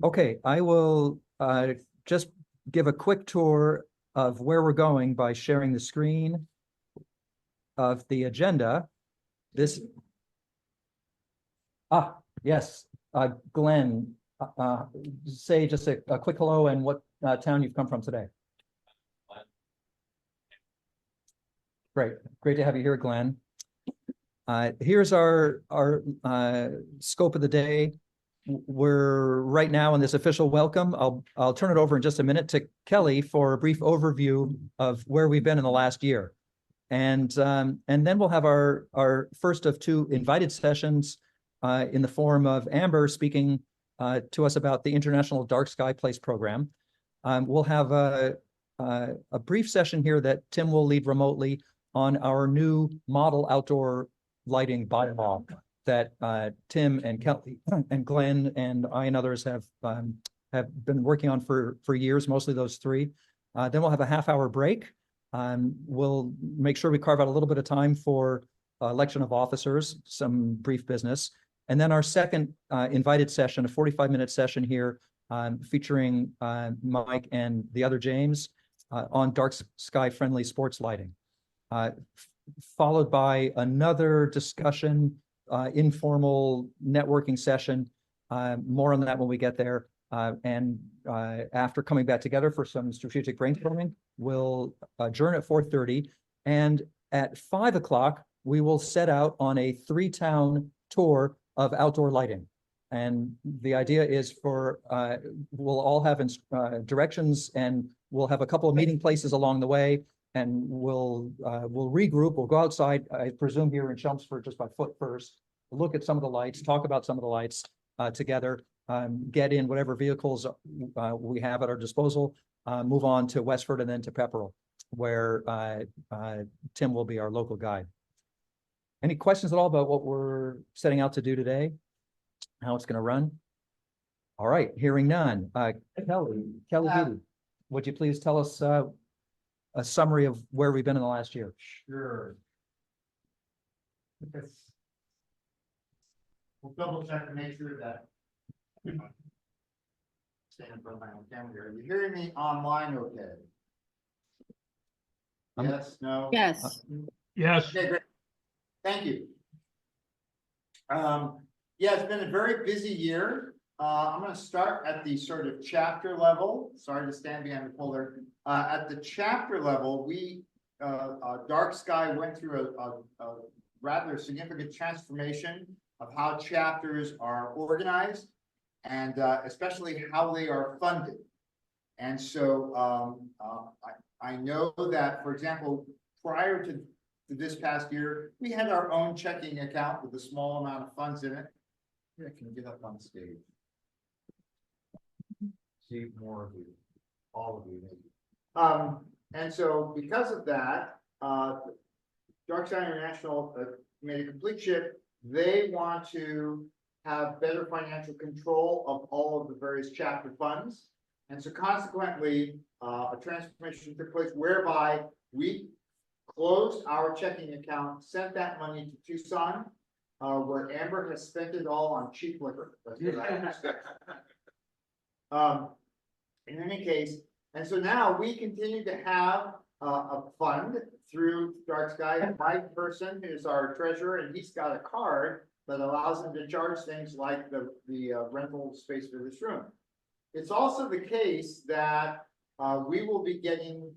Okay, I will just give a quick tour of where we're going by sharing the screen of the agenda. Yes, Glenn, say just a quick hello and what town you've come from today. Great to have you here, Glenn. Here's our scope of the day. We're right now in this official welcome. I'll turn it over in just a minute to Kelly for a brief overview of where we've been in the last year. And then we'll have our first of two invited sessions in the form of Amber speaking to us about the International Dark Sky Place program. We'll have a brief session here that Tim will lead remotely on our new model outdoor lighting bylaw that Tim and Kelly and Glenn and I and others have been working on for years, mostly those three. Then we'll have a half-hour break. We'll make sure we carve out a little bit of time for election of officers, some brief business. And then our second invited session, a 45-minute session here featuring Mike and the other James on dark sky friendly sports lighting. Followed by another discussion, informal networking session. More on that when we get there. And after coming back together for some strategic brainstorming, we'll adjourn at 4:30. And at 5 o'clock, we will set out on a 3-town tour of outdoor lighting. And the idea is for, we'll all have directions, and we'll have a couple of meeting places along the way. And we'll regroup. We'll go outside, I presume here in Chelmsford, just by foot first, look at some of the lights, talk about some of the lights together, get in whatever vehicles we have at our disposal, move on to Westford and then to Pepperell, where Tim will be our local guide. Any questions at all about what we're setting out to do today? How it's going to run? All right, hearing none. Kelly, would you please tell us a summary of where we've been in the last year? Sure. We'll double check to make sure that stand in front of my own camera here. Are you hearing me online okay? Yes, no? Yes. Yes. Okay, great. Thank you. Yeah, it's been a very busy year. I'm going to start at the sort of chapter level. Sorry to stand behind the folder. At the chapter level, we DarkSky went through a rather significant transformation of how chapters are organized, and especially how they are funded. And so I know that, for example, prior to this past year, we had our own checking account with a small amount of funds in it. Yeah, can you get up on stage? See more of you, all of you maybe. And so because of that, DarkSky International made a complete shift. They want to have better financial control of all of the various chapter funds. And so consequently, a transformation took place whereby we closed our checking account, sent that money to Tucson, where Amber has spent it all on cheap liquor. In any case, and so now we continue to have a fund through DarkSky. My person is our treasurer, and he's got a card that allows him to charge things like the rental space for this room. It's also the case that we will be getting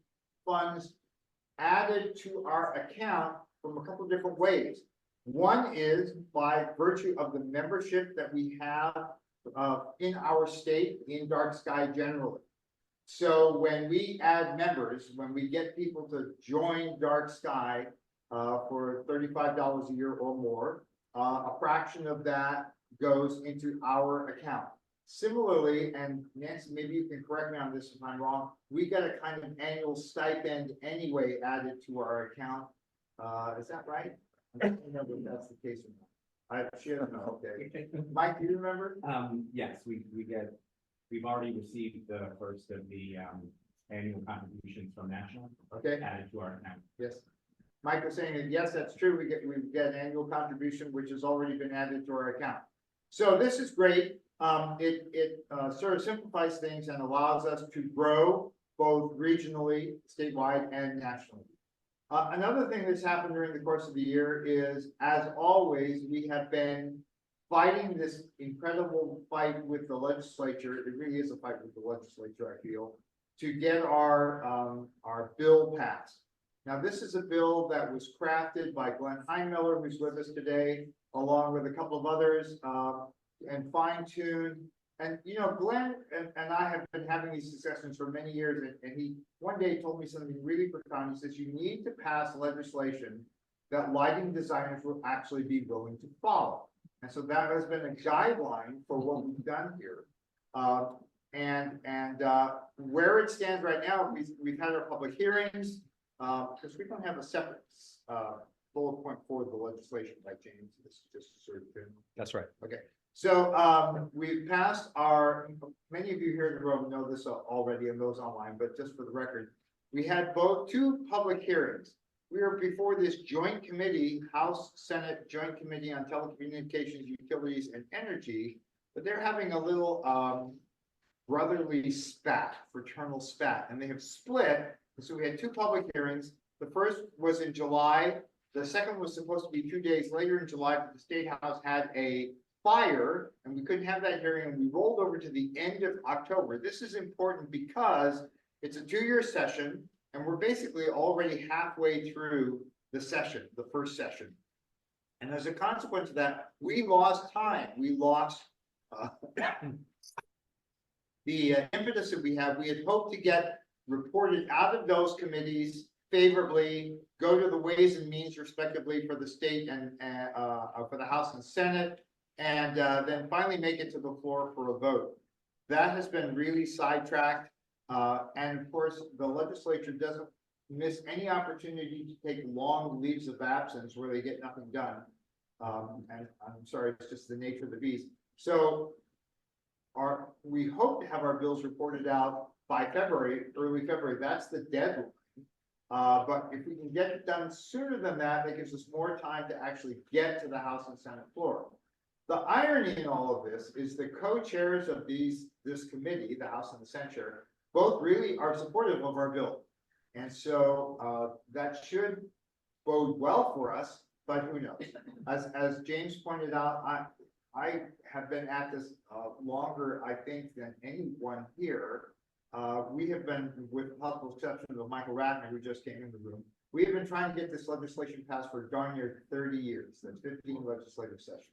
funds added to our account from a couple of different ways. One is by virtue of the membership that we have in our state in DarkSky generally. So when we add members, when we get people to join DarkSky for $35 a year or more, a fraction of that goes into our account. Similarly, and Nancy, maybe you can correct me on this if I'm wrong, we get a kind of annual stipend anyway added to our account. Is that right? I don't remember if that's the case or not. I should know. Okay. Mike, do you remember? Yes, we've already received the first of the annual contributions from National. Okay. Added to our account. Yes. Mike was saying that yes, that's true. We get an annual contribution which has already been added to our account. So this is great. It sort of simplifies things and allows us to grow both regionally, statewide, and nationally. Another thing that's happened during the course of the year is, as always, we have been fighting this incredible fight with the legislature. It really is a fight with the legislature, I feel, to get our bill passed. Now, this is a bill that was crafted by Glenn Heinmiller, who's with us today, along with a couple of others, and fine-tuned. And, you know, Glenn and I have been having these discussions for many years, and he one day told me something really profound. He says, you need to pass legislation that lighting designers will actually be willing to follow. And so that has been a guideline for what we've done here. Where it stands right now, we've had our public hearings, because we don't have a separate bullet point for the legislation, right, James? This is just sort of. That's right. Okay. So we've passed many of you here in the room know this already and those online, but just for the record, we had two public hearings. We were before this joint committee, House Senate Joint Committee on Telecommunications, Utilities, and Energy, but they're having a little brotherly spat, fraternal spat, and they have split. So we had two public hearings. The first was in July. The second was supposed to be 2 days later in July, but the State House had a fire and we couldn't have that hearing, and we rolled over to the end of October. This is important because it's a 2-year session and we're basically already halfway through the session, the first session. And as a consequence of that, we lost time. We lost the impetus that we have. We had hoped to get reported out of those committees favorably, go to the Ways and Means respectively for the state and for the House and Senate, and then finally make it to the floor for a vote. That has been really sidetracked. And of course, the legislature doesn't miss any opportunity to take long leaves of absence where they get nothing done. And I'm sorry, it's just the nature of the beast. So we hope to have our bills reported out by February, early February. That's the deadline. But if we can get it done sooner than that, that gives us more time to actually get to the House and Senate floor. The irony in all of this is the co-chairs of this committee, the House and the Senate, both really are supportive of our bill. And so that should bode well for us, but who knows? As James pointed out, I have been at this longer, I think, than anyone here. We have been, with possible exception of Michael Ratner, who just came in the room, we have been trying to get this legislation passed for darn near 30 years. That's 15 legislative sessions.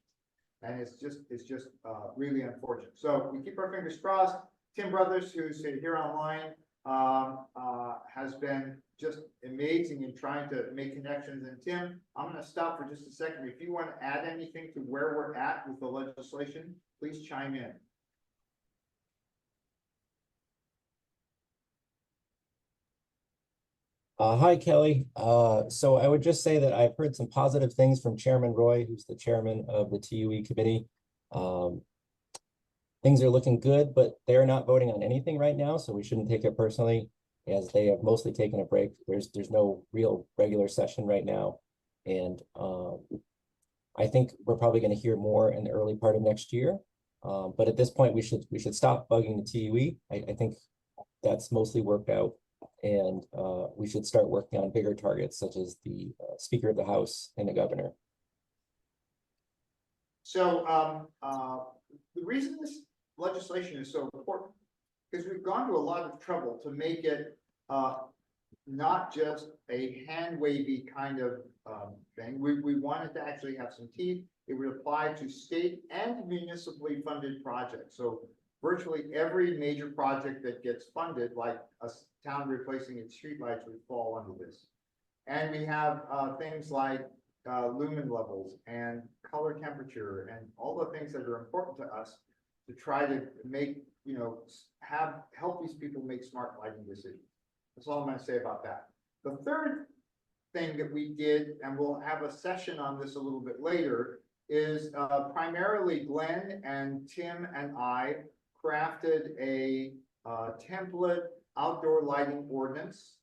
And it's just really unfortunate. So we keep our fingers crossed. Tim Brothers, who's here online, has been just amazing in trying to make connections. And Tim, I'm going to stop for just a second. If you want to add anything to where we're at with the legislation, please chime in. Hi, Kelly. So I would just say that I've heard some positive things from Chairman Roy, who's the chairman of the TUE committee. Things are looking good, but they're not voting on anything right now, so we shouldn't take it personally, as they have mostly taken a break. There's no real regular session right now, and I think we're probably going to hear more in the early part of next year. But at this point, we should stop bugging the TUE. I think that's mostly worked out. And we should start working on bigger targets, such as the Speaker of the House and the governor. So the reason this legislation is so important is we've gone to a lot of trouble to make it not just a hand-wavy kind of thing. We wanted to actually have some teeth. It would apply to state and municipally funded projects. So virtually every major project that gets funded, like a town replacing its streetlights, would fall under this. And we have things like lumen levels and color temperature and all the things that are important to us to try to make, help these people make smart lighting decisions. That's all I'm going to say about that. The third thing that we did, and we'll have a session on this a little bit later, is primarily Glenn and Tim and I crafted a template outdoor lighting ordinance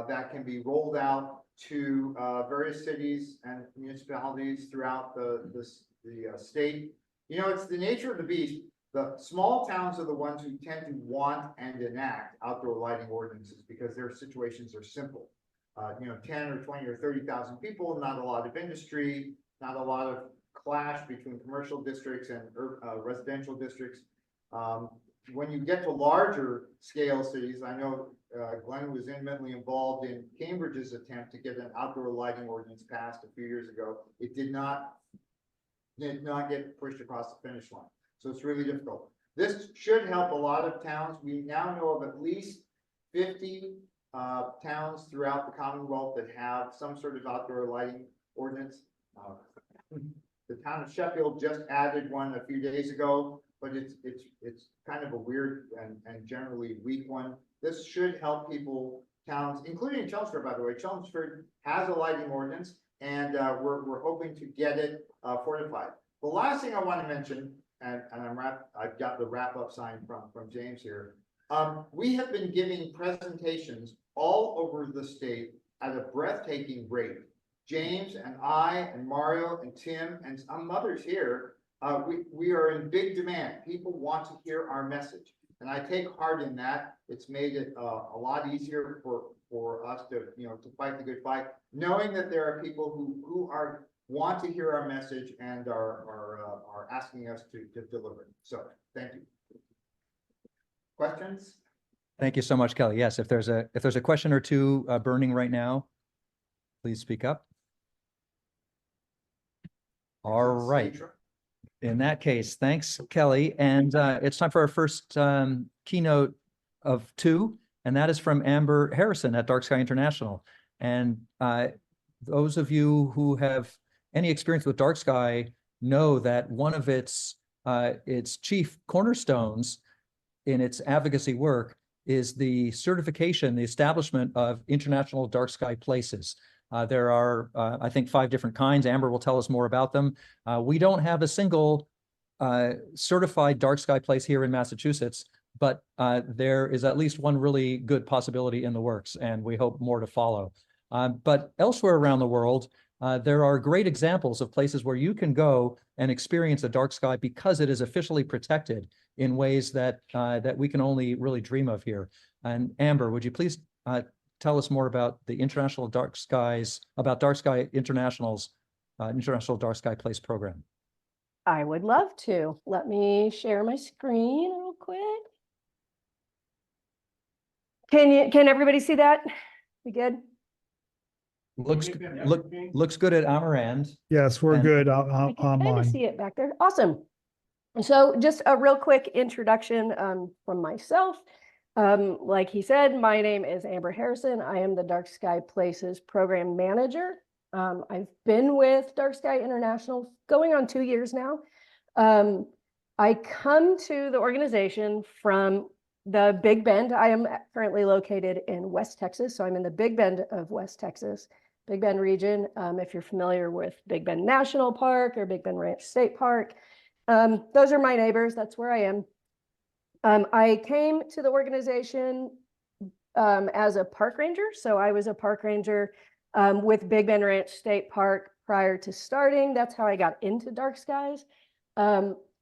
that can be rolled out to various cities and municipalities throughout the state. It's the nature of the beast. The small towns are the ones who tend to want and enact outdoor lighting ordinances because their situations are simple. 10 or 20 or 30,000 people, not a lot of industry, not a lot of clash between commercial districts and residential districts. When you get to larger scale cities, I know Glenn was intimately involved in Cambridge's attempt to get an outdoor lighting ordinance passed a few years ago. It did not get pushed across the finish line. So it's really difficult. This should help a lot of towns. We now know of at least 50 towns throughout the Commonwealth that have some sort of outdoor lighting ordinance. The town of Sheffield just added one a few days ago, but it's kind of a weird and generally weak one. This should help towns, including Chelmsford, by the way. Chelmsford has a lighting ordinance, and we're hoping to get it fortified. The last thing I want to mention, and I've got the wrap up sign from James here. We have been giving presentations all over the state at a breathtaking rate. James and I and Mario and Tim and some others here, we are in big demand. People want to hear our message, and I take heart in that. It's made it a lot easier for us to fight the good fight, knowing that there are people who want to hear our message and are asking us to deliver. So thank you. Questions? Thank you so much, Kelly. Yes, if there's a question or two burning right now, please speak up. All right. In that case, thanks, Kelly. And it's time for our first keynote of two, and that is from Amber Harrison at DarkSky International. And those of you who have any experience with DarkSky know that one of its chief cornerstones in its advocacy work is the certification, the establishment of international dark sky places. There are, I think, 5 different kinds. Amber will tell us more about them. We don't have a single certified dark sky place here in Massachusetts, but there is at least one really good possibility in the works, and we hope more to follow. But elsewhere around the world, there are great examples of places where you can go and experience a dark sky because it is officially protected in ways that we can only really dream of here. And Amber, would you please tell us more about the International Dark Skies, about DarkSky International's International Dark Sky Place program? I would love to. Let me share my screen real quick. Can everybody see that? We good? Looks good at our end. Yes, we're good. I can I'm kind of on. see it back there. Awesome. So just a real quick introduction from myself. Like he said, my name is Amber Harrison. I am the Dark Sky Places program manager. I've been with DarkSky International going on 2 years now. I come to the organization from the Big Bend. I am currently located in West Texas, so I'm in the Big Bend of West Texas, Big Bend region. If you're familiar with Big Bend National Park or Big Bend Ranch State Park, those are my neighbors. That's where I am. I came to the organization as a park ranger. So I was a park ranger with Big Bend Ranch State Park prior to starting. That's how I got into Dark Skies.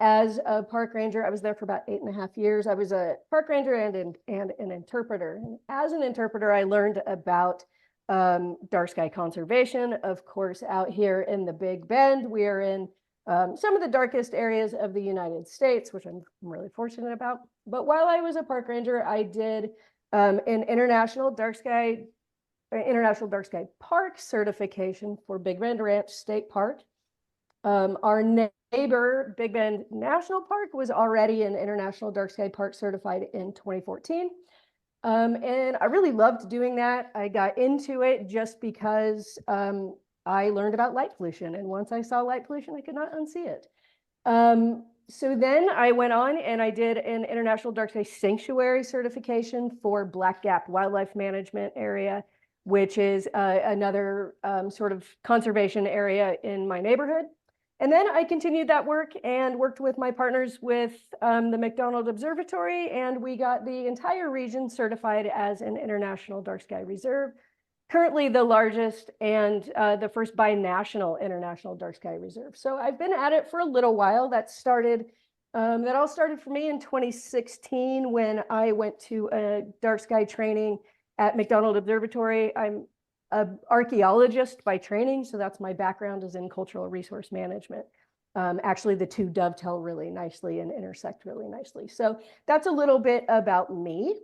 As a park ranger, I was there for about 8.5 years. I was a park ranger and an interpreter. And as an interpreter, I learned about dark sky conservation. Of course, out here in the Big Bend, we are in some of the darkest areas of the United States, which I'm really fortunate about. But while I was a park ranger, I did an international dark sky park certification for Big Bend Ranch State Park. Our neighbor, Big Bend National Park, was already an international dark sky park certified in 2014. And I really loved doing that. I got into it just because I learned about light pollution. And once I saw light pollution, I could not unsee it. So then I went on and I did an international dark sky sanctuary certification for Black Gap Wildlife Management Area, which is another sort of conservation area in my neighborhood. And then I continued that work and worked with my partners with the McDonald Observatory, and we got the entire region certified as an international dark sky reserve, currently the largest and the first binational international dark sky reserve. So I've been at it for a little while. That started That all started for me in 2016 when I went to a dark sky training at McDonald Observatory. I'm an archaeologist by training, so that's my background is in cultural resource management. Actually, the two dovetail really nicely and intersect really nicely. So that's a little bit about me.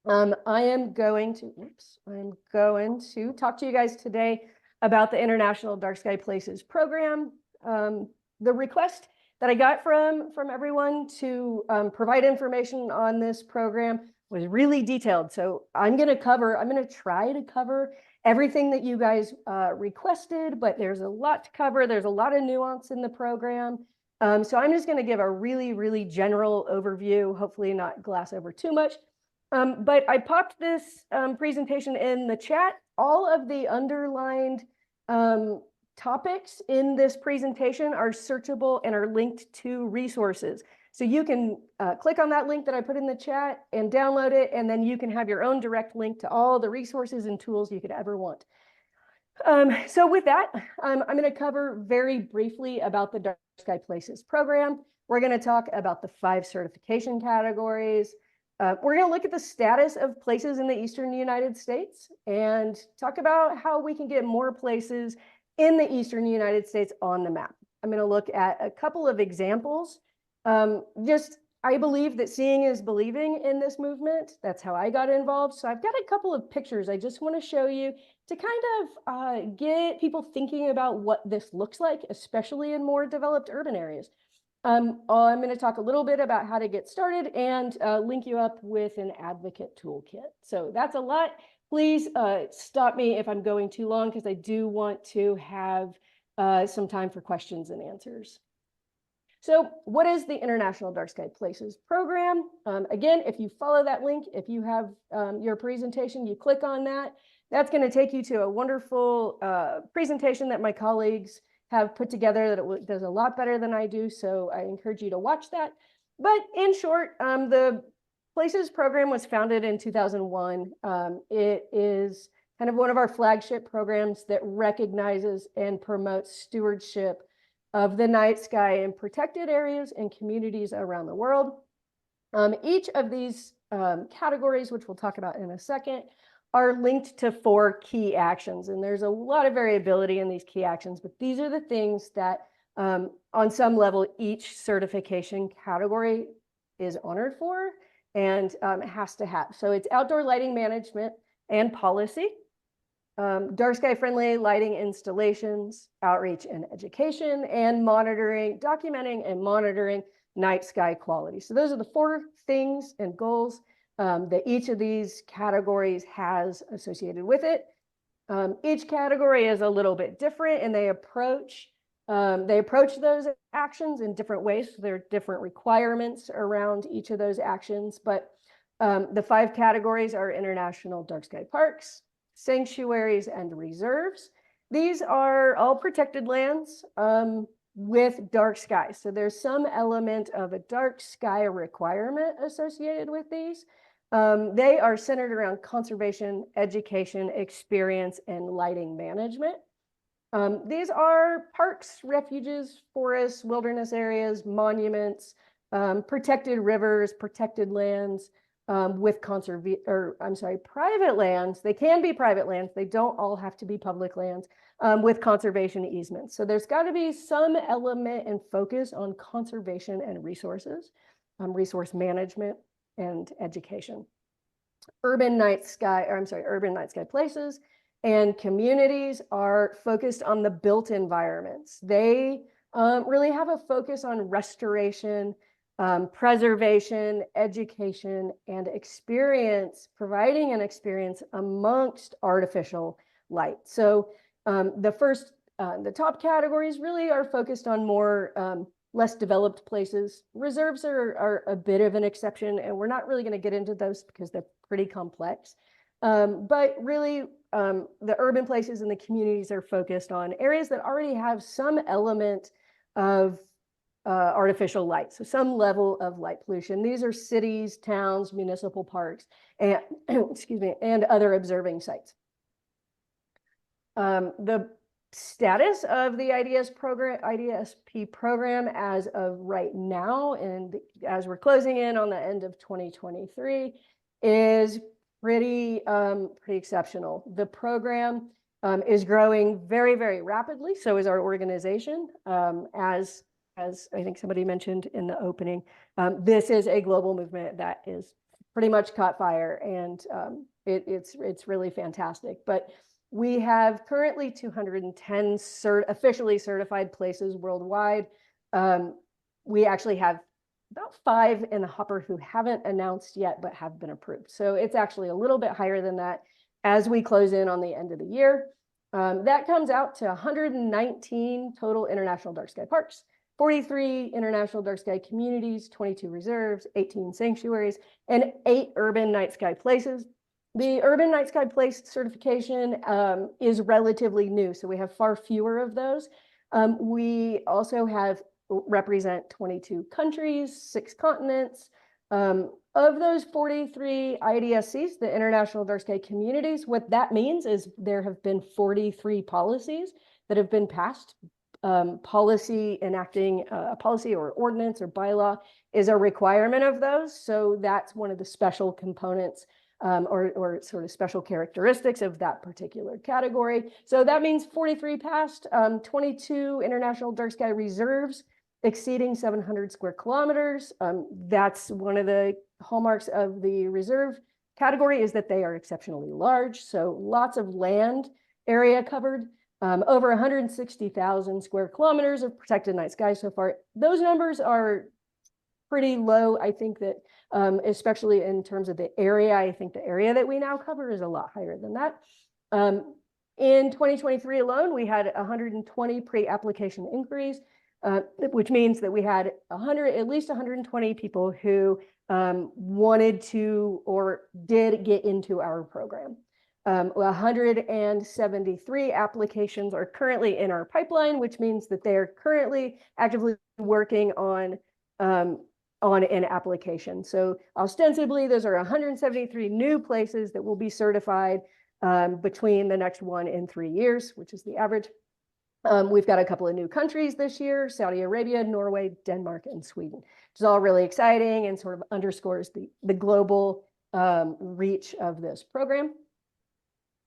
I am going to talk to you guys today about the International Dark Sky Places program. The request that I got from everyone to provide information on this program was really detailed. So I'm going to try to cover everything that you guys requested, but there's a lot to cover. There's a lot of nuance in the program. So I'm just going to give a really, really general overview, hopefully not glass over too much. But I popped this presentation in the chat. All of the underlined topics in this presentation are searchable and are linked to resources. So you can click on that link that I put in the chat and download it, and then you can have your own direct link to all the resources and tools you could ever want. So with that, I'm going to cover very briefly about the Dark Sky Places program. We're going to talk about the 5 certification categories. We're going to look at the status of places in the Eastern United States and talk about how we can get more places in the Eastern United States on the map. I'm going to look at a couple of examples. I believe that seeing is believing in this movement. That's how I got involved. So I've got a couple of pictures I just want to show you to kind of get people thinking about what this looks like, especially in more developed urban areas. I'm going to talk a little bit about how to get started and link you up with an advocate toolkit. So that's a lot. Please stop me if I'm going too long, because I do want to have some time for questions and answers. So what is the International Dark Sky Places program? Again, if you follow that link, if you have your presentation, you click on that. That's going to take you to a wonderful presentation that my colleagues have put together that it does a lot better than I do. So I encourage you to watch that. But in short, the Places program was founded in 2001. It is kind of one of our flagship programs that recognizes and promotes stewardship of the night sky in protected areas and communities around the world. Each of these categories, which we'll talk about in a second, are linked to 4 key actions. And there's a lot of variability in these key actions, but these are the things that on some level, each certification category is honored for and has to have. So it's outdoor lighting management and policy, dark sky friendly lighting installations, outreach and education, and monitoring, documenting and monitoring night sky quality. So those are the 4 things and goals that each of these categories has associated with it. Each category is a little bit different, and they approach those actions in different ways. So there are different requirements around each of those actions, but the 5 categories are international dark sky parks, sanctuaries, and reserves. These are all protected lands with dark sky. So there's some element of a dark sky requirement associated with these. They are centered around conservation, education, experience, and lighting management. These are parks, refuges, forests, wilderness areas, monuments, protected rivers, protected lands, with private lands. They can be private lands. They don't all have to be public lands, with conservation easements. So there's got to be some element and focus on conservation and resources, resource management and education. Urban night sky places and communities are focused on the built environments. They really have a focus on restoration, preservation, education, and experience, providing an experience amongst artificial light. So the top categories really are focused on more less developed places. Reserves are a bit of an exception, and we're not really going to get into those because they're pretty complex. But really, the urban places and the communities are focused on areas that already have some element of artificial light, so some level of light pollution. These are cities, towns, municipal parks, and excuse me, and other observing sites. The status of the IDSP program as of right now, and as we're closing in on the end of 2023, is pretty exceptional. The program is growing very, very rapidly. So is our organization. As I think somebody mentioned in the opening, this is a global movement that is pretty much caught fire, and it's really fantastic. But we have currently 210 officially certified places worldwide. We actually have about 5 in the hopper who haven't announced yet, but have been approved. So it's actually a little bit higher than that as we close in on the end of the year. That comes out to 119 total international dark sky parks, 43 international dark sky communities, 22 reserves, 18 sanctuaries, and 8 urban night sky places. The urban night sky place certification is relatively new, so we have far fewer of those. We also represent 22 countries, 6 continents. Of those 43 IDSCs, the International Dark Sky Communities, what that means is there have been 43 policies that have been passed. Policy enacting a policy or ordinance or bylaw is a requirement of those. So that's one of the special components or sort of special characteristics of that particular category. So that means 43 passed, 22 international dark sky reserves exceeding 700 square kilometers. That's one of the hallmarks of the reserve category, is that they are exceptionally large. So lots of land area covered, over 160,000 square kilometers of protected night sky so far. Those numbers are pretty low. I think that especially in terms of the area, I think the area that we now cover is a lot higher than that. In 2023 alone, we had 120 pre-application inquiries, which means that we had at least 120 people who wanted to or did get into our program. 173 applications are currently in our pipeline, which means that they are currently actively working on an application. So ostensibly, those are 173 new places that will be certified between the next 1 and 3 years, which is the average. We've got a couple of new countries this year: Saudi Arabia, Norway, Denmark, and Sweden, which is all really exciting and sort of underscores the global reach of this program.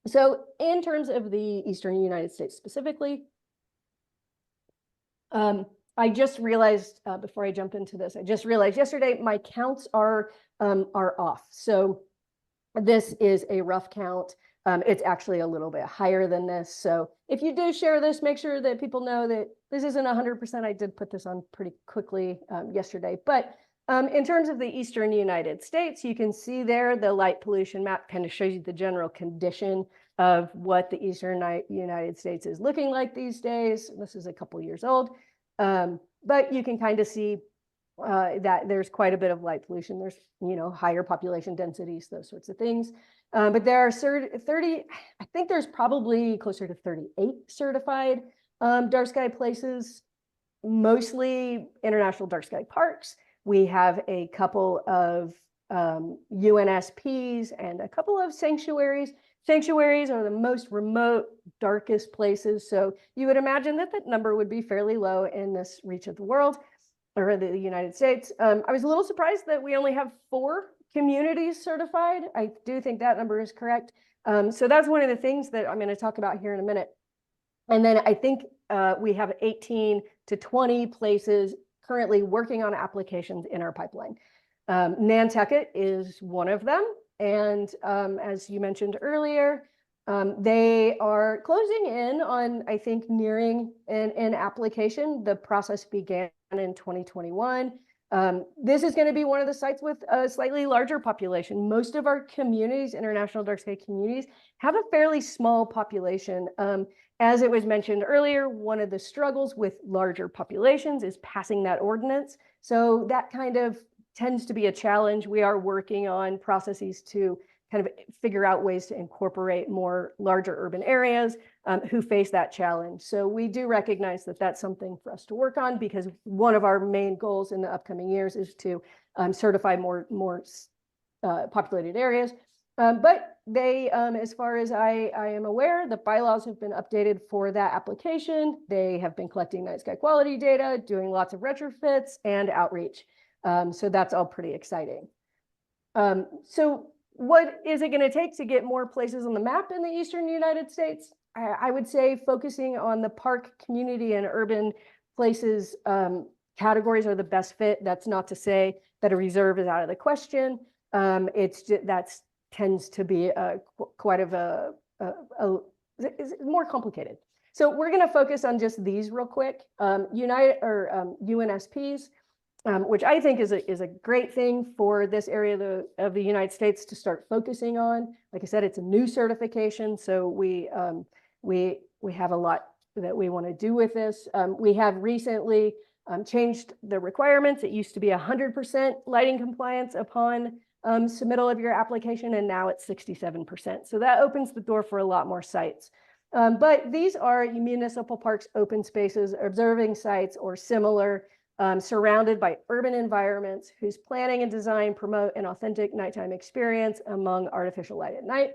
So in terms of the Eastern United States specifically, I just realized before I jump into this, I just realized yesterday my counts are off. So this is a rough count. It's actually a little bit higher than this. So if you do share this, make sure that people know that this isn't 100%. I did put this on pretty quickly yesterday. But in terms of the Eastern United States, you can see there the light pollution map kind of shows you the general condition of what the Eastern United States is looking like these days. This is a couple years old. But you can kind of see that there's quite a bit of light pollution. There's, higher population densities, those sorts of things. But there are 30, I think there's probably closer to 38 certified dark sky places, mostly international dark sky parks. We have a couple of UNSPs and a couple of sanctuaries. Sanctuaries are the most remote, darkest places. So you would imagine that that number would be fairly low in this reach of the world or the United States. I was a little surprised that we only have 4 communities certified. I do think that number is correct. So that's one of the things that I'm going to talk about here in a minute. And then I think we have 18 to 20 places currently working on applications in our pipeline. Nantucket is one of them. And as you mentioned earlier, they are closing in on, I think, nearing an application. The process began in 2021. This is going to be one of the sites with a slightly larger population. Most of our communities, international dark sky communities, have a fairly small population. As it was mentioned earlier, one of the struggles with larger populations is passing that ordinance. So that kind of tends to be a challenge. We are working on processes to kind of figure out ways to incorporate more larger urban areas who face that challenge. So we do recognize that that's something for us to work on, because one of our main goals in the upcoming years is to certify more populated areas. But they, as far as I am aware, the bylaws have been updated for that application. They have been collecting night sky quality data, doing lots of retrofits and outreach. So that's all pretty exciting. So what is it going to take to get more places on the map in the Eastern United States? I would say focusing on the park, community, and urban places categories are the best fit. That's not to say that a reserve is out of the question. It's just, that's tends to be quite of it's more complicated. So we're going to focus on just these real quick. UNSPs, which I think is a great thing for this area of the United States to start focusing on. Like I said, it's a new certification, so we have a lot that we want to do with this. We have recently changed the requirements. It used to be 100% lighting compliance upon submittal of your application, and now it's 67%. So that opens the door for a lot more sites. But these are municipal parks, open spaces, observing sites, or similar, surrounded by urban environments whose planning and design promote an authentic nighttime experience among artificial light at night.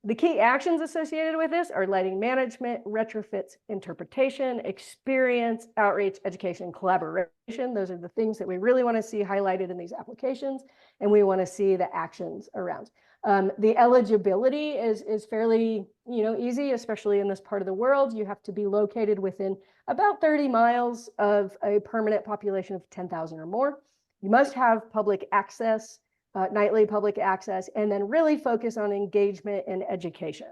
The key actions associated with this are lighting management, retrofits, interpretation, experience, outreach, education, and collaboration. Those are the things that we really want to see highlighted in these applications, and we want to see the actions around. The eligibility is fairly, easy, especially in this part of the world. You have to be located within about 30 miles of a permanent population of 10,000 or more. You must have public access, nightly public access, and then really focus on engagement and education.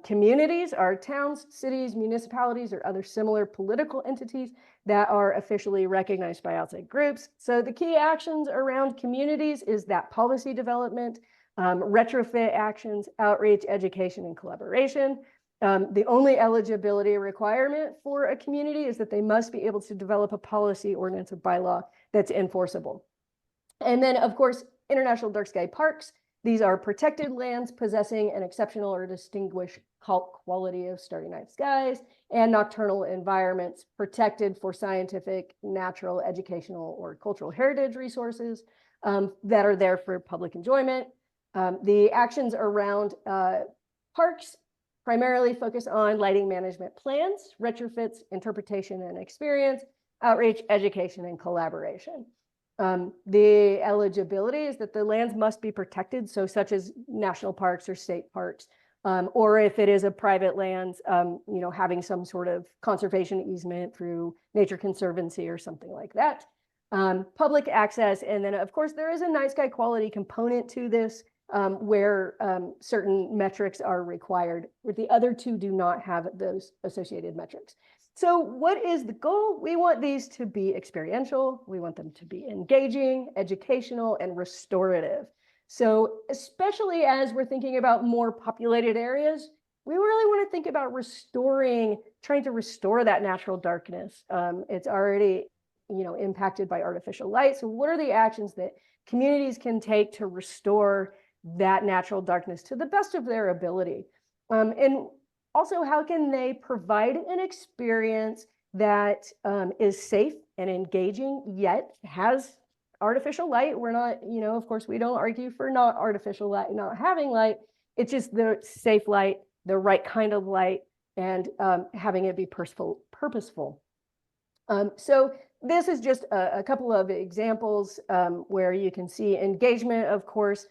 Communities are towns, cities, municipalities, or other similar political entities that are officially recognized by outside groups. So the key actions around communities is that policy development, retrofit actions, outreach, education, and collaboration. The only eligibility requirement for a community is that they must be able to develop a policy, ordinance, or bylaw that's enforceable. And then, of course, international dark sky parks. These are protected lands possessing an exceptional or distinguished quality of starry night skies and nocturnal environments protected for scientific, natural, educational, or cultural heritage resources that are there for public enjoyment. The actions around parks primarily focus on lighting management plans, retrofits, interpretation and experience, outreach, education, and collaboration. The eligibility is that the lands must be protected, so such as national parks or state parks, or if it is a private land, having some sort of conservation easement through Nature Conservancy or something like that. Public access, and then of course there is a night sky quality component to this, where certain metrics are required, where the other two do not have those associated metrics. So what is the goal? We want these to be experiential. We want them to be engaging, educational, and restorative. So especially as we're thinking about more populated areas, we really want to think about trying to restore that natural darkness. It's already, impacted by artificial light. So what are the actions that communities can take to restore that natural darkness to the best of their ability? And also, how can they provide an experience that is safe and engaging, yet has artificial light? We're not, of course, we don't argue for not artificial light, not having light. It's just the safe light, the right kind of light, and having it be purposeful. So this is just a couple of examples where you can see engagement, of course,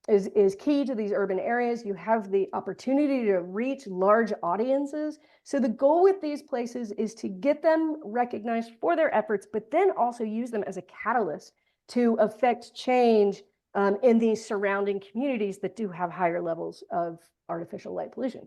is key to these urban areas. You have the opportunity to reach large audiences. So the goal with these places is to get them recognized for their efforts, but then also use them as a catalyst to affect change in these surrounding communities that do have higher levels of artificial light pollution.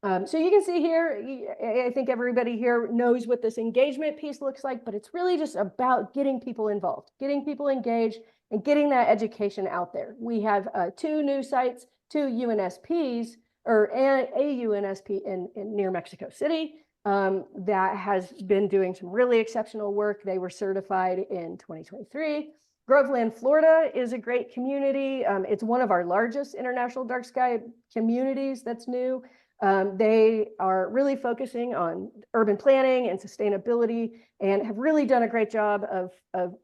So you can see here, I think everybody here knows what this engagement piece looks like, but it's really just about getting people involved, getting people engaged, and getting that education out there. We have 2 new sites, 2 UNSPs, or a UNSP near Mexico City that has been doing some really exceptional work. They were certified in 2023. Groveland, Florida is a great community. It's one of our largest international dark sky communities that's new. They are really focusing on urban planning and sustainability and have really done a great job of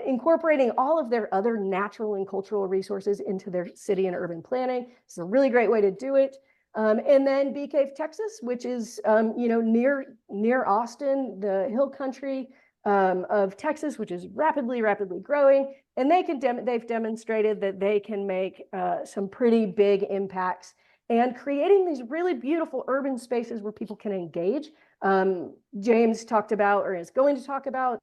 incorporating all of their other natural and cultural resources into their city and urban planning. It's a really great way to do it. And then Bee Cave, Texas, which is near Austin, the hill country of Texas, which is rapidly growing. And they've demonstrated that they can make some pretty big impacts and creating these really beautiful urban spaces where people can engage. James talked about, or is going to talk about,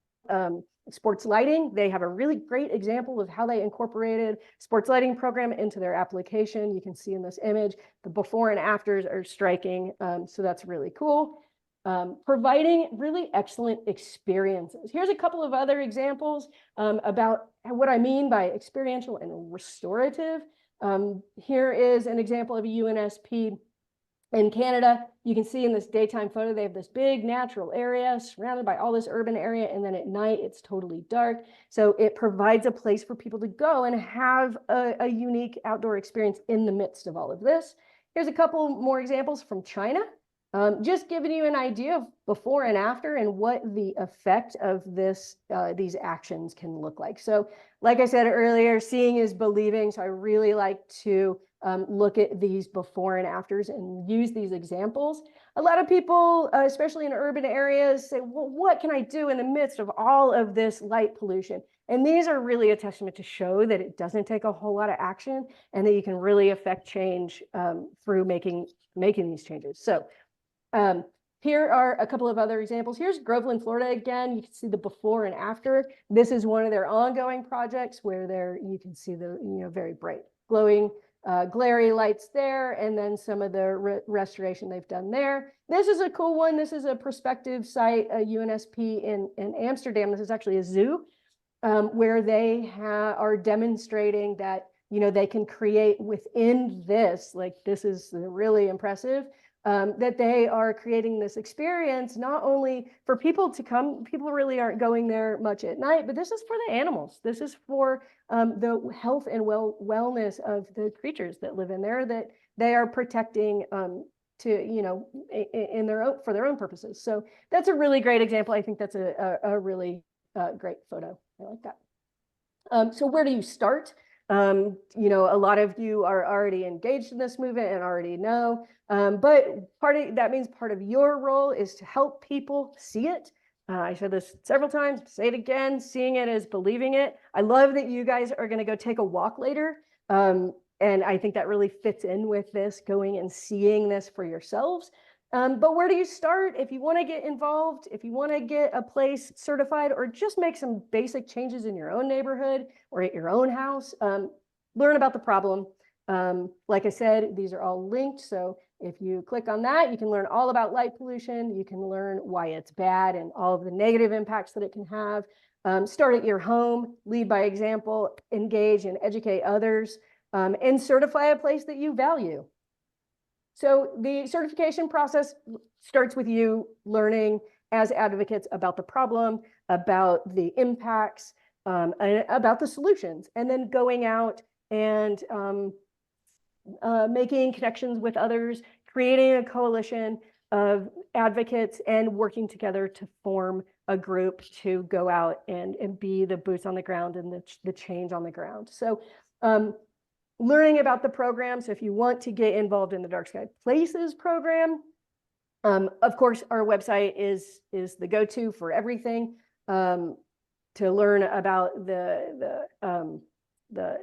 sports lighting. They have a really great example of how they incorporated sports lighting program into their application. You can see in this image, the before and afters are striking. So that's really cool. Providing really excellent experiences. Here's a couple of other examples about what I mean by experiential and restorative. Here is an example of a UNSP in Canada. You can see in this daytime photo, they have this big natural area surrounded by all this urban area, and then at night it's totally dark. So it provides a place for people to go and have a unique outdoor experience in the midst of all of this. Here's a couple more examples from China. Just giving you an idea of before and after and what the effect of these actions can look like. So like I said earlier, seeing is believing. So I really like to look at these before and afters and use these examples. A lot of people, especially in urban areas, say, well, what can I do in the midst of all of this light pollution? And these are really a testament to show that it doesn't take a whole lot of action and that you can really affect change through making these changes. So here are a couple of other examples. Here's Groveland, Florida. Again, you can see the before and after. This is one of their ongoing projects where you can see the very bright glowing glary lights there, and then some of the restoration they've done there. This is a cool one. This is a prospective site, a UNSP in Amsterdam. This is actually a zoo where they are demonstrating that they can create within this. Like, this is really impressive. That they are creating this experience not only for people to come, people really aren't going there much at night, but this is for the animals. This is for the health and wellness of the creatures that live in there, that they are protecting in for their own purposes. So that's a really great example. I think that's a really great photo. I like that. So where do you start? A lot of you are already engaged in this movement and already know, but that means part of your role is to help people see it. I said this several times, say it again, seeing it is believing it. I love that you guys are going to go take a walk later. And I think that really fits in with this, going and seeing this for yourselves. But where do you start if you want to get involved, if you want to get a place certified, or just make some basic changes in your own neighborhood or at your own house? Learn about the problem. Like I said, these are all linked. So if you click on that, you can learn all about light pollution. You can learn why it's bad and all of the negative impacts that it can have. Start at your home, lead by example, engage and educate others, and certify a place that you value. So the certification process starts with you learning as advocates about the problem, about the impacts, and about the solutions, and then going out and making connections with others, creating a coalition of advocates and working together to form a group to go out and be the boots on the ground and the change on the ground. So learning about the program. So if you want to get involved in the DarkSky Places program, of course, our website is the go-to for everything, to learn about the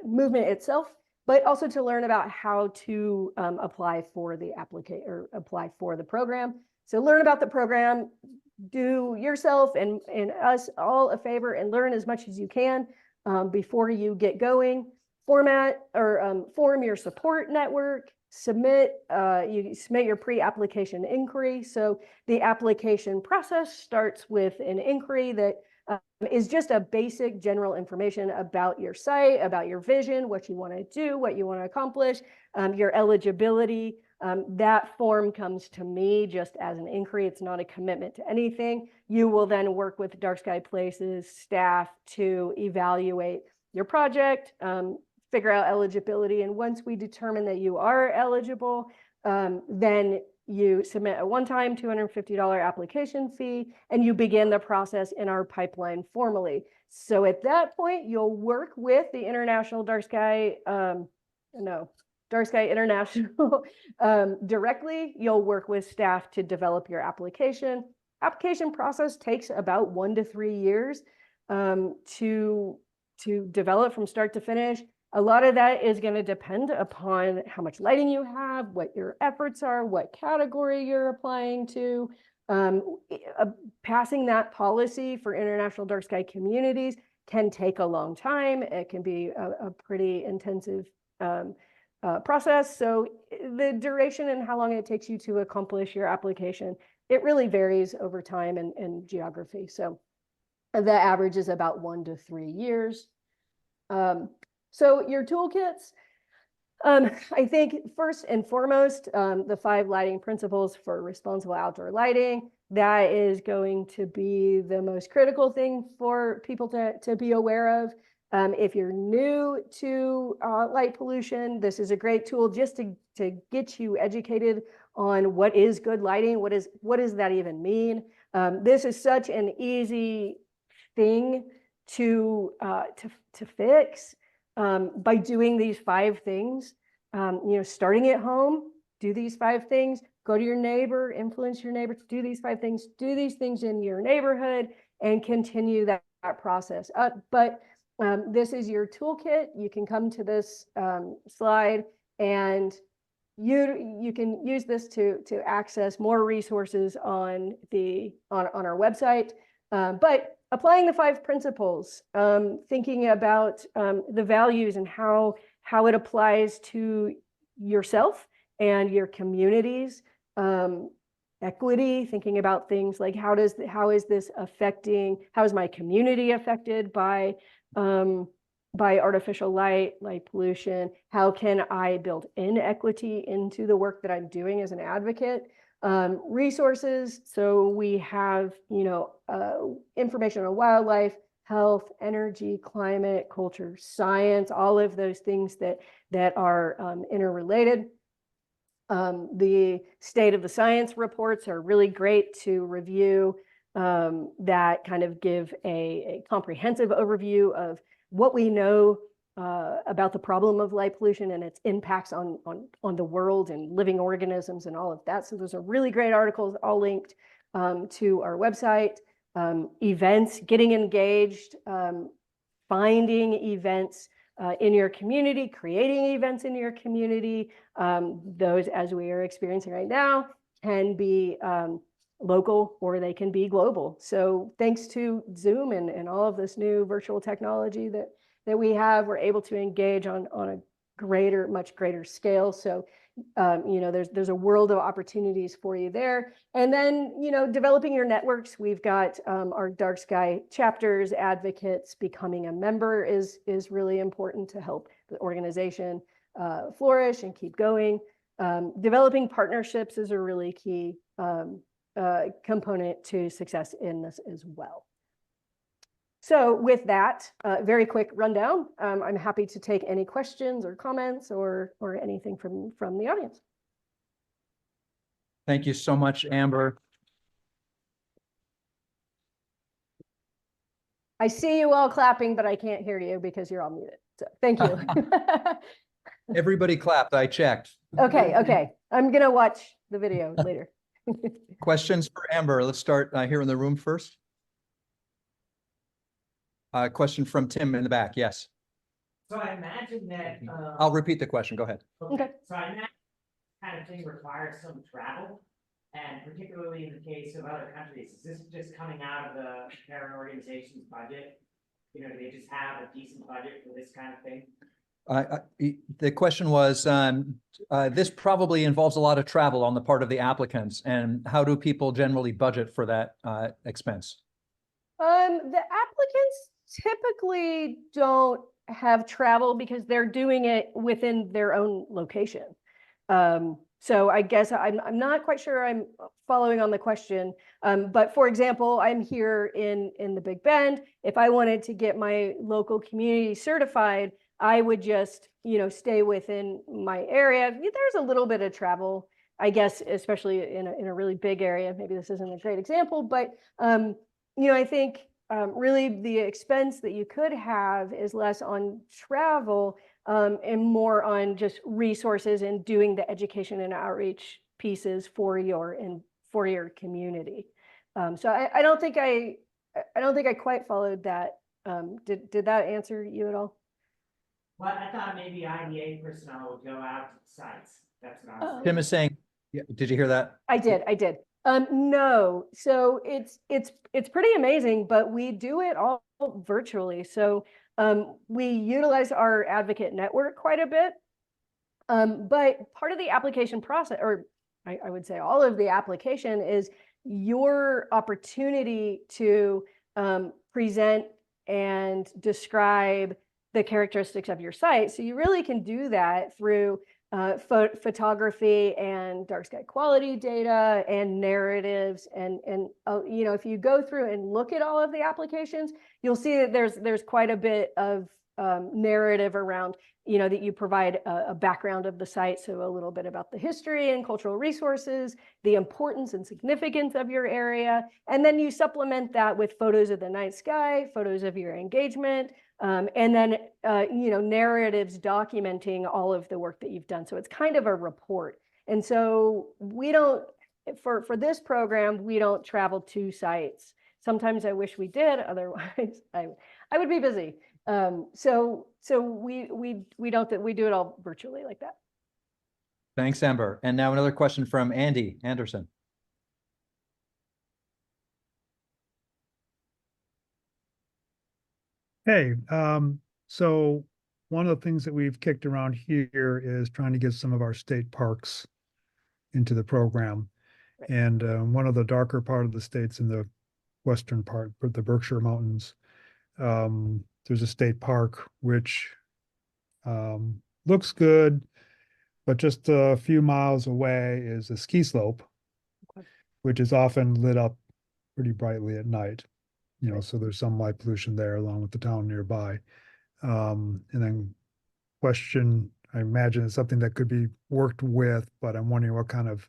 movement itself, but also to learn about how to apply for the program. So learn about the program, do yourself and us all a favor and learn as much as you can before you get going. Form your support network, you submit your pre-application inquiry. So the application process starts with an inquiry that is just a basic general information about your site, about your vision, what you want to do, what you want to accomplish, your eligibility. That form comes to me just as an inquiry. It's not a commitment to anything. You will then work with DarkSky Places staff to evaluate your project, figure out eligibility. And once we determine that you are eligible, then you submit a one-time $250 application fee, and you begin the process in our pipeline formally. So at that point, you'll work with the International DarkSky, DarkSky International directly. You'll work with staff to develop your application. Application process takes about 1 to 3 years to develop from start to finish. A lot of that is going to depend upon how much lighting you have, what your efforts are, what category you're applying to. Passing that policy for international dark sky communities can take a long time. It can be a pretty intensive process. So the duration and how long it takes you to accomplish your application, it really varies over time and geography. So the average is about 1 to 3 years. So your toolkits, I think first and foremost, the 5 lighting principles for responsible outdoor lighting, that is going to be the most critical thing for people to be aware of. If you're new to light pollution, this is a great tool just to get you educated on what is good lighting, what does that even mean? This is such an easy thing to fix. By doing these 5 things, starting at home, do these 5 things, go to your neighbor, influence your neighbor to do these 5 things, do these things in your neighborhood, and continue that process. But this is your toolkit. You can come to this slide, and you can use this to access more resources on our website. But applying the 5 principles, thinking about the values and how it applies to yourself and your communities, equity, thinking about things like how is my community affected by artificial light pollution? How can I build inequity into the work that I'm doing as an advocate? Resources, so we have information on wildlife, health, energy, climate, culture, science, all of those things that are interrelated. The state of the science reports are really great to review, that kind of give a comprehensive overview of what we know about the problem of light pollution and its impacts on the world and living organisms and all of that. So those are really great articles, all linked to our website. Events, getting engaged, finding events in your community, creating events in your community. Those, as we are experiencing right now, can be local or they can be global. So thanks to Zoom and all of this new virtual technology that we have, we're able to engage on a much greater scale. So, there's a world of opportunities for you there. And then, developing your networks. We've got our Dark Sky chapters, advocates. Becoming a member is really important to help the organization flourish and keep going. Developing partnerships is a really key component to success in this as well. So with that, very quick rundown. I'm happy to take any questions or comments or anything from the audience. Thank you so much, Amber. I see you all clapping, but I can't hear you because you're all muted. So thank you. Everybody clapped. I checked. Okay. I'm going to watch the video later. Questions for Amber? Let's start here in the room first. Question from Tim in the back. Yes. So I imagine that. I'll repeat the question. Go ahead. Okay. So I imagine that kind of thing requires some travel, and particularly in the case of other countries, is this just coming out of the parent organization's budget? Do they just have a decent budget for this kind of thing? The question was, this probably involves a lot of travel on the part of the applicants, and how do people generally budget for that expense? The applicants typically don't have travel because they're doing it within their own location. So I guess I'm not quite sure I'm following on the question. But for example, I'm here in the Big Bend. If I wanted to get my local community certified, I would just, stay within my area. There's a little bit of travel I guess, especially in a really big area, maybe this isn't a great example, but, you know, I think really the expense that you could have is less on travel and more on just resources and doing the education and outreach pieces for your community. So I don't think I quite followed that. Did that answer you at all? Well, I thought maybe IDA personnel would go out to the sites. That's what I was Tim saying. is saying, yeah, did you hear that? I did. No, so it's pretty amazing, but we do it all virtually. So we utilize our advocate network quite a bit. But part of the application process, or I would say all of the application, is your opportunity to present and describe the characteristics of your site. So you really can do that through photography and dark sky quality data and narratives. And you know, if you go through and look at all of the applications, you'll see that there's quite a bit of narrative around, you know, that you provide a background of the site. So a little bit about the history and cultural resources, the importance and significance of your area. And then you supplement that with photos of the night sky, photos of your engagement, and then, you know, narratives documenting all of the work that you've done. So it's kind of a report. And so we don't, for this program, we don't travel to sites. Sometimes I wish we did, otherwise I would be busy. So we don't, we do it all virtually like that. Thanks, Amber. And now another question from Andy Anderson. Hey, so one of the things that we've kicked around here is trying to get some of our state parks into the program. Right. And one of the darker part of the states in the western part, the Berkshire Mountains, there's a state park which looks good, but just a few miles away is a ski slope, Okay. which is often lit up pretty brightly at night. You know, Right. so there's some light pollution there along with the town nearby. And then question, I imagine it's something that could be worked with, but I'm wondering what kind of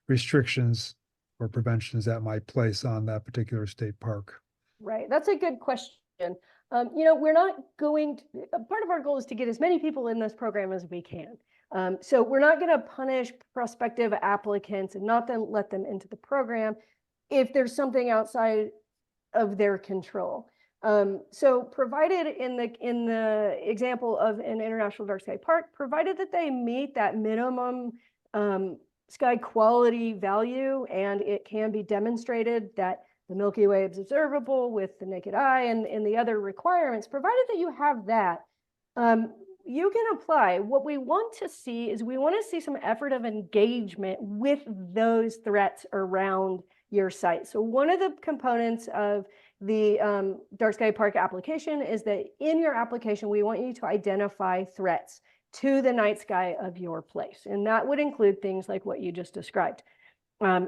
restrictions or preventions that might place on that particular state park. Right, that's a good question. You know, we're not going to, part of our goal is to get as many people in this program as we can. So we're not going to punish prospective applicants and not then let them into the program if there's something outside of their control. So provided in the example of an international dark sky park, provided that they meet that minimum sky quality value, and it can be demonstrated that the Milky Way is observable with the naked eye and the other requirements, provided that you have that, you can apply. What we want to see is we want to see some effort of engagement with those threats around your site. So one of the components of the Dark Sky Park application is that in your application, we want you to identify threats to the night sky of your place. And that would include things like what you just described.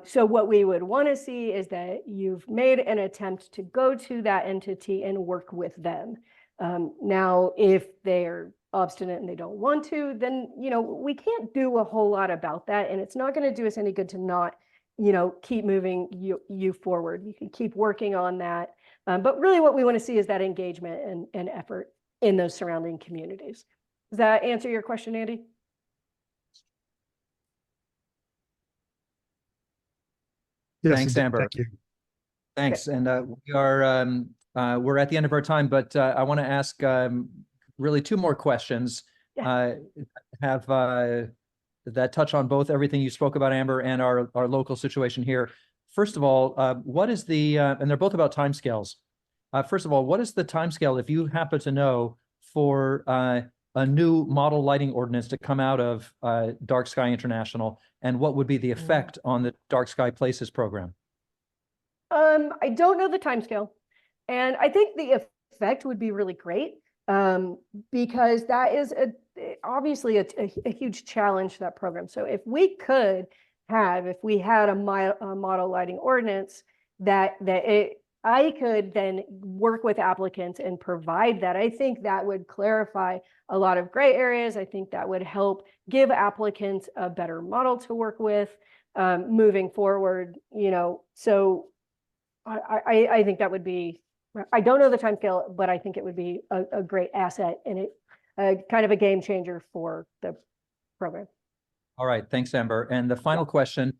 So what we would want to see is that you've made an attempt to go to that entity and work with them. Now, if they're obstinate and they don't want to, then, you know, we can't do a whole lot about that. And it's not going to do us any good to not, you know, keep moving you forward. You can keep working on that. But really what we want to see is that engagement and effort in those surrounding communities. Does that answer your question, Andy? Yes, Thanks, it did. Amber. Thank you. Thanks. And we're at the end of our time, but I want to ask really two more questions. Yeah. Have that touch on both everything you spoke about, Amber, and our local situation here. First of all, what is the, and they're both about timescales. First of all, what is the timescale, if you happen to know, for a new model lighting ordinance to come out of Dark Sky International, and what would be the effect on the Dark Sky Places program? I don't know the timescale, and I think the effect would be really great, because that is obviously a huge challenge to that program. So if we had a model lighting ordinance that I could then work with applicants and provide that. I think that would clarify a lot of gray areas. I think that would help give applicants a better model to work with moving forward, so I think that would be, I don't know the timescale, but I think it would be a great asset and kind of a game changer for the program. All right, thanks, Amber. And the final question,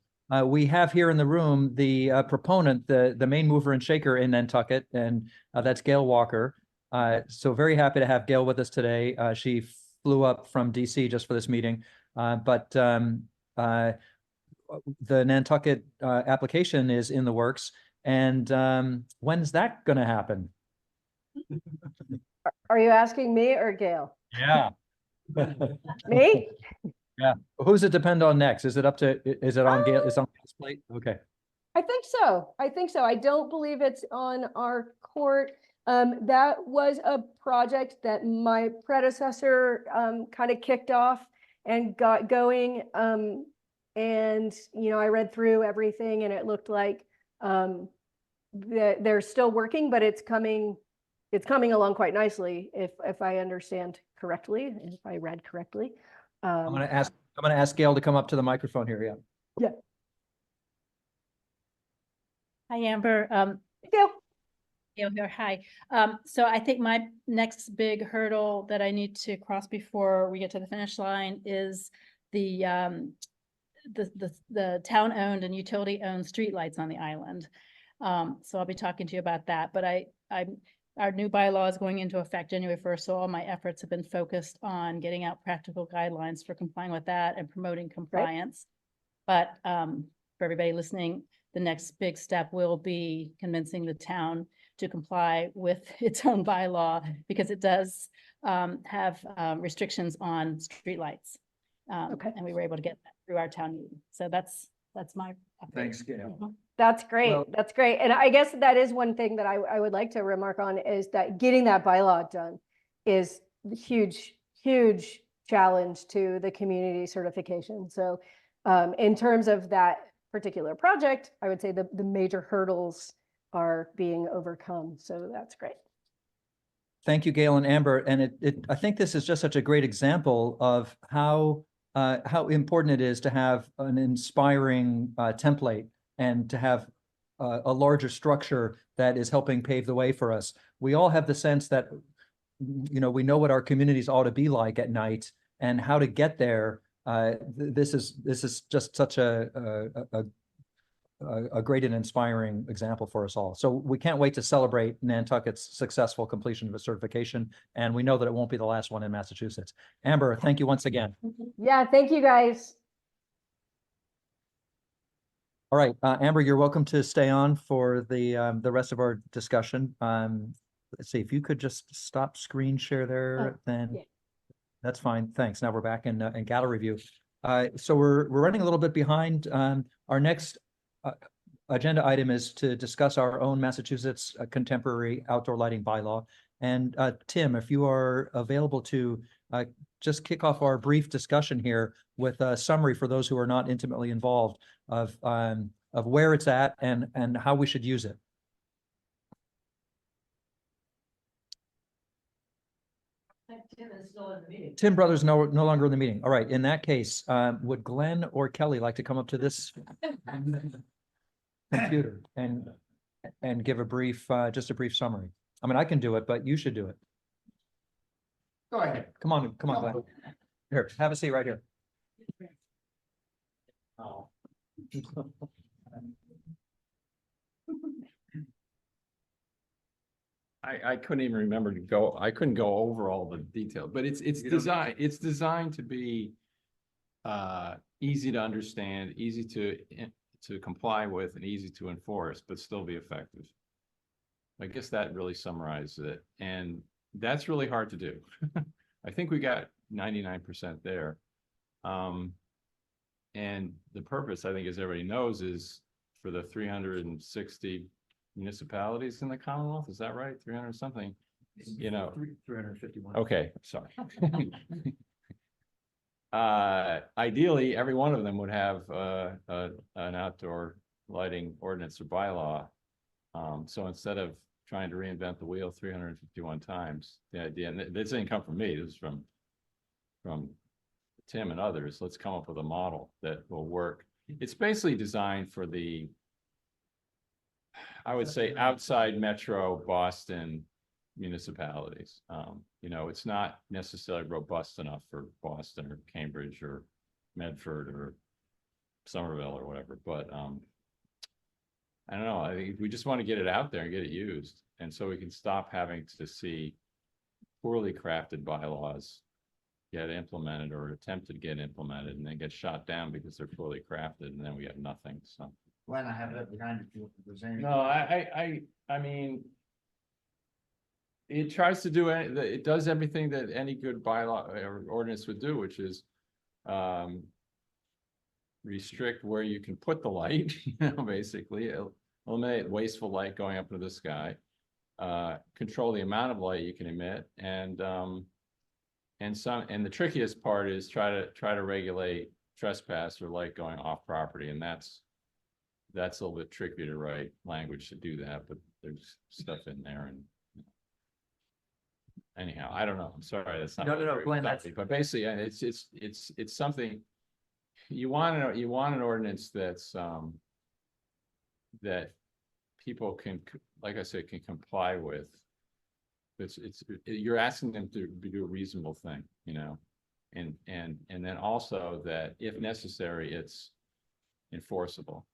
we have here in the room the proponent, the main mover and shaker in Nantucket, and that's Gail Walker. So very happy to have Gail with us today. She flew up from DC just for this meeting, but the Nantucket application is in the works. And when's that going to happen? Are you asking me or Gail? Yeah. Me? Yeah. Who's it depend on next? Is it up to, is it on Gail? Is it on Gail's plate? Okay. I think so. I don't believe it's on our court. That was a project that my predecessor kind of kicked off and got going. And I read through everything and it looked like they're still working, but it's coming along quite nicely if I understand correctly, and if I read correctly. I'm going to ask Gail to come up to the microphone here. Yeah. Yeah. Hi, Amber. Gail. Gail here. Hi. So I think my next big hurdle that I need to cross before we get to the finish line is the town-owned and utility-owned streetlights on the island. So I'll be talking to you about that. But our new bylaw is going into effect January 1st, so all my efforts have been focused on getting out practical guidelines for complying with that and promoting compliance. Right. But for everybody listening, the next big step will be convincing the town to comply with its own bylaw, because it does have restrictions on streetlights. Okay. And we were able to get that through our town meeting. So that's my update. Thanks, Gail. That's great. Well, that's great. And I guess that is one thing that I would like to remark on, is that getting that bylaw done is a huge, huge challenge to the community certification. So in terms of that particular project, I would say the major hurdles are being overcome. So that's great. Thank you, Gail and Amber. And I think this is just such a great example of how important it is to have an inspiring template and to have a larger structure that is helping pave the way for us. We all have the sense that, we know what our communities ought to be like at night and how to get there. This is just such a great and inspiring example for us all. So we can't wait to celebrate Nantucket's successful completion of a certification. And we know that it won't be the last one in Massachusetts. Amber, thank you once again. Yeah, thank you guys. All right, Amber, you're welcome to stay on for the rest of our discussion. Let's see if you could just stop screen share there, then yeah. That's fine. Thanks. Now we're back in gallery view. So we're running a little bit behind. Our next agenda item is to discuss our own Massachusetts contemporary outdoor lighting bylaw. And Tim, if you are available to just kick off our brief discussion here with a summary for those who are not intimately involved of where it's at and how we should use it. Tim is still in the meeting. Tim Brothers no longer in the meeting. All right. In that case, would Glenn or Kelly like to come up to this computer and give a brief, just a brief summary? I mean, I can do it, but you should do it. Go ahead. Come on, Glenn. Here, have a seat right here. Oh. I couldn't even remember I couldn't go over all the detail, but it's designed to be easy to understand, easy to comply with, and easy to enforce, but still be effective. I guess that really summarizes it, and that's really hard to do. I think we got 99% there. And the purpose, I think, as everybody knows, is for the 360 municipalities in the Commonwealth. Is that right? 300 something, 351. Okay, sorry. Ideally, every one of them would have an outdoor lighting ordinance or bylaw. So instead of trying to reinvent the wheel 351 times, the idea, and this didn't come from me, this is from Tim and others, let's come up with a model that will work. It's basically designed for the, I would say, outside metro Boston municipalities. You know, it's not necessarily robust enough for Boston or Cambridge or Medford or Somerville or whatever, but I don't know. I think we just want to get it out there and get it used. And so we can stop having to see poorly crafted bylaws get implemented or attempted to get implemented and then get shot down because they're poorly crafted and then we have nothing. So Glenn, I have that behind you. If there's any- no, I mean, it tries to do, it does everything that any good bylaw or ordinance would do, which is restrict where you can put the light, you know, basically eliminate wasteful light going up into the sky, control the amount of light you can emit, and the trickiest part is try to regulate trespass or light going off property, and that's a little bit tricky to write language to do that, but there's stuff in there. And anyhow, I don't know. I'm sorry, that's not. No, Glenn, that's. But basically, it's something you want an ordinance that's that people can, like I said, can comply with. You're asking them to do a reasonable thing, you know, and then also that if necessary, it's enforceable.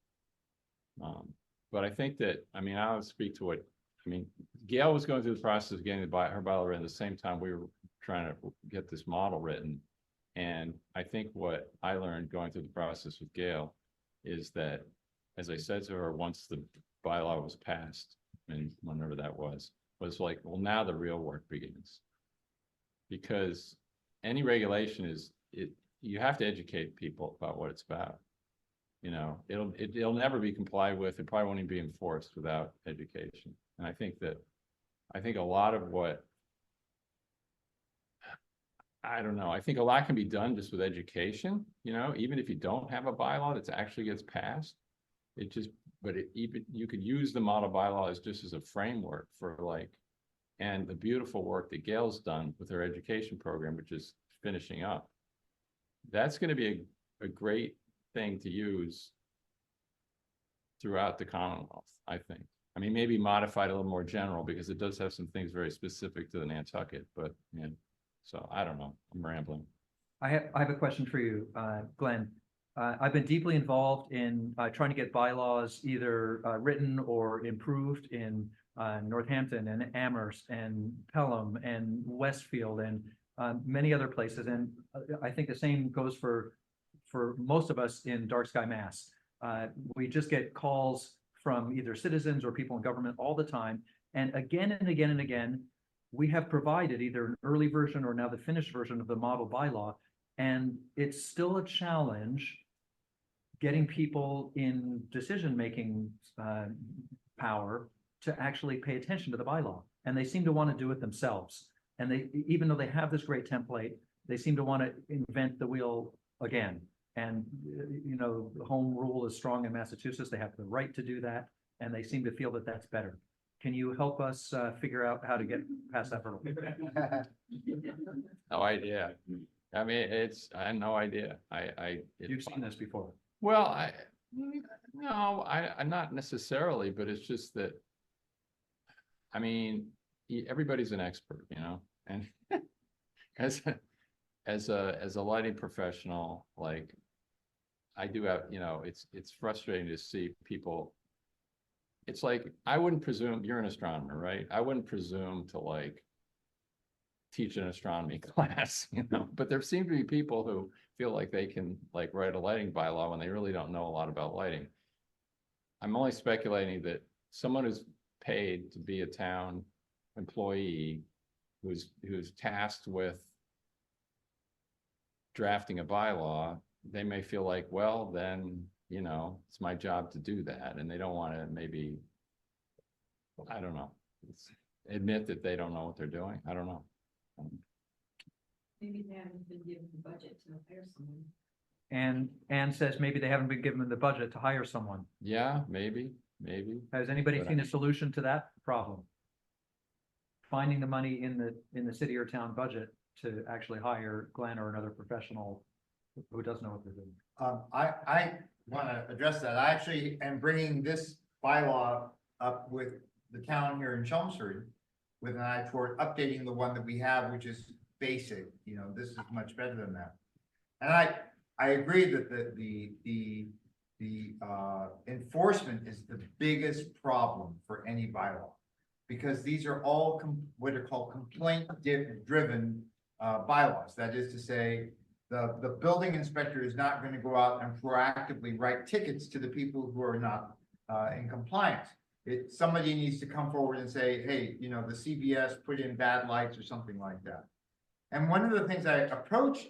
But I think that, I mean, I'll speak to what, I mean, Gail was going through the process of getting her bylaw written at the same time we were trying to get this model written. And I think what I learned going through the process with Gail is that, as I said to her, once the bylaw was passed, and whenever that was like, well, now the real work begins. Because any regulation you have to educate people about what it's about. You know, it'll never be complied with. It probably won't even be enforced without education. And I think a lot of what, I don't know, I think a lot can be done just with education, you know, even if you don't have a bylaw that actually gets passed, even you could use the model bylaw just as a framework for like, and the beautiful work that Gail's done with her education program, which is finishing up. That's going to be a great thing to use throughout the Commonwealth, I think. I mean, maybe modified a little more general because it does have some things very specific to the Nantucket, but yeah. So I don't know, I'm rambling. I have a question for you, Glenn. I've been deeply involved in trying to get bylaws either written or improved in Northampton and Amherst and Pelham and Westfield and many other places. And I think the same goes for most of us in DarkSky Mass. We just get calls from either citizens or people in government all the time. And again and again and again, we have provided either an early version or now the finished version of the model bylaw. And it's still a challenge getting people in decision-making power to actually pay attention to the bylaw. And they seem to want to do it themselves. And even though they have this great template, they seem to want to invent the wheel again. And, you know, the home rule is strong in Massachusetts. They have the right to do that. And they seem to feel that that's better. Can you help us figure out how to get past that hurdle? No idea. I mean, I have no idea. You've seen this before. Well, no, I'm not necessarily, but it's just that, I mean, everybody's an expert, you know, and as a lighting professional, like I do have, you know, it's frustrating to see people. It's like, I wouldn't presume, you're an astronomer, right? I wouldn't presume to like teach an astronomy class, you know, but there seem to be people who feel like they can like write a lighting bylaw when they really don't know a lot about lighting. I'm only speculating that someone who's paid to be a town employee who's tasked with drafting a bylaw, they may feel like, well, then, you know, it's my job to do that. And they don't want to maybe, I don't know, admit that they don't know what they're doing. I don't know. Maybe they haven't been given the budget to hire someone. And Anne says maybe they haven't been given the budget to hire someone. Yeah, maybe. maybe. Has anybody But seen a solution to that problem? Finding the money in the city or town budget to actually hire Glenn or another professional who does know what they're doing. I want to address that. I actually am bringing this bylaw up with the town here in Chelmsford with an eye toward updating the one that we have, which is basic, you know, this is much better than that. And I agree that the enforcement is the biggest problem for any bylaw. Because these are all what are called complaint-driven bylaws. That is to say, the building inspector is not going to go out and proactively write tickets to the people who are not in compliance. Somebody needs to come forward and say, hey, you know, the CVS put in bad lights or something like that. And one of the things I approached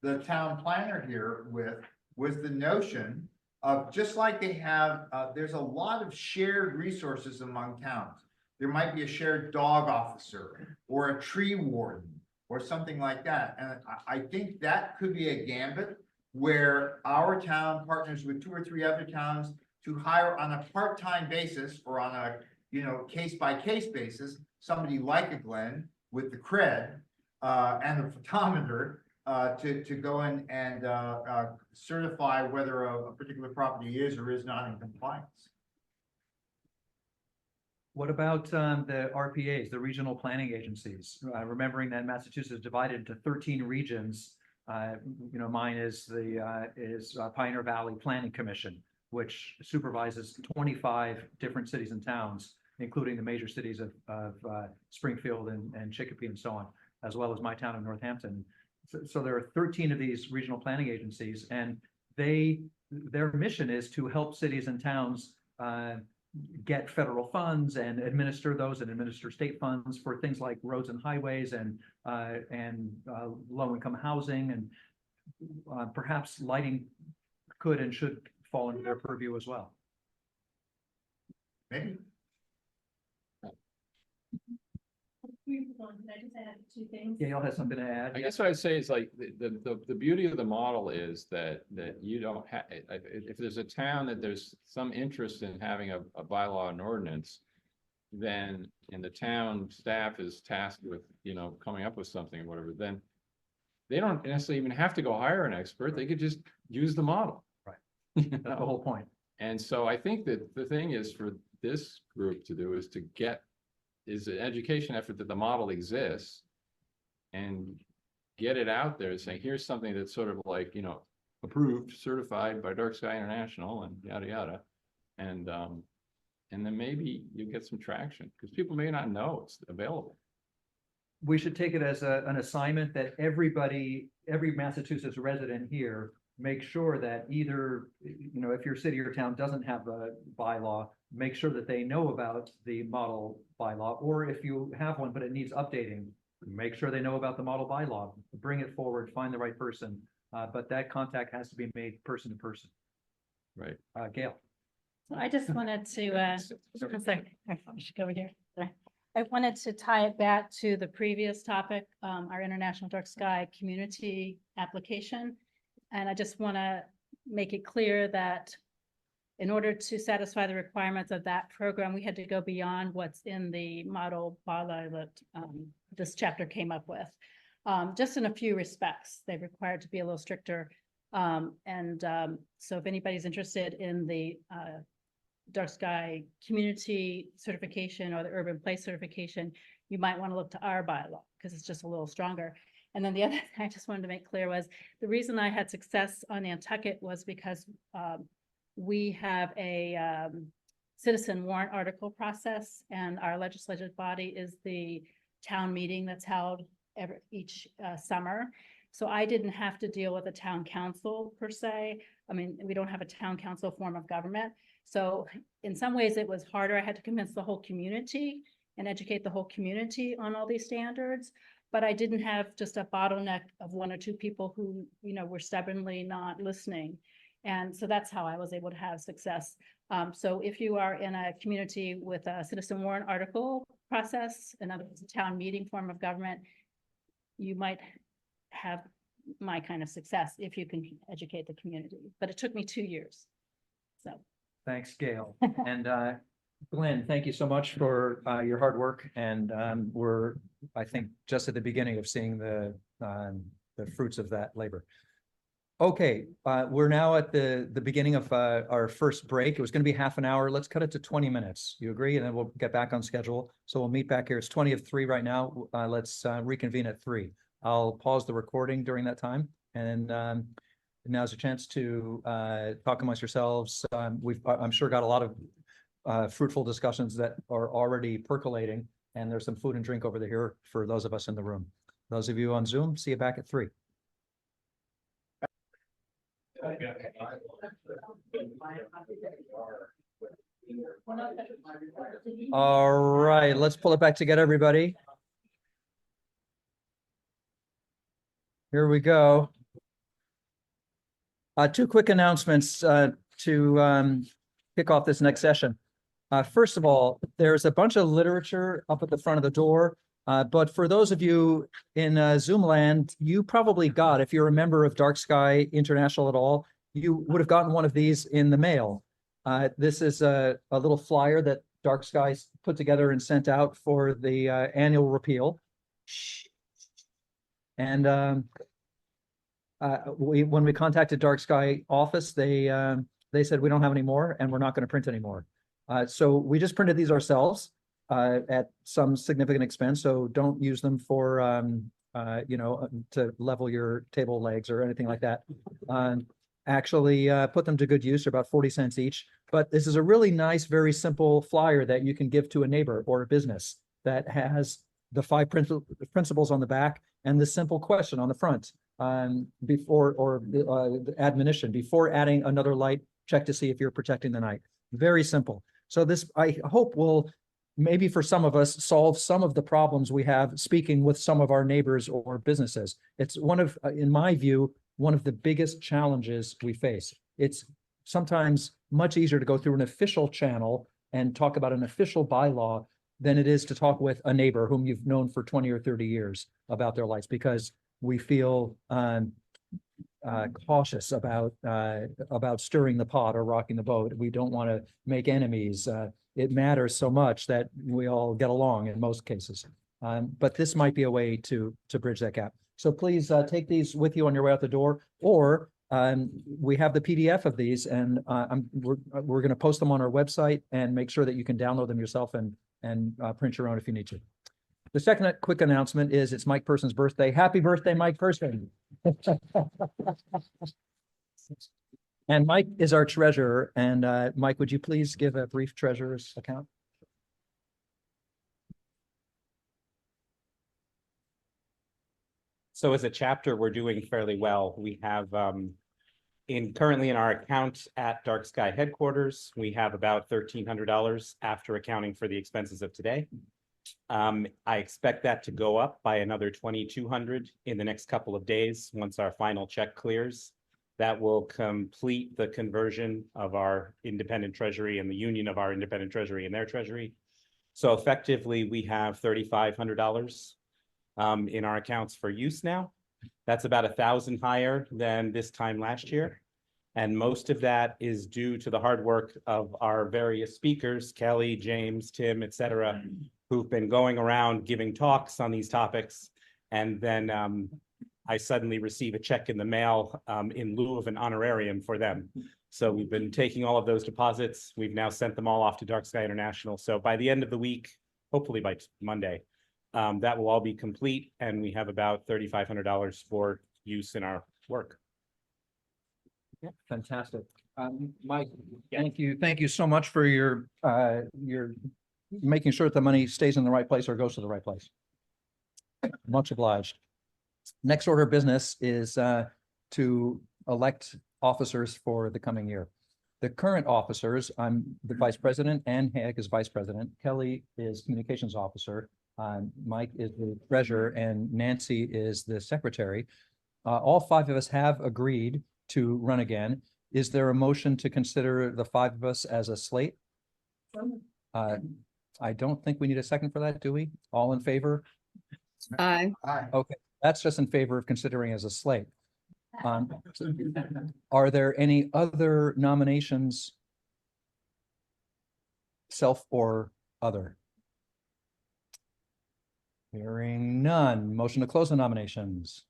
the town planner here with was the notion of, just like they have, there's a lot of shared resources among towns. There might be a shared dog officer or a tree warden or something like that. And I think that could be a gambit where our town partners with 2 or 3 other towns to hire on a part-time basis or on a, you know, case-by-case basis, somebody like a Glenn with the cred and the photometer to go in and certify whether a particular property is or is not in compliance. What about the RPAs, the regional planning agencies? Remembering that Massachusetts is divided into 13 regions. You know, mine is the Pioneer Valley Planning Commission, which supervises 25 different cities and towns, including the major cities of Springfield and Chicopee and so on, as well as my town of Northampton. So there are 13 of these regional planning agencies, and their mission is to help cities and towns get federal funds and administer those and administer state funds for things like roads and highways and low-income housing, and perhaps lighting could and should fall into their purview as well. Maybe. Can I just add 2 things? Gail has something to add. I guess what I'd say is like the beauty of the model is that you don't have, if there's a town that there's some interest in having a bylaw and ordinance, then and the town staff is tasked with, you know, coming up with something or whatever, then they don't necessarily even have to go hire an expert. They could just use the model. Right. You That's know? the whole point. And so I think that the thing is for this group to do is an education effort that the model exists and get it out there saying, here's something that's sort of like, you know, approved, certified by DarkSky International and yada, yada. And then maybe you get some traction because people may not know it's available. We should take it as an assignment that every Massachusetts resident here make sure that either, you know, if your city or town doesn't have a bylaw, make sure that they know about the model bylaw, or if you have one but it needs updating, make sure they know about the model bylaw, bring it forward, find the right person, but that contact has to be made person to person. Right. Gail. So I just wanted to, I'm sorry, I should go over here. Sorry. I wanted to tie it back to the previous topic, our International Dark Sky Community application. And I just want to make it clear that in order to satisfy the requirements of that program, we had to go beyond what's in the model bylaw that this chapter came up with. Just in a few respects, they required to be a little stricter. So if anybody's interested in the Dark Sky Community certification or the Urban Place certification, you might want to look to our bylaw because it's just a little stronger. And then the other thing I just wanted to make clear was the reason I had success on Nantucket was because we have a citizen warrant article process, and our legislative body is the town meeting that's held each summer. So I didn't have to deal with a town council per se. I mean, we don't have a town council form of government. So in some ways it was harder. I had to convince the whole community and educate the whole community on all these standards. But I didn't have just a bottleneck of 1 or 2 people who, you know, were stubbornly not listening. And so that's how I was able to have success. So if you are in a community with a citizen warrant article process, another town meeting form of government, you might have my kind of success if you can educate the community. But it took me 2 years. So Thanks, Gail. And Glenn, thank you so much for your hard work. And we're, I think, just at the beginning of seeing the fruits of that labor. Okay, we're now at the beginning of our first break. It was going to be half an hour. Let's cut it to 20 minutes. You agree? And then we'll get back on schedule. So we'll meet back here. It's 20 of 3 right now. Let's reconvene at 3. I'll pause the recording during that time. And now's a chance to talk amongst yourselves. I'm sure got a lot of fruitful discussions that are already percolating. And there's some food and drink over here for those of us in the room. Those of you on Zoom, see you back at 3. All right, let's pull it back together, everybody. Here we go. 2 quick announcements to kick off this next session. First of all, there's a bunch of literature up at the front of the door. But for those of you in Zoom land, you probably got, if you're a member of DarkSky International at all, you would have gotten one of these in the mail. This is a little flyer that DarkSky put together and sent out for the annual repeal. And when we contacted DarkSky office, they said we don't have any more and we're not going to print anymore. So we just printed these ourselves. At some significant expense, so don't use them for to level your table legs or anything like that. Actually put them to good use. They're about 40 cents each. But this is a really nice, very simple flyer that you can give to a neighbor or a business that has the 5 principles on the back and the simple question on the front before, or the admonition before adding another light, check to see if you're protecting the night. Very simple. So this, I hope, will maybe for some of us solve some of the problems we have speaking with some of our neighbors or businesses. It's one of, in my view, one of the biggest challenges we face. It's sometimes much easier to go through an official channel and talk about an official bylaw than it is to talk with a neighbor whom you've known for 20 or 30 years about their lights, because we feel cautious about stirring the pot or rocking the boat. We don't want to make enemies. It matters so much that we all get along in most cases. But this might be a way to bridge that gap. So please take these with you on your way out the door, or we have the PDF of these, and we're going to post them on our website and make sure that you can download them yourself and print your own if you need to. The second quick announcement is it's Mike Person's birthday. Happy birthday, Mike Person. And Mike is our treasurer. And Mike, would you please give a brief treasurer's account? So as a chapter, we're doing fairly well. We have currently in our account at DarkSky headquarters, we have about $1,300 after accounting for the expenses of today. I expect that to go up by another $2,200 in the next couple of days once our final check clears. That will complete the conversion of our independent treasury and the union of our independent treasury and their treasury. So effectively, we have $3,500 in our accounts for use now. That's about 1,000 higher than this time last year. And most of that is due to the hard work of our various speakers, Kelly, James, Tim, et cetera, who've been going around giving talks on these topics. And then I suddenly receive a check in the mail in lieu of an honorarium for them. So we've been taking all of those deposits. We've now sent them all off to DarkSky International. So by the end of the week, hopefully by Monday, that will all be complete. And we have about $3,500 for use in our work. Yeah, fantastic. Mike, thank you. Thank you so much for your making sure that the money stays in the right place or goes to the right place. Much obliged. Next order of business is to elect officers for the coming year. The current officers, I'm the vice president, Ann Hag is vice president, Kelly is communications officer, Mike is the treasurer, and Nancy is the secretary. All 5 of us have agreed to run again. Is there a motion to consider the 5 of us as a slate? I don't think we need a second for that, do we? All in favor? Aye. Okay, that's just in favor of considering as a slate. Are there any other nominations self or other? Hearing none. Motion to close the nominations.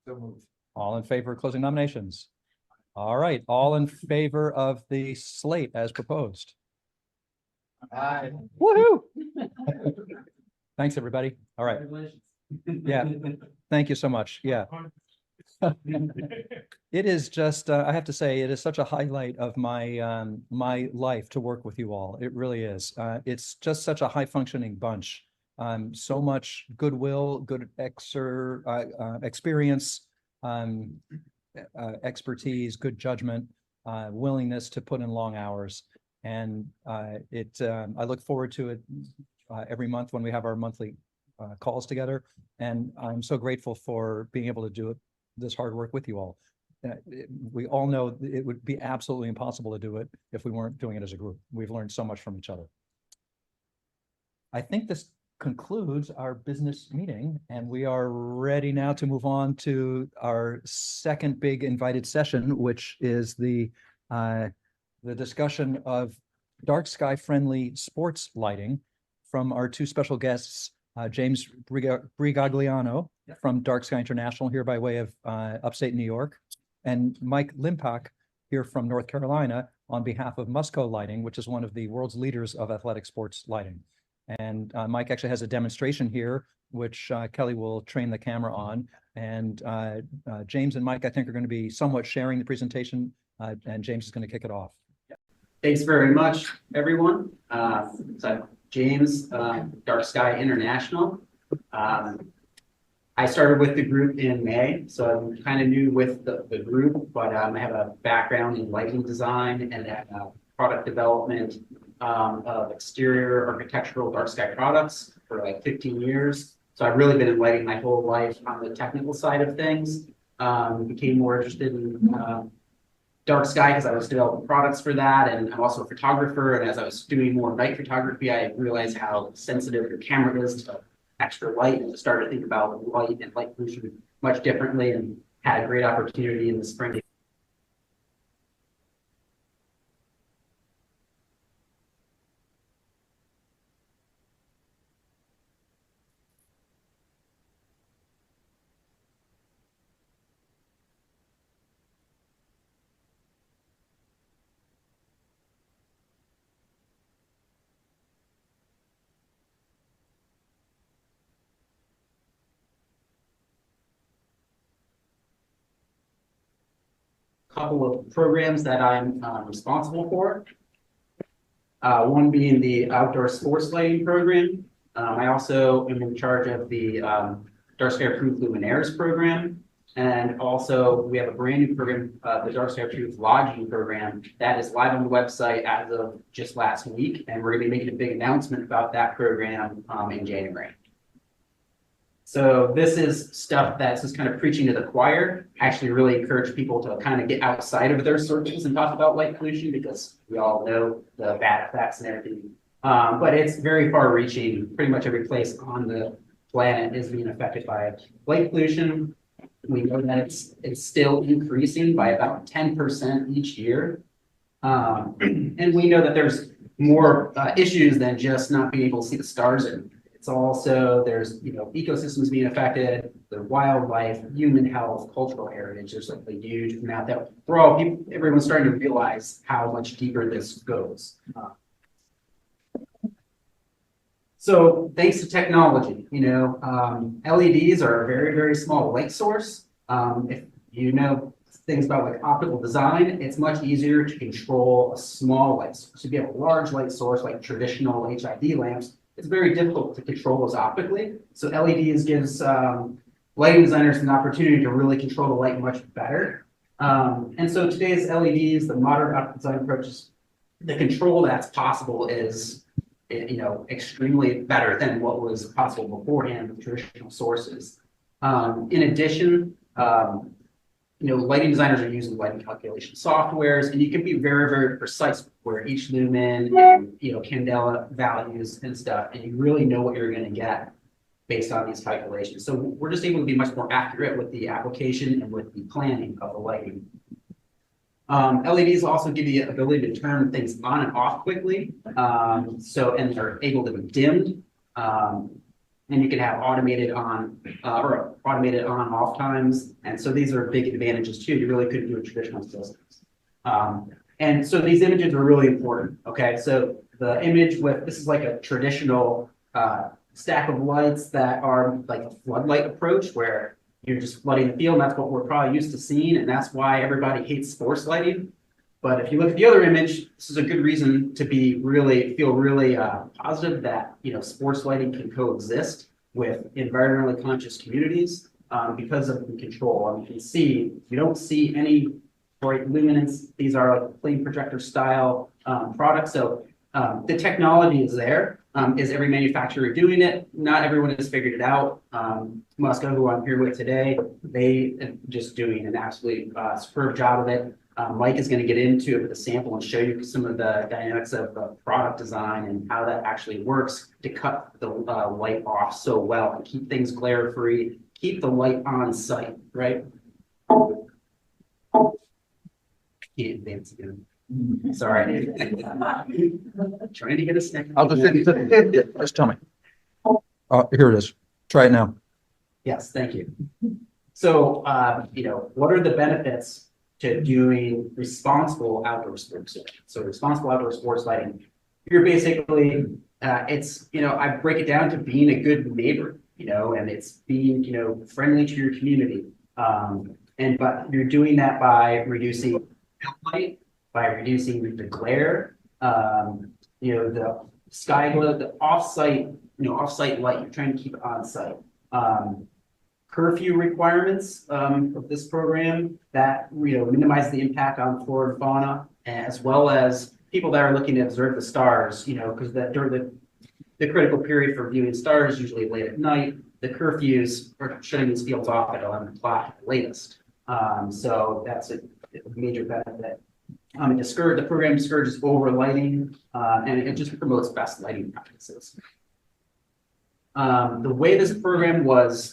So moved. All in favor of closing nominations? All right, all in favor of the slate as proposed? Aye. Woohoo! Thanks, everybody. All right. Yeah, thank you so much. Yeah. It is just, I have to say, it is such a highlight of my my life to work with you all. It really is. It's just such a high functioning bunch. So much goodwill, good experience, expertise, good judgment, willingness to put in long hours. And I look forward to it every month when we have our monthly calls together. And I'm so grateful for being able to do this hard work with you all. We all know it would be absolutely impossible to do it if we weren't doing it as a group. We've learned so much from each other. I think this concludes our business meeting, and we are ready now to move on to our second big invited session, which is the discussion of dark sky friendly sports lighting from our two special guests, James Brigagliano from DarkSky International here by way of upstate New York, and Mike Limpach here from North Carolina on behalf of Musco Lighting, which is one of the world's leaders of athletic sports lighting. And Mike actually has a demonstration here, which Kelly will train the camera on. And James and Mike, I think, are going to be somewhat sharing the presentation, and James is going to kick it off. Thanks very much, everyone. So James, DarkSky International. I started with the group in May, so I'm kind of new with the group, but I have a background in lighting design and product development of exterior architectural dark sky products for like 15 years. So I've really been in lighting my whole life on the technical side of things. Became more interested in dark sky because I was developing products for that, and I'm also a photographer. And as I was doing more night photography, I realized how sensitive your camera is to extra light, and started to think about light and light pollution much differently, and had a great opportunity in the spring. Couple of programs that I'm responsible for. One being the outdoor sports lighting program. I also am in charge of the DarkSky Approved Luminaires program. And also we have a brand new program, the DarkSky Approved Lodging program, that is live on the website as of just last week. And we're gonna be making a big announcement about that program in January. So this is stuff that's just kind of preaching to the choir. I actually really encourage people to kind of get outside of their circles and talk about light pollution, because we all know the bad effects and everything. But it's very far reaching. Pretty much every place on the planet is being affected by light pollution. We know that it's still increasing by about 10% each year. And we know that there's more issues than just not being able to see the stars. And it's also, there's, ecosystems being affected, the wildlife, human health, cultural heritage. There's like a huge amount that everyone's starting to realize how much deeper this goes. So thanks to technology, LEDs are a very, very small light source. If you know things about like optical design, it's much easier to control a small light source. If you have a large light source like traditional HID lamps, it's very difficult to control those optically. So LEDs gives lighting designers an opportunity to really control the light much better. And so today's LEDs, the modern optical design approaches, the control that's possible is extremely better than what was possible beforehand with traditional sources. In addition, lighting designers are using lighting calculation softwares, and you can be very, very precise where each lumen and candela values and stuff, and you really know what you're going to get based on these calculations. So we're just able to be much more accurate with the application and with the planning of the lighting. LEDs also give you the ability to turn things on and off quickly. And they're able to be dimmed. And you can have automated on or automated on and off times. And so these are big advantages too. You really couldn't do a traditional systems. And so these images are really important. Okay, so the image with this is like a traditional stack of lights that are like a floodlight approach where you're just flooding the field. And that's what we're probably used to seeing. And that's why everybody hates sports lighting. But if you look at the other image, this is a good reason to be feel really positive that, you know, sports lighting can coexist with environmentally conscious communities because of the control. I mean, you can see, you don't see any bright luminance. These are like flame projector style products. So the technology is there. Is every manufacturer doing it? Not everyone has figured it out. Musco, who I'm here with today, they are just doing an absolutely superb job of it. Mike is going to get into it with a sample and show you some of the dynamics of product design and how that actually works to cut the light off so well and keep things glare free, keep the light on site, right? Can't advance again. Sorry. Trying to get a snack. I'll just tell me. Oh, here it is. Try it now. Yes, thank you. So, you know, what are the benefits to doing responsible outdoor sports? So responsible outdoor sports lighting. You're basically, it's, you know, I break it down to being a good neighbor, you know, and it's being, you know, friendly to your community. But you're doing that by reducing light, by reducing the glare, you know, the sky glow, the off-site, you know, off-site light, you're trying to keep it on-site. Curfew requirements of this program that, you know, minimize the impact on flora and fauna, as well as people that are looking to observe the stars, you know, because that during the critical period for viewing stars, usually late at night, the curfews are shutting these fields off at 11 o'clock at the latest. So that's a major benefit. The program discourages over lighting, and it just promotes best lighting practices. The way this program was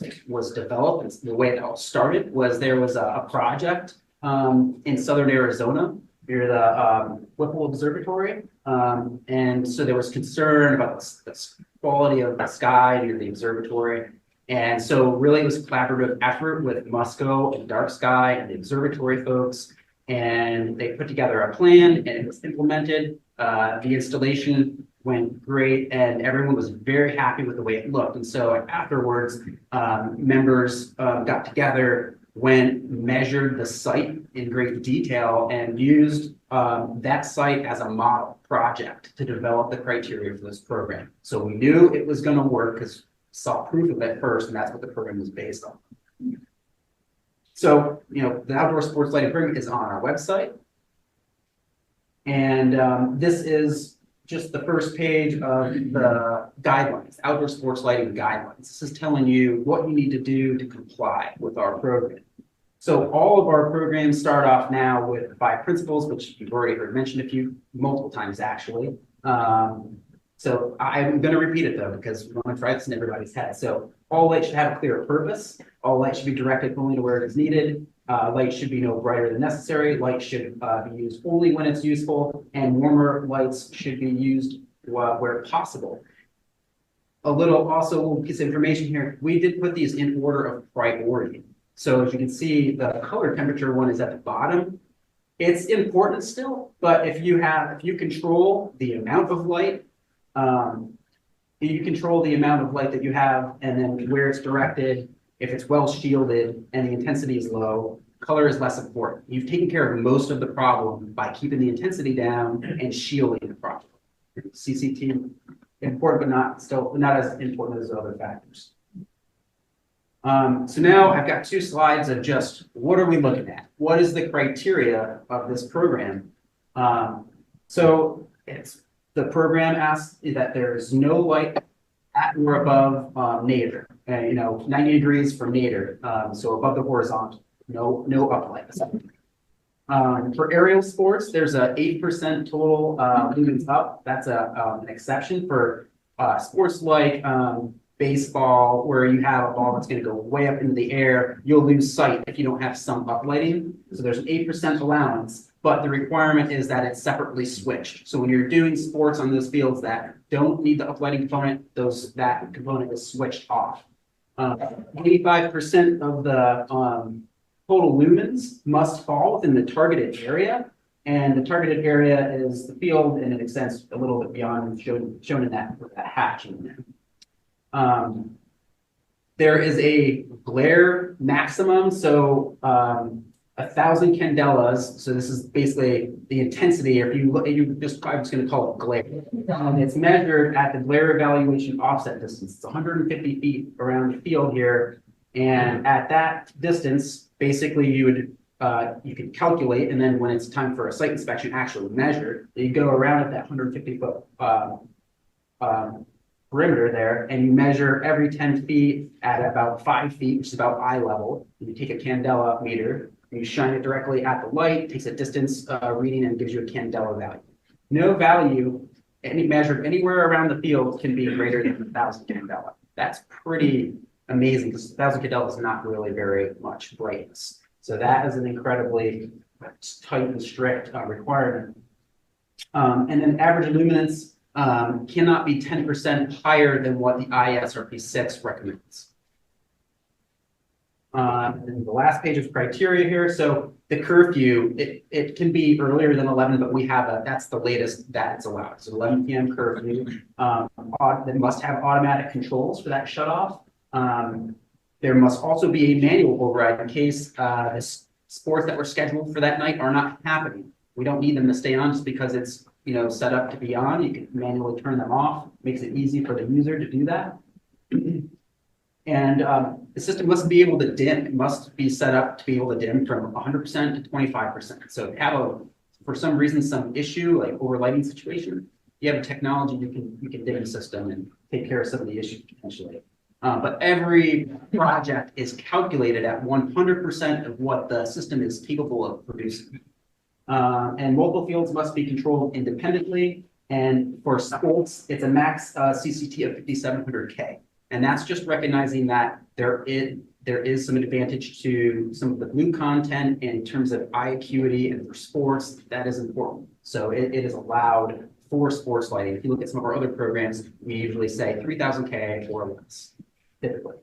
developed, and the way it all started was there was a project in southern Arizona near the Whipple Observatory, and so there was concern about the quality of the sky near the observatory. And so really it was a collaborative effort with Musco and DarkSky and the observatory folks. And they put together a plan and it was implemented. The installation went great and everyone was very happy with the way it looked. And so afterwards, members got together, went, measured the site in great detail and used that site as a model project to develop the criteria for this program. So we knew it was going to work because saw proof of it first, and that's what the program was based on. So, you know, the outdoor sports lighting program is on our website. And this is just the first page of the guidelines, outdoor sports lighting guidelines. This is telling you what you need to do to comply with our program. So all of our programs start off now with 5 principles, which you've already heard mentioned multiple times actually. So I'm going to repeat it though, because we want to try this in everybody's head. So all light should have a clear purpose. All light should be directed only to where it is needed. Light should be no brighter than necessary. Light should be used only when it's useful, and warmer lights should be used where possible. A little piece of information here. We did put these in order of priority. So as you can see, the color temperature one is at the bottom. It's important still, but if you control the amount of light, you control the amount of light that you have and then where it's directed. If it's well shielded and the intensity is low, color is less important. You've taken care of most of the problem by keeping the intensity down and shielding the problem. CCT, important, but not as important as other factors. So now I've got 2 slides of just what are we looking at? What is the criteria of this program? So the program asks that there's no light at or above nadir, 90 degrees from nadir, so above the horizontal, no uplight. For aerial sports, there's a 8% total lumens up. That's an exception for sports like baseball, where you have a ball that's gonna go way up into the air, you'll lose sight if you don't have some uplighting. So there's an 8% allowance, but the requirement is that it's separately switched. So when you're doing sports on those fields that don't need the uplighting component, that component is switched off. 85% of the total lumens must fall within the targeted area. And the targeted area is the field, and it extends a little bit beyond, shown in that hatch in there. There is a glare maximum, so 1,000 candelas. So this is basically the intensity. If you look, I'm just going to call it glare. It's measured at the glare evaluation offset distance. It's 150 feet around the field here, and at that distance, basically you could calculate, and then when it's time for a site inspection, actually measure. You go around at that 150-foot perimeter there, and you measure every 10 feet at about 5 feet, which is about eye level. You take a candela meter, and you shine it directly at the light, takes a distance reading, and gives you a candela value. No value measured anywhere around the field can be greater than 1,000 candela. That's pretty amazing, because 1,000 candela is not really very much brightness. So that is an incredibly tight and strict requirement. And then average illuminance cannot be 10% higher than what the ISRP 6 recommends. And the last page of criteria here. So the curfew, it can be earlier than 11, but we have that's the latest that it's allowed. So 11 p.m. curfew. That must have automatic controls for that shutoff. There must also be a manual override in case the sports that were scheduled for that night are not happening. We don't need them to stay on just because it's set up to be on. You can manually turn them off. Makes it easy for the user to do that. And the system must be able to dim. It must be set up to be able to dim from 100% to 25%. So if you have for some reason, some issue like overlighting situation, you have a technology you can dim the system and take care of some of the issues potentially. But every project is calculated at 100% of what the system is capable of producing. And mobile fields must be controlled independently. And for sports, it's a max CCT of 5,700K. And that's just recognizing that there is some advantage to some of the blue content in terms of eye acuity, and for sports, that is important. So it is allowed for sports lighting. If you look at some of our other programs, we usually say 3,000K or less, typically.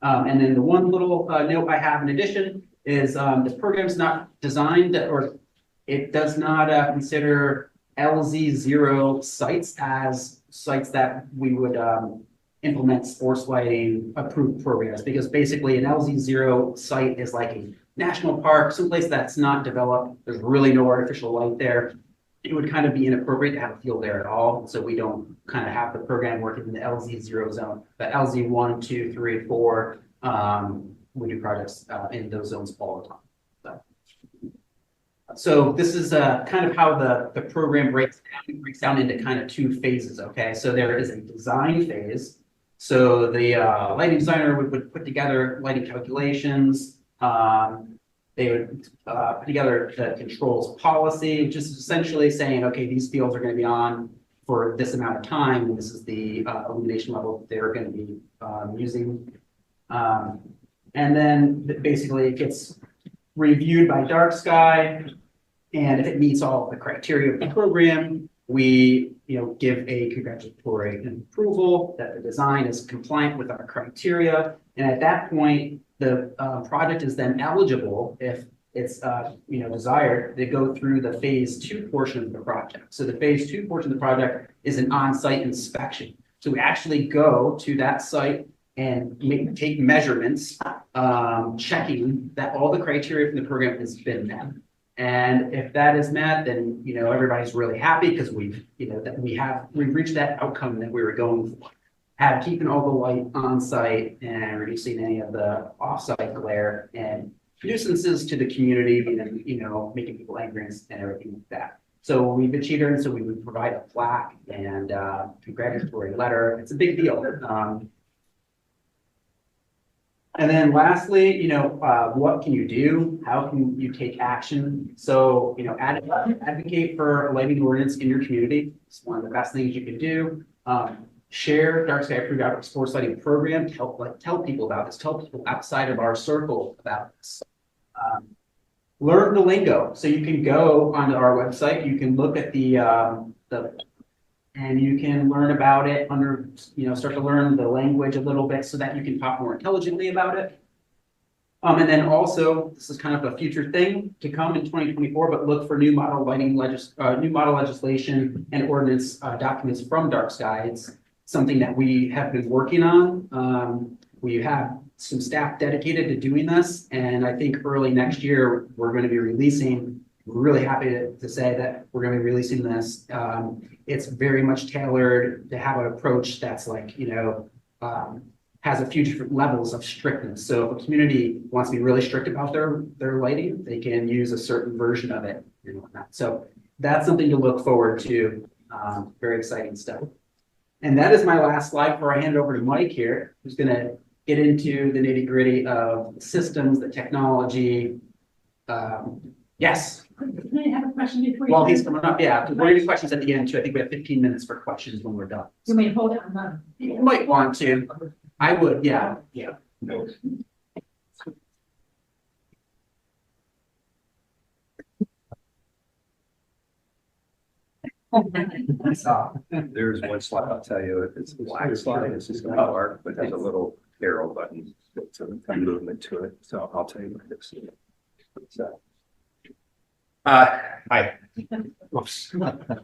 And then the one little note I have in addition is this program's not designed, or it does not consider LZ0 sites as sites that we would implement sports lighting approved programs, because basically an LZ0 site is like a national park, someplace that's not developed. There's really no artificial light there. It would kind of be inappropriate to have a field there at all. So we don't kind of have the program working in the LZ0 zone, but LZ1, 2, 3, 4, we do projects in those zones all the time. So this is kind of how the program breaks down into kind of two phases. Okay, so there is a design phase. So the lighting designer would put together lighting calculations. They would put together the controls policy, which is essentially saying, okay, these fields are going to be on for this amount of time, and this is the illumination level they're going to be using. And then basically it gets reviewed by DarkSky, and if it meets all of the criteria of the program, we give a congratulatory approval that the design is compliant with our criteria. And at that point, the project is then eligible, if it's desired, to go through the phase 2 portion of the project. So the phase 2 portion of the project is an on-site inspection. So we actually go to that site and take measurements, checking that all the criteria from the program has been met. And if that is met, then everybody's really happy, because we've reached that outcome that we were going for. Keeping all the light on site and reducing any of the off-site glare and nuisances to the community, and making people angry and everything like that. So we've achieved it, and so we would provide a plaque and congratulatory letter. It's a big deal. And then lastly, what can you do? How can you take action? So, advocate for a lighting ordinance in your community. It's one of the best things you can do. share DarkSky approved outdoor sports lighting program to help tell people about this, tell people outside of our circle about this. Learn the lingo. So you can go onto our website, you can look at and you can learn about it start to learn the language a little bit so that you can talk more intelligently about it. And then also, this is kind of a future thing to come in 2024, but look for new model legislation and ordinance documents from DarkSky. It's something that we have been working on. We have some staff dedicated to doing this, and I think early next year, we're going to be releasing. We're really happy to say that we're going to be releasing this. It's very much tailored to have an approach that's like, has a few different levels of strictness. So if a community wants to be really strict about their lighting, they can use a certain version of it and whatnot. So that's something to look forward to. Very exciting stuff. And that is my last slide before I hand it over to Mike here, who's going to get into the nitty gritty of systems, the technology. Yes. Can I have a question before? While he's coming up, yeah. We're going to do questions at the end too. I think we have 15 minutes for questions when we're done. You may hold it on. You might want to. I would, yeah. There's one slide, I'll tell you, it's a black slide, it's just going to dark, but there's a little arrow button, some movement to it, so I'll tell you what it is. So, hi. Oops.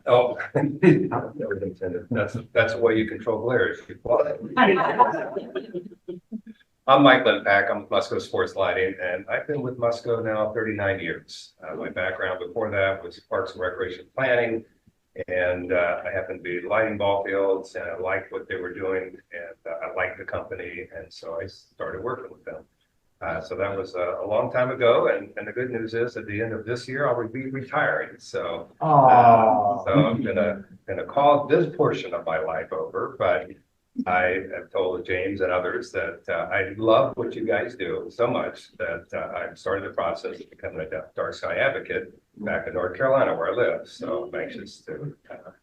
Oh, that was intended. That's the way you control glare. I'm Mike Limpach. I'm with Musco Sports Lighting, and I've been with Musco now 39 years. My background before that was Parks and Recreation Planning, and I happened to be lighting ball fields, and I liked what they were doing, and I liked the company, and so I started working with them. So that was a long time ago, and the good news is at the end of this year, I'll be retiring. So, so I'm gonna call this portion of my life over, but I have told James and others that I love what you guys do so much that I've started the process of becoming a DarkSky advocate back in North Carolina where I live. So I'm anxious to.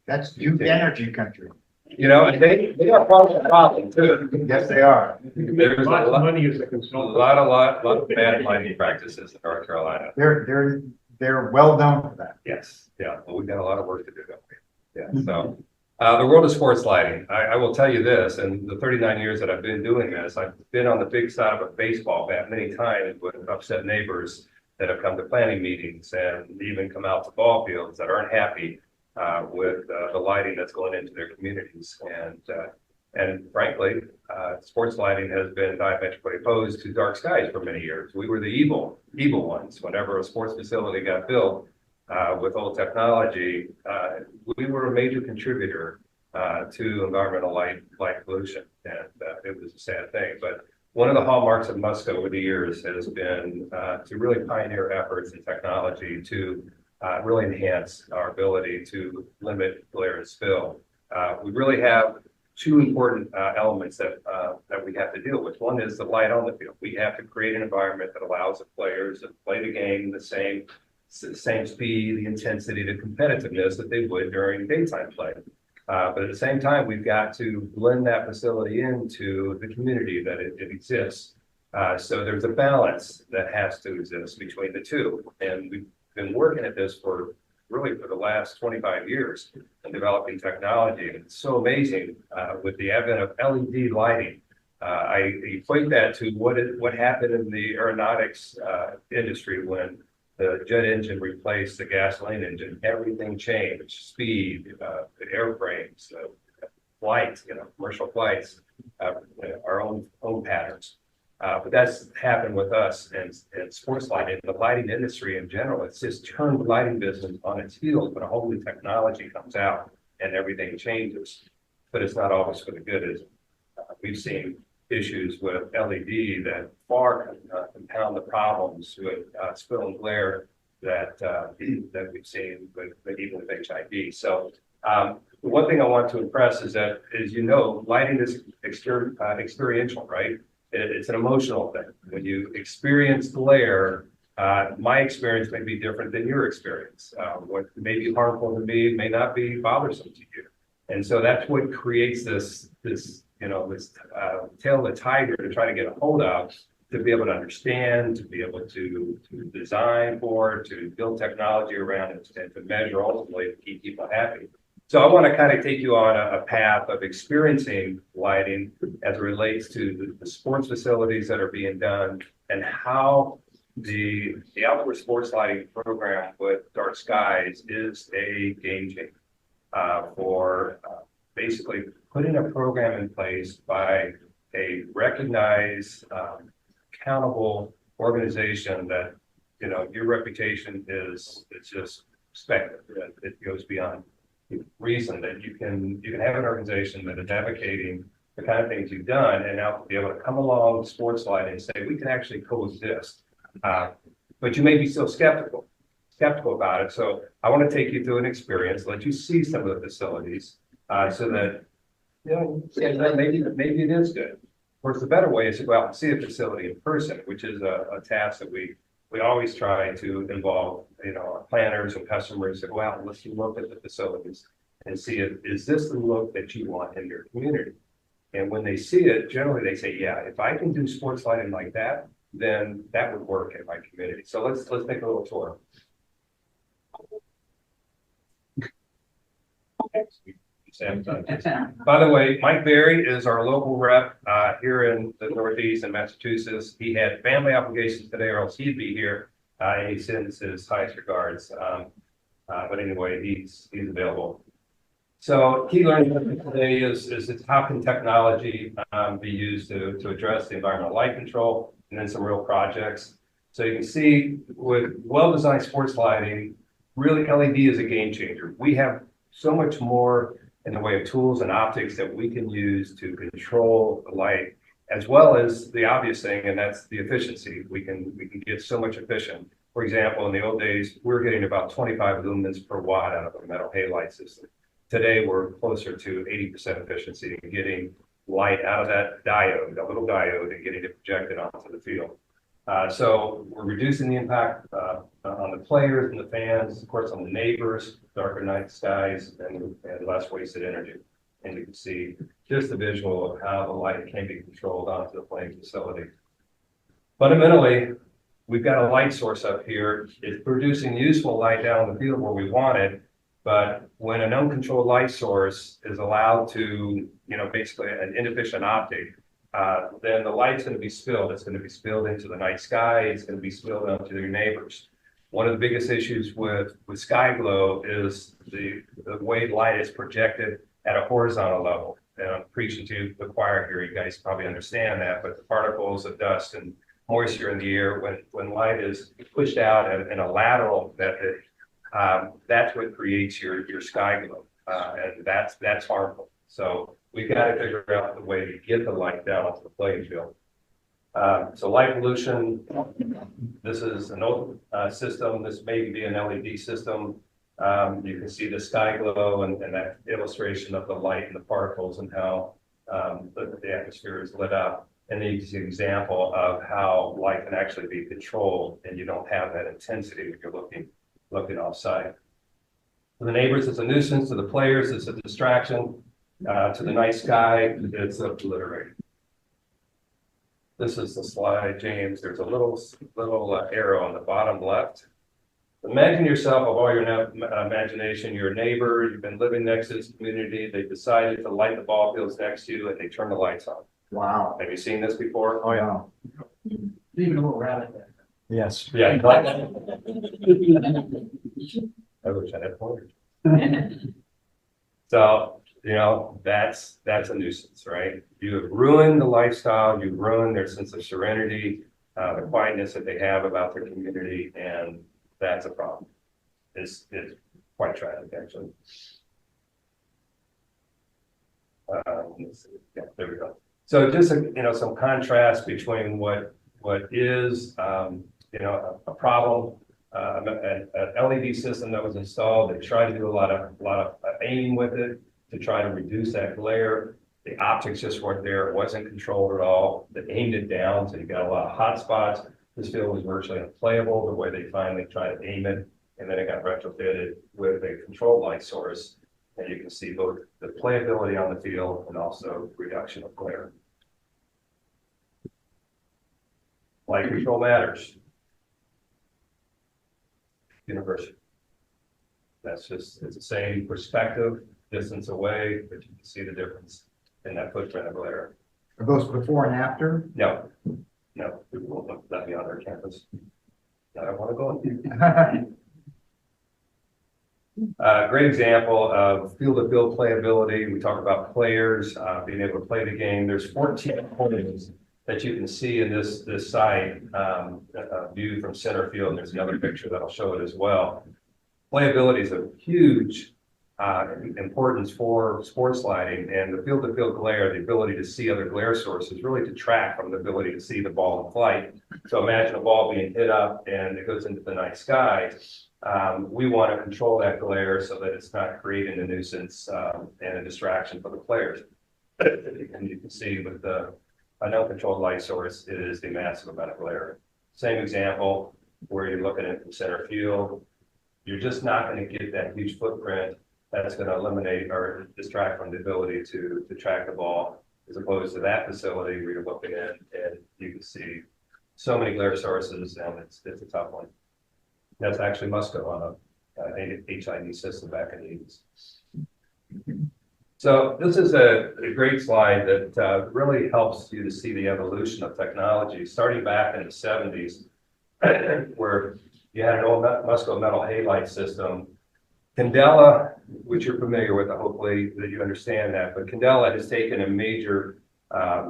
That's Duke energy country. And they are part of the problem too. Yes, they are. There's a lot of money as a consultant. A lot of bad lighting practices in North Carolina. They're well known for that. Yes, yeah. Well, we've got a lot of work to do, don't we? Yeah. So the world of sports lighting. I will tell you this, and the 39 years that I've been doing this, I've been on the big side of a baseball bat many times with upset neighbors that have come to planning meetings and even come out to ball fields that aren't happy with the lighting that's going into their communities. And frankly, sports lighting has been diametrically opposed to dark skies for many years. We were the evil ones. Whenever a sports facility got built with old technology, we were a major contributor to environmental light pollution. And it was a sad thing. But one of the hallmarks of Musco over the years has been to really pioneer efforts in technology to really enhance our ability to limit glare and spill. We really have two important elements that we have to deal with. One is the light on the field. We have to create an environment that allows the players to play the game the same speed, the intensity, the competitiveness that they would during daytime play. But at the same time, we've got to blend that facility into the community that it exists. So there's a balance that has to exist between the two. And we've been working at this for the last 25 years and developing technology. And it's so amazing with the advent of LED lighting. I equate that to what happened in the aeronautics industry when the jet engine replaced the gasoline engine. Everything changed: speed, the airframes, flights, commercial flights, our own patterns. But that's happened with us and sports lighting. The lighting industry in general, it's just turned the lighting business on its heels when a whole new technology comes out and everything changes. But it's not always for the good. We've seen issues with LED that far compound the problems with spill and glare that we've seen with even with HIV. So the one thing I want to impress is that, as you know, lighting is experiential, right? It's an emotional thing. When you experience glare, my experience may be different than your experience. What may be harmful to me may not be bothersome to you. And so that's what creates this tail of the tiger to try to get a hold of, to be able to understand, to be able to design for, to build technology around it, and to measure ultimately to keep people happy. So I want to kind of take you on a path of experiencing lighting as it relates to the sports facilities that are being done, and how the outdoor sports lighting program with Dark Skies is a game changer for basically putting a program in place by a recognized, accountable organization that, you know, your reputation is, it's just respected. It goes beyond reason, that you can have an organization that is advocating the kind of things you've done, and now be able to come along with sports lighting and say we can actually coexist. But you may be still skeptical about it. So I want to take you through an experience, let you see some of the facilities, so that, you know, maybe it is good. Of course, the better way is to go out and see a facility in person, which is a task that we always try to involve, you know, our planners and customers to go out and let's look at the facilities and see it. Is this the look that you want in your community? And when they see it, generally they say, yeah, if I can do sports lighting like that, then that would work in my community. So let's take a little tour. By the way, Mike Berry is our local rep here in the Northeast in Massachusetts. He had family obligations today, or else he'd be here. And he sends his highest regards. But anyway, he's available. So key learning today is how can technology be used to address the environmental light control, and then some real projects. So you can see with well-designed sports lighting, really LED is a game changer. We have so much more in the way of tools and optics that we can use to control the light, as well as the obvious thing, and that's the efficiency. We can get so much efficient. For example, in the old days, we were getting about 25 lumens per watt out of a metal halide system. Today, we're closer to 80% efficiency in getting light out of that diode, that little diode, and getting it projected onto the field. So we're reducing the impact on the players and the fans, of course, on the neighbors, darker night skies, and less wasted energy. And you can see just the visual of how the light can be controlled onto the playing facility. Fundamentally, we've got a light source up here. It's producing useful light down the field where we want it. But when an uncontrolled light source is allowed to, you know, basically an inefficient optic, then the light's going to be spilled. It's going to be spilled into the night sky. It's going to be spilled onto your neighbors. One of the biggest issues with sky glow is the way light is projected at a horizontal level. And I'm preaching to the choir here. You guys probably understand that, but the particles of dust and moisture in the air, when light is pushed out in a lateral method, that's what creates your sky glow, and that's harmful. So we've got to figure out the way to get the light down onto the playing field. So light pollution, this is an old system. This may be an LED system. You can see the sky glow and that illustration of the light and the particles and how the atmosphere is lit up. And then you can see an example of how light can actually be controlled, and you don't have that intensity when you're looking off-site. To the neighbors, it's a nuisance. To the players, it's a distraction. To the night sky, it's obliterating. This is the slide, James. There's a little arrow on the bottom left. Imagine yourself, of all your imagination, your neighbor, you've been living next to this community. They decided to light the ball fields next to you, and they turn the lights on. Wow. Have you seen this before? Oh, yeah. Even a little rabbit there. Yes. Yeah. I wish I had pointers. So, you know, that's a nuisance, right? You have ruined the lifestyle, you've ruined their sense of serenity, the quietness that they have about their community, and that's a problem. It's quite tragic, actually. Yeah, there we go. So just some contrast between what is a problem. An LED system that was installed. They tried to do a lot of aiming with it to try to reduce that glare. The optics just weren't there. It wasn't controlled at all. They aimed it down, so you got a lot of hot spots. This field was virtually unplayable the way they finally tried to aim it, and then it got retrofitted with a control light source And you can see both the playability on the field and also reduction of glare. Light control matters. University. It's the same perspective, distance away, but you can see the difference in that footprint of glare. Are those before and after? No, people won't let me on their campus. I don't want to go. Great example of field-to-field playability. We talk about players being able to play the game. There's 14 holes that you can see in this site, view from center field. And there's another picture that'll show it as well. Playability is a huge importance for sports lighting, and the field-to-field glare, the ability to see other glare sources, really detract from the ability to see the ball in flight. So imagine a ball being hit up and it goes into the night sky. We want to control that glare so that it's not creating a nuisance and a distraction for the players. And you can see with the uncontrolled light source, it is the massive amount of glare. Same example where you're looking at it from center field. You're just not going to get that huge footprint that's going to eliminate or distract from the ability to track the ball, as opposed to that facility where you're looking at and you can see so many glare sources, and it's a tough one. That's actually Musco on a HID system back in the 80s. So this is a great slide that really helps you to see the evolution of technology, starting back in the 70s, where you had an old Musco metal halide system. Candela, which you're familiar with, hopefully that you understand that, but Candela has taken a major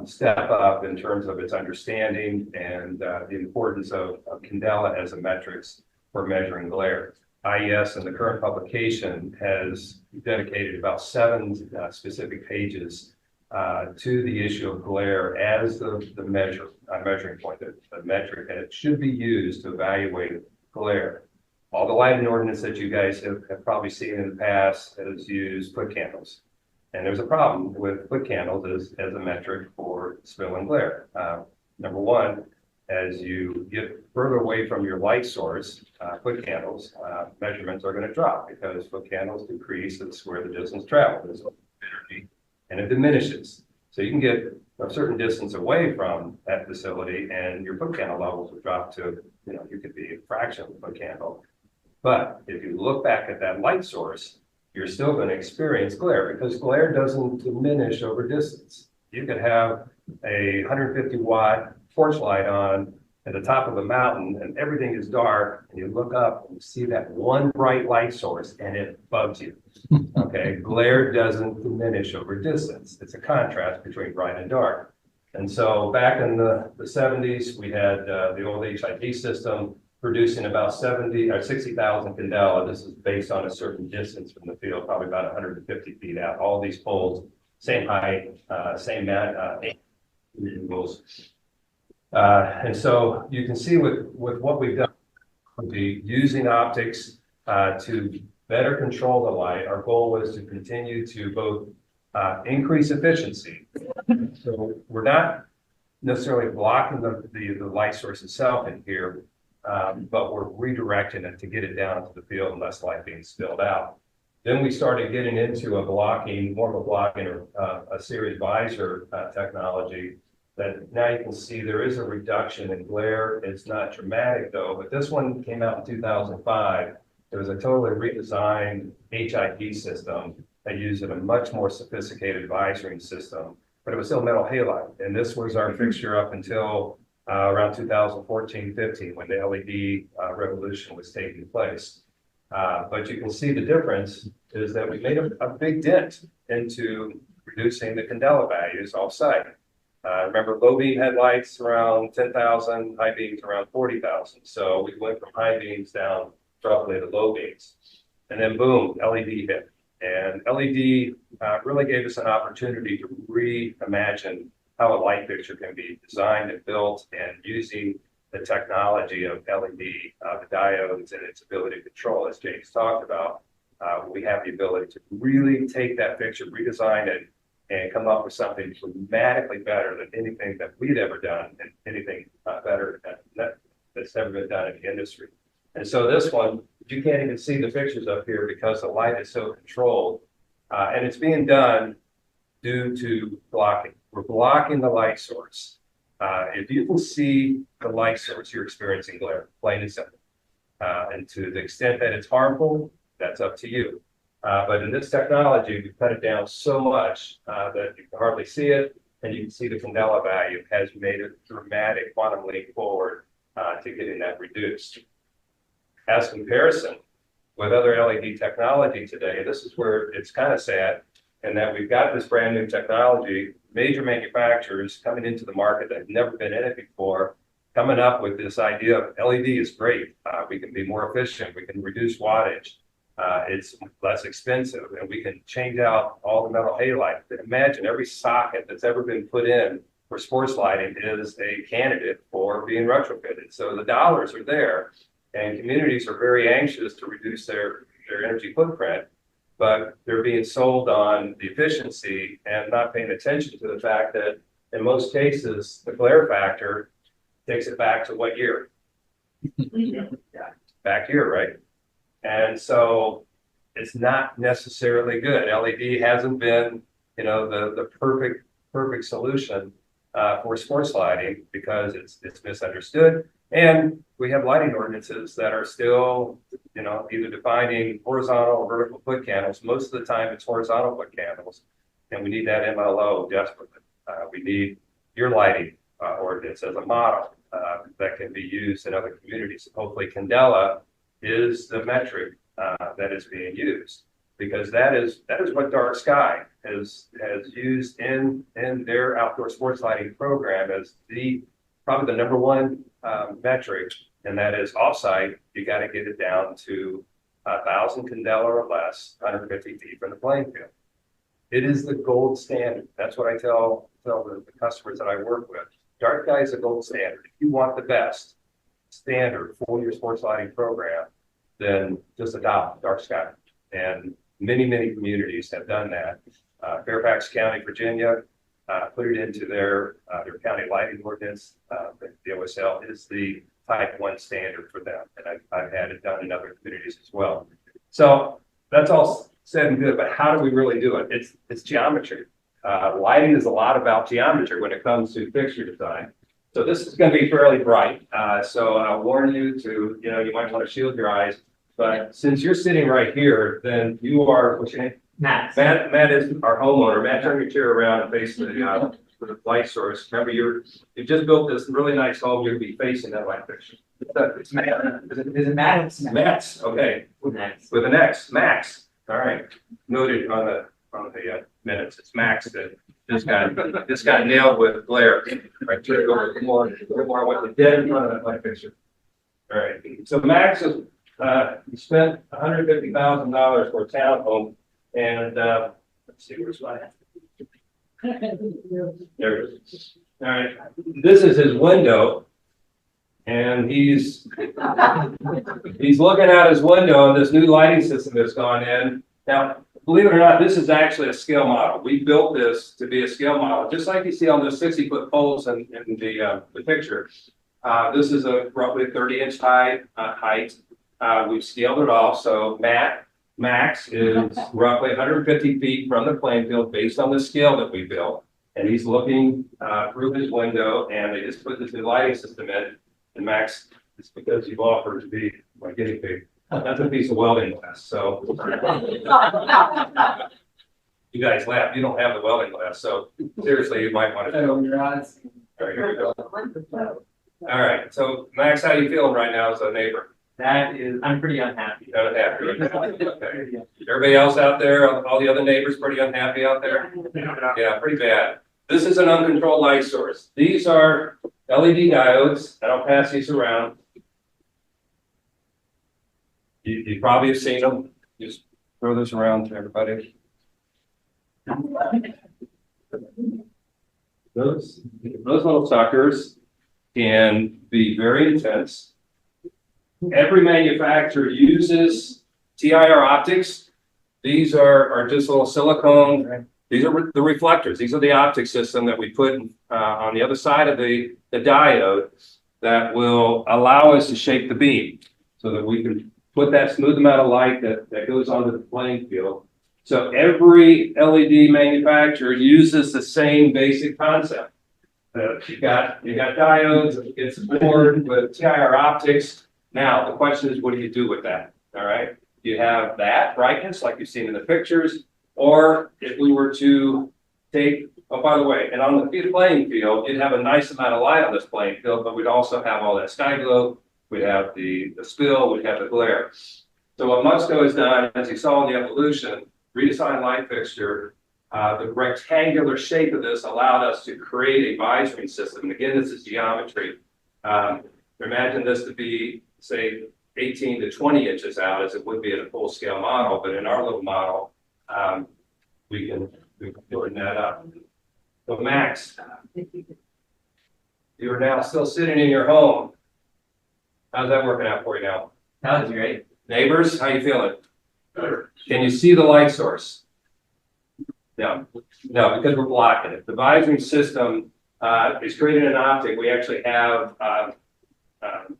step up in terms of its understanding and the importance of Candela as a metrics for measuring glare. IES in the current publication has dedicated about 7 specific pages to the issue of glare as the measuring point, the metric, and it should be used to evaluate glare. All the lighting ordinance that you guys have probably seen in the past has used foot candles. And there's a problem with foot candles as a metric for spill and glare. Number one, as you get further away from your light source, foot candles, measurements are going to drop because foot candles decrease as where the distance travels, energy, and it diminishes. So you can get a certain distance away from that facility and your foot candle levels will drop to, you could be a fraction of a foot candle. But if you look back at that light source, you're still going to experience glare because glare doesn't diminish over distance. You could have a 150-watt porch light on at the top of a mountain and everything is dark, and you look up and you see that one bright light source and it bugs you. Okay, glare doesn't diminish over distance. It's a contrast between bright and dark. And so back in the 70s, we had the old HID system producing about 70 or 60,000 candela. This is based on a certain distance from the field, probably about 150 feet out. All these poles, same height, same angles. And so you can see with what we've done, using optics to better control the light. Our goal was to continue to both increase efficiency. So we're not necessarily blocking the light source itself in here, but we're redirecting it to get it down to the field and less light being spilled out. Then we started getting into more of a blocking or a series visor technology that now you can see there is a reduction in glare. It's not dramatic though, but this one came out in 2005. It was a totally redesigned HID system that used a much more sophisticated visoring system, but it was still metal halide. And this was our fixture up until around 2014-15 when the LED revolution was taking place. But you can see the difference is that we made a big dent into reducing the candela values off-site. Remember, low beam headlights around 10,000, high beams around 40,000. So we went from high beams down roughly to low beams. And then boom, LED hit. And LED really gave us an opportunity to reimagine how a light fixture can be designed and built, and using the technology of LED, the diodes and its ability to control, as James talked about. We have the ability to really take that fixture, redesign it, and come up with something dramatically better than anything that we'd ever done, and anything better that's ever been done in the industry. And so this one, you can't even see the fixtures up here because the light is so controlled. And it's being done due to blocking. We're blocking the light source. If you can see the light source, you're experiencing glare, plain and simple. And to the extent that it's harmful, that's up to you. But in this technology, we cut it down so much that you can hardly see it, and you can see the candela value has made a dramatic quantum leap forward to getting that reduced. As comparison with other LED technology today, this is where it's kind of sad, in that we've got this brand new technology, major manufacturers coming into the market that have never been in it before, coming up with this idea of LED is great. We can be more efficient. We can reduce wattage. It's less expensive, and we can change out all the metal halide. Imagine every socket that's ever been put in for sports lighting is a candidate for being retrofitted. So the dollars are there, and communities are very anxious to reduce their energy footprint, but they're being sold on the efficiency and not paying attention to the fact that in most cases, the glare factor takes it back to what year? Back here, right? And so it's not necessarily good. LED hasn't been, you know, the perfect solution for sports lighting because it's misunderstood. And we have lighting ordinances that are still, you know, either defining horizontal or vertical foot candles. Most of the time it's horizontal foot candles, and we need that MLO desperately. We need your lighting ordinance as a model that can be used in other communities. Hopefully candela is the metric that is being used, because that is what DarkSky has used in their outdoor sports lighting program as probably the number one metric, and that is offsite. You got to get it down to 1,000 candela or less, 150 feet from the playing field. It is the gold standard. That's what I tell the customers that I work with. DarkSky is a gold standard. If you want the best standard for your sports lighting program, then just adopt DarkSky. And many communities have done that. Fairfax County, Virginia, put it into their county lighting ordinance. The OSL is the type 1 standard for them, and I've had it done in other communities as well. So that's all said and good, but how do we really do it? It's geometry. Lighting is a lot about geometry when it comes to fixture design. So this is going to be fairly bright. So I'll warn you to, you might want to shield your eyes. But since you're sitting right here, then you are, what's your name? Matt. Matt is our homeowner. Matt, turn your chair around and face the light source. Remember, you just built this really nice home. You're going to be facing that light fixture. It's Matt. Is it Matt? It's Matt's. Okay. With an X. Max. All right. Noted on the minutes. It's Max that just got nailed with glare. Right. Turn it over more. I went dead in front of that light fixture. All right. So Max is. He spent $150,000 for a townhome, and let's see, where's my? There it is. All right, this is his window, and he's looking out his window, and this new lighting system has gone in. Now, believe it or not, this is actually a scale model. We built this to be a scale model, just like you see on those 60-foot poles in the picture. This is a roughly 30-inch height. We've scaled it off, so Max is roughly 150 feet from the playing field based on the scale that we built. And he's looking through his window, and they just put this new lighting system in. And Max, it's because you've offered to be my guinea pig. That's a piece of welding glass, so. You guys laugh, you don't have the welding glass, so seriously, you might want to. Open your eyes. All right, here we go. All right, so Max, how are you feeling right now as a neighbor? I'm pretty unhappy. Unhappy. Okay. Everybody else out there, all the other neighbors pretty unhappy out there? Yeah, pretty bad. This is an uncontrolled light source. These are LED diodes, and I'll pass these around. You probably have seen them. Just throw this around to everybody. Those little suckers can be very intense. Every manufacturer uses TIR optics. These are just little silicone. These are the reflectors. These are the optic system that we put on the other side of the diode that will allow us to shape the beam so that we can put that smooth amount of light that goes onto the playing field So every LED manufacturer uses the same basic concept. You got diodes, you get support with TIR optics. Now, the question is, what do you do with that? All right. You have that brightness like you've seen in the pictures, or if we were to take, oh, by the way, and on the playing field, you'd have a nice amount of light on this playing field, but we'd also have all that sky glow, we'd have the spill, we'd have the glare. So what Musco has done, as you saw in the evolution, redesigned light fixture, the rectangular shape of this allowed us to create a visoring system. And again, this is geometry. Imagine this to be, say, 18 to 20 inches out as it would be in a full scale model, but in our little model, we can shorten that up. So Max, you are now still sitting in your home. How's that working out for you now? That was great. Neighbors, how you feeling? Can you see the light source? No, because we're blocking it. The visoring system is creating an optic. We actually have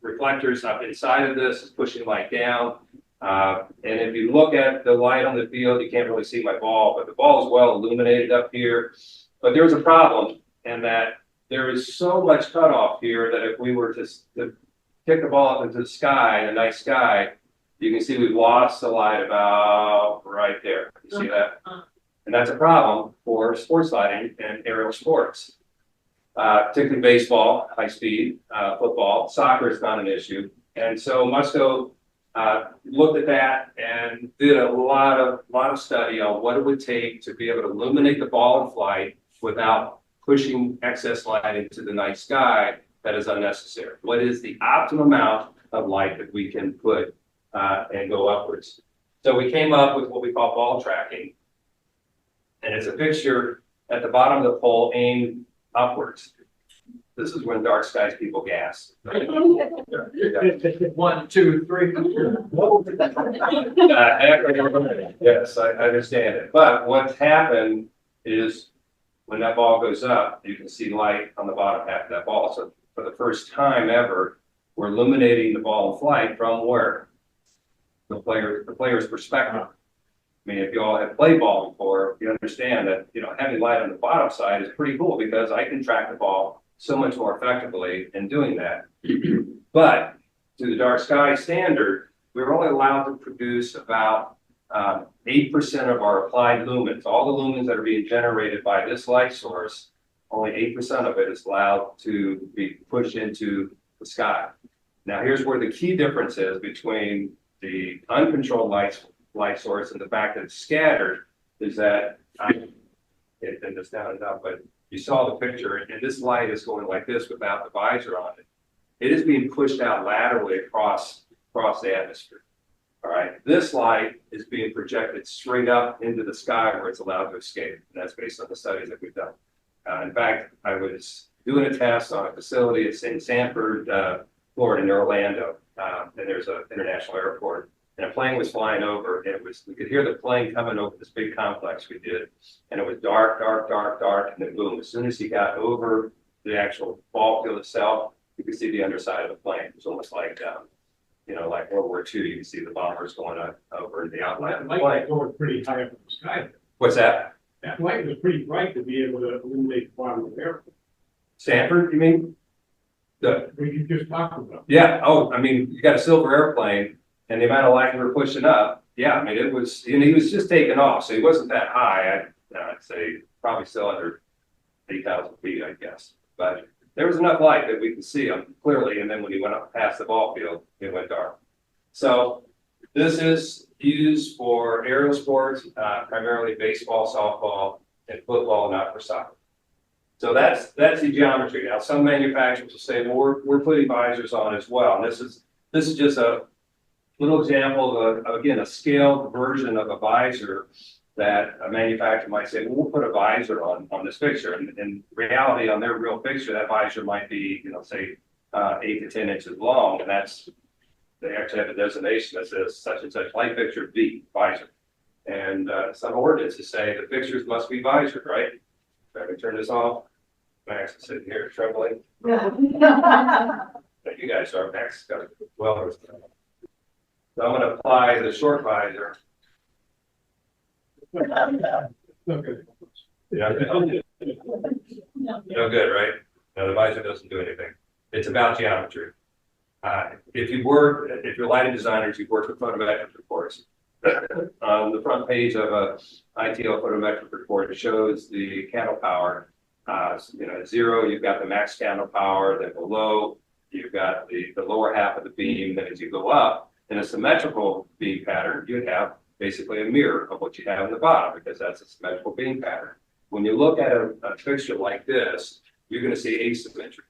reflectors up inside of this, it's pushing light down. And if you look at the light on the field, you can't really see my ball, but the ball is well illuminated up here. But there's a problem in that there is so much cutoff here that if we were to kick the ball up into the sky, the night sky, you can see we've lost the light about right there. You see that? And that's a problem for sports lighting and aerial sports. Particularly baseball, high speed, football, soccer is not an issue. And so Musco looked at that and did a lot of study on what it would take to be able to illuminate the ball in flight without pushing excess light into the night sky that is unnecessary. What is the optimum amount of light that we can put and go upwards? So we came up with what we call ball tracking. And it's a fixture at the bottom of the pole aimed upwards. This is when DarkSky's people gas. 1, 2, 3. Yes, I understand it. But what's happened is when that ball goes up, you can see light on the bottom half of that ball. So for the first time ever, we're illuminating the ball in flight from where? The player's perspective. I mean, if you all have played ball before, you understand that, having light on the bottom side is pretty cool because I can track the ball so much more effectively in doing that. But to the DarkSky standard, we're only allowed to produce about 8% of our applied lumens. All the lumens that are being generated by this light source, only 8% of it is allowed to be pushed into the sky. Now, here's where the key difference is between the uncontrolled light source and the fact that it's scattered is that I can't pin this down enough, but you saw the picture, and this light is going like this without the visor on it. It is being pushed out laterally across the atmosphere. All right, this light is being projected straight up into the sky where it's allowed to escape. And that's based on the studies that we've done. In fact, I was doing a test on a facility at Sanford, Florida, in Orlando, and there's an international airport. And a plane was flying over, and we could hear the plane coming over this big complex we did. And it was dark, dark, dark, dark, and then boom, as soon as he got over the actual ball field itself, you could see the underside of the plane. It was almost like, like World War II, you can see the bombers going over the outline of the plane. Light was pretty high up in the sky. What's that? That light was pretty bright to be able to illuminate the bottom of the airplane. Sanford, you mean? We could just talk about. Yeah. Oh, I mean, you got a silver airplane. And the amount of light we were pushing up, yeah, I mean, it was, and he was just taking off, so he wasn't that high. I'd say probably still under 8,000 feet, I guess. But there was enough light that we could see him clearly, and then when he went up past the ball field, it went dark. So this is used for aerial sports, primarily baseball, softball, and football, not for soccer. So that's the geometry. Now, some manufacturers will say, well, we're putting visors on as well. And this is just a little example of, again, a scaled version of a visor that a manufacturer might say, well, we'll put a visor on this fixture. And in reality, on their real fixture, that visor might be, say 8 to 10 inches long. And they actually have a designation that says such and such light fixture V, visor. And some ordinances say the fixtures must be visored, right? If I can turn this off, Max is sitting here trembling. You guys are, Max got well. So I'm going to apply the short visor. Okay. Yeah, no good, right? No, the visor doesn't do anything. It's about geometry. If you're lighting designers, you've worked with photometric reports. On the front page of a ITL photometric report, it shows the candle power. At 0, you've got the max candle power. Then below, you've got the lower half of the beam. Then as you go up in a symmetrical beam pattern, you'd have basically a mirror of what you have in the bottom, because that's a symmetrical beam pattern. When you look at a fixture like this, you're going to see asymmetry.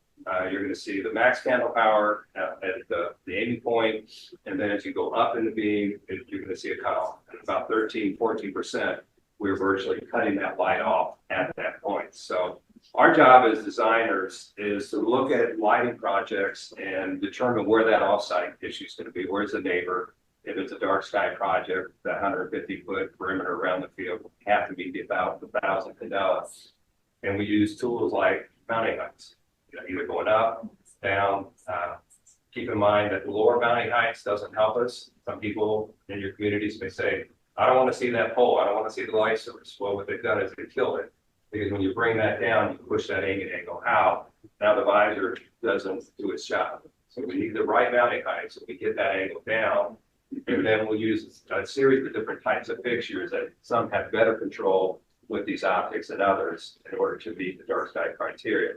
You're going to see the max candle power at the aiming point, and then as you go up in the beam, you're going to see a cutoff. And about 13–14%, we're virtually cutting that light off at that point. So our job as designers is to look at lighting projects and determine where that offsite issue is going to be. Where's the neighbor? If it's a dark sky project, the 150-foot perimeter around the field have to be about 1,000 candelas. And we use tools like mounting heights, either going up, down. Keep in mind that the lower mounting heights doesn't help us. Some people in your communities may say, I don't want to see that pole. I don't want to see the light source. Well, what they've done is they killed it. Because when you bring that down, you push that angle out. Now the visor doesn't do its job. So we need the right mounting height so we get that angle down. And then we'll use a series of different types of fixtures that some have better control with these optics than others in order to meet the dark sky criteria.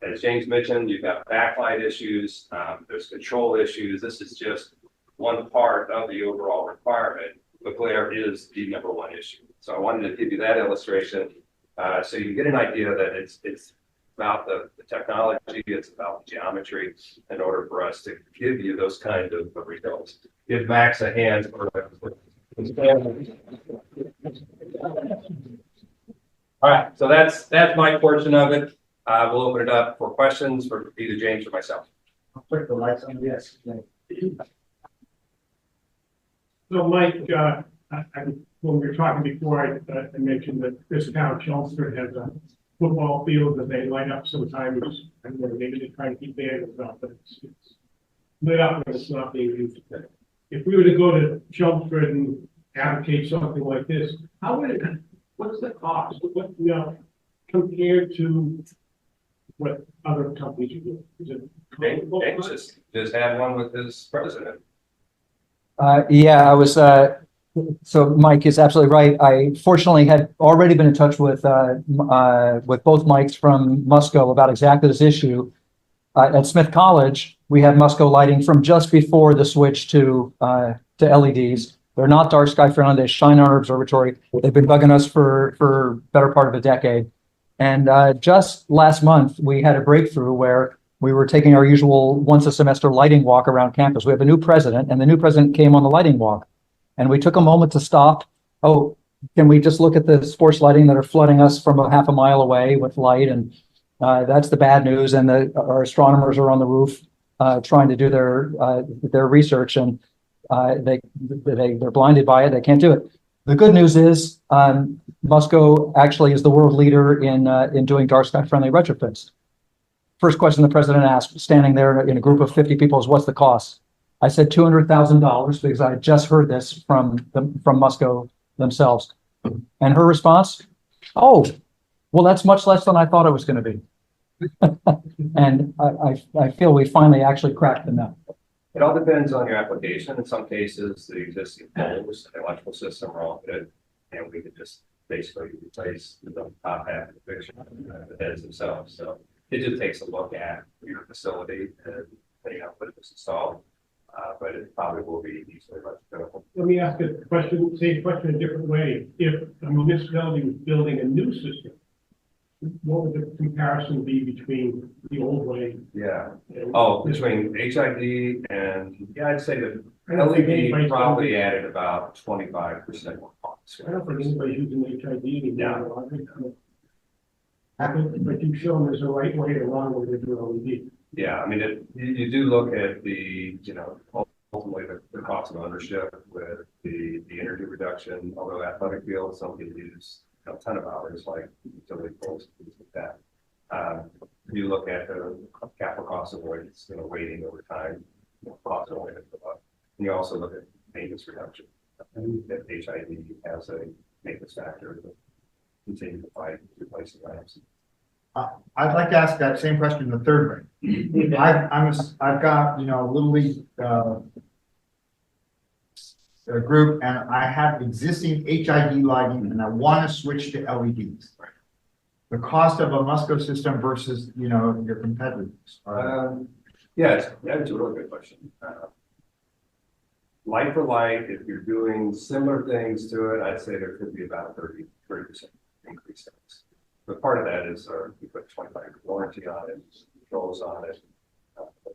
As James mentioned, you've got backlight issues, there's control issues. This is just one part of the overall requirement, but glare is the #1 issue. So I wanted to give you that illustration so you can get an idea that it's about the technology, it's about the geometry in order for us to give you those kind of results. Give Max a hand for all right, so that's my portion of it. We'll open it up for questions for either James or myself. I'll put the lights on. Yes. So Mike, when we were talking before, I mentioned that this town, Chelmsford, has a football field that they light up sometimes. And maybe they try to keep banners up, but it's lit up when it's not being used. If we were to go to Chelmsford and advocate something like this, what's the cost? What, compared to what other companies are doing? Is it James just had one with his president. Yeah, I was, so Mike is absolutely right. I fortunately had already been in touch with both Mikes from Musco about exactly this issue. At Smith College, we have Musco Lighting from just before the switch to LEDs. They're not dark sky friendly. They shine on our observatory. They've been bugging us for better part of a decade. And just last month, we had a breakthrough where we were taking our usual once a semester lighting walk around campus. We have a new president, and the new president came on the lighting walk. And we took a moment to stop. Oh, can we just look at the sports lighting that are flooding us from a half a mile away with light? And that's the bad news. And our astronomers are on the roof trying to do their research, and they're blinded by it. They can't do it. The good news is Musco actually is the world leader in doing dark sky friendly retrofits. First question the president asked, standing there in a group of 50 people, is what's the cost? I said $200,000 because I had just heard this from Musco themselves. And her response, oh, well, that's much less than I thought it was going to be. And I feel we finally actually cracked the nut. It all depends on your application. In some cases, the existing poles, the electrical system are all good, and we could just basically replace the top half of the picture, the heads themselves. So it just takes a look at your facility and depending on what it was installed. But it probably will be easily electrical. Let me ask a question, same question a different way. If a municipality was building a new system, what would the comparison be between the old way? Yeah. Oh, between HID and, yeah, I'd say that LED probably added about 25% more costs. I don't think anybody's using HID anymore. But you've shown there's a right way and a wrong way to do LED. Yeah, I mean, you do look at the, ultimately the cost of ownership with the energy reduction, although athletic fields, some people use a ton of hours, like utility poles, things like that. You look at the capital cost avoidance, waiting over time, cost avoidance, and you also look at maintenance reduction. and that HID has a maintenance factor to continue to fight replacing lamps. I'd like to ask that same question the third way. I've got, Little League, a group, and I have existing HID lighting and I want to switch to LEDs. The cost of a Musco system versus, your competitors. Yes, that is a really good question. Light for light, if you're doing similar things to it, I'd say there could be about 30% increase. But part of that is we put 25-year warranty on it, controls on it,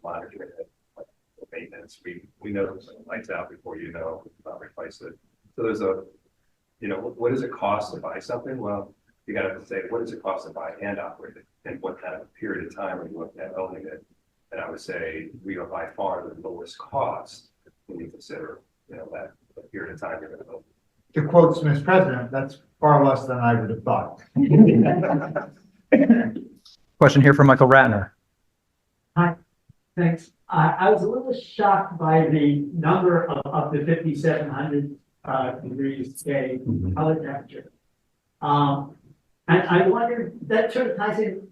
monitoring it, like the maintenance. We know the lights out before replace it. So there's what does it cost to buy something? Well, you got to say, what does it cost to buy and operate it? And what kind of period of time are you looking at owning it? And I would say we are by far the lowest cost when you consider, that period of time you're going to own. To quote Smith's president, that's far less than I would have thought. Question here from Michael Ratner. Hi, thanks. I was a little shocked by the number of up to 5,700 degrees K color temperature. And I wondered, that sort of ties in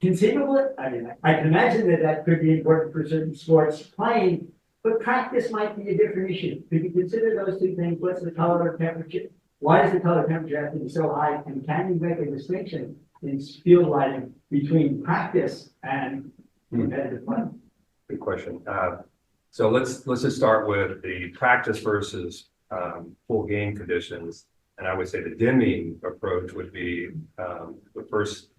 conceivably. I mean, I can imagine that could be important for certain sports playing, but practice might be a different issue. Could you consider those two things? What's the color temperature? Why does the color temperature have to be so high? And can you make a distinction in field lighting between practice and competitive play? Good question. So let's just start with the practice versus full game conditions. And I would say the dimming approach would be the first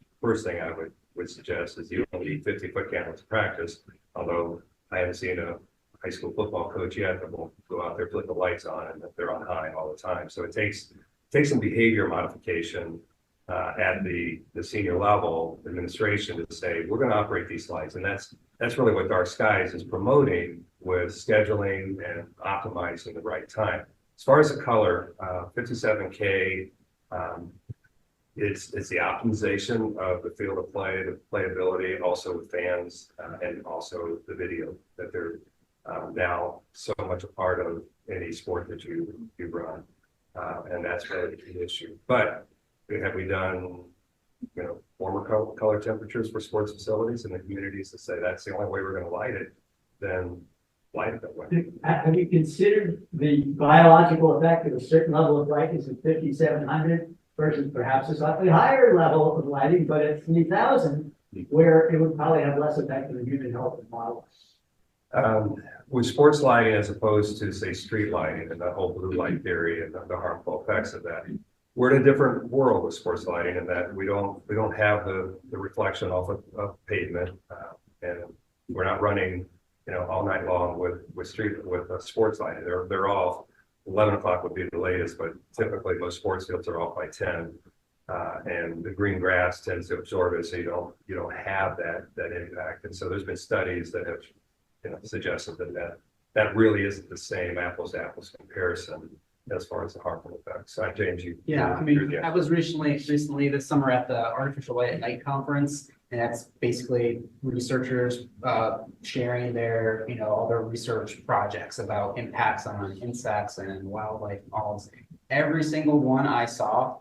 thing I would suggest is you only need 50-foot candles to practice. Although I haven't seen a high school football coach yet that will go out there, flip the lights on, and they're on high all the time. So it takes some behavior modification at the senior level administration to say we're going to operate these lights, and that's really what Dark Skies is promoting with scheduling and optimizing the right time. As far as the color, 57K, it's the optimization of the field of play, the playability, also with fans, and also the video that they're now so much a part of any sport that you run, and that's really the key issue. But have we done, former color temperatures for sports facilities in the communities to say that's the only way we're going to light it? Then light it that way. Have you considered the biological effect of a certain level of brightness at 5,700 versus perhaps a slightly higher level of lighting, but at 3,000, where it would probably have less effect on the human health and model? With sports lighting, as opposed to say street lighting and the whole blue light theory and the harmful effects of that, we're in a different world with sports lighting in that we don't have the reflection off of pavement, and we're not running all night long with sports lighting. They're off. 11 o'clock would be the latest, but typically most sports fields are off by 10, and the green grass tends to absorb it, so you don't have that impact. And so there's been studies that have suggested that really isn't the same apples to apples comparison as far as the harmful effects. James, I was recently this summer at the Artificial Light at Night conference, and that's basically researchers sharing their all their research projects about impacts on insects and wildlife. Every single one I saw,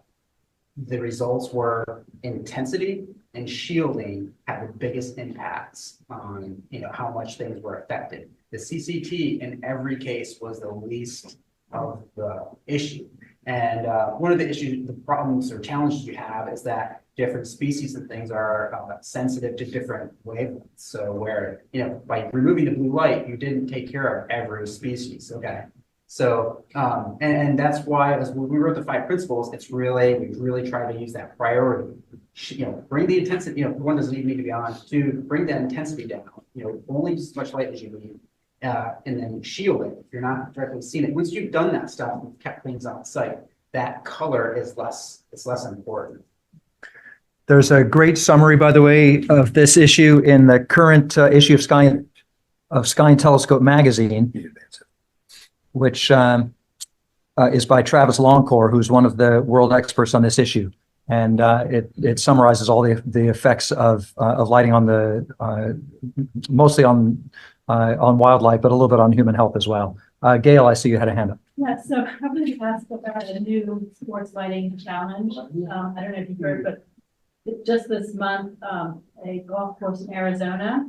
the results were intensity and shielding had the biggest impacts on how much things were affected. The CCT in every case was the least of the issue. And one of the problems or challenges you have is that different species and things are sensitive to different wavelengths. So where, by removing the blue light, you didn't take care of every species, okay? So, and that's why as when we wrote the 5 principles, we really try to use that priority. Bring the intensity, one doesn't even need to be on, to bring that intensity down, only as much light as you need. And then shield it if you're not directly seeing it. Once you've done that stuff and kept things on site, that color is less important. There's a great summary, by the way, of this issue in the current issue of Sky and Telescope magazine, which is by Travis Longcore, who's one of the world experts on this issue. And it summarizes all the effects of lighting on mostly on wildlife, but a little bit on human health as well. Gail, I see you had a hand up. Yeah, so I wanted to ask about a new sports lighting challenge. I don't know if you've heard, but just this month, a golf course in Arizona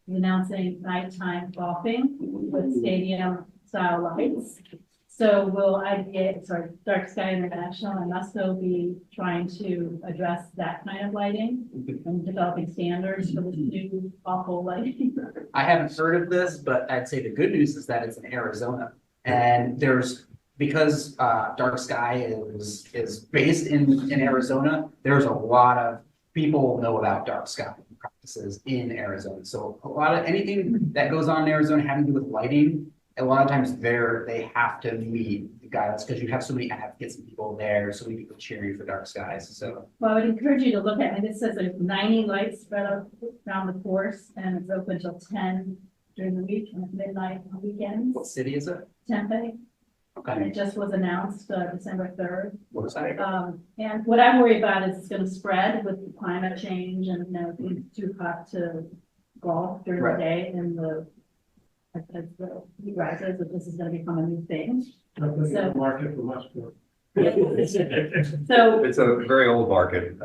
is announcing nighttime golfing with stadium style lights. So will DarkSky International and Musco be trying to address that kind of lighting and developing standards for this new awful lighting? I haven't heard of this, but I'd say the good news is that it's in Arizona. And because Dark Sky is based in Arizona, there's a lot of people know about Dark Sky practices in Arizona. So a lot of anything that goes on in Arizona having to do with lighting, a lot of times they have to meet the guidelines because you have so many advocates and people there, so many people cheering for Dark Skies. So Well, I would encourage you to look at it. It says there's 90 lights spread out around the course, and it's open till 10 during the week and at midnight on weekends. what city is it? Tempe. And Okay. it just was announced December 3rd. What is that? And what I'm worried about is it's going to spread with climate change and, being too hot to golf during Right. the day and as the heat rises, that this is going to become a new thing. So- Market for Musco. So, It's a very old market,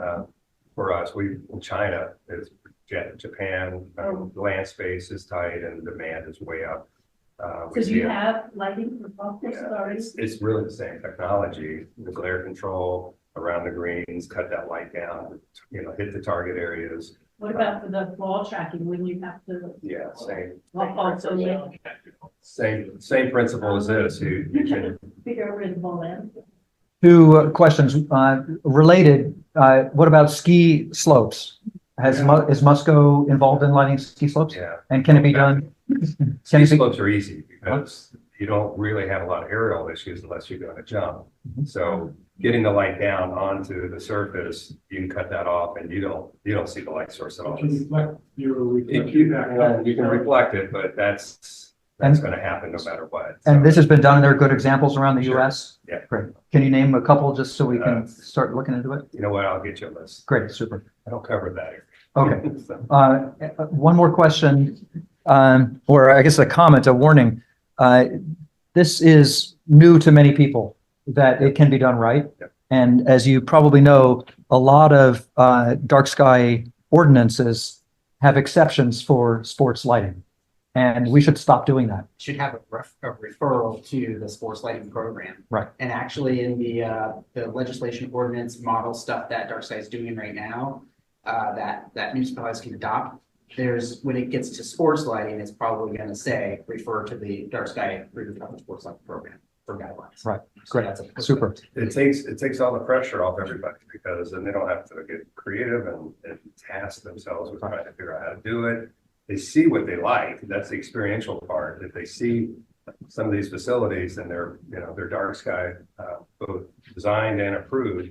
for us. In China, it's Japan, the land space is tight and demand is way up. so do you have lighting for golf courses already? It's really the same technology, the glare control around the greens, cut that light down, hit the target areas. What about for the ball tracking when you have to? Yeah, Golf balls so late, same principle as this. You can, figure out where the ball is. Two questions, related. What about ski slopes? Is Musco involved in lighting ski slopes? yeah. And can it be done? Ski slopes are easy because you don't really have a lot of aerial issues unless you're going to jump. So getting the light down onto the surface, you can cut that off and you don't see the light source at all. You You can reflect it, but that's going to happen no matter what. And So, this has been done, there are good examples around the Sure. US? Yeah. Great. Can you name a couple just so we can start looking into it? you know what? I'll get you a list. Great, super. I don't cover that area. Okay. So, One more question, or I guess a comment, a warning. This is new to many people, that it can be done right. Yep. And as you probably know, a lot of dark sky ordinances have exceptions for sports lighting. And we should stop doing that. Should have a referral to the sports lighting program. Right. And actually in the legislation ordinance model stuff that Dark Sky is doing right now, that municipalities can adopt, when it gets to sports lighting, it's probably going to say, refer to the Dark Sky sports lighting program for guidelines. Right. So Great. that's a- Super. It takes all the pressure off everybody because then they don't have to get creative and task themselves with trying to figure out how to do it. They see what they like. That's the experiential part. If they see some of these facilities and they're dark sky, both designed and approved,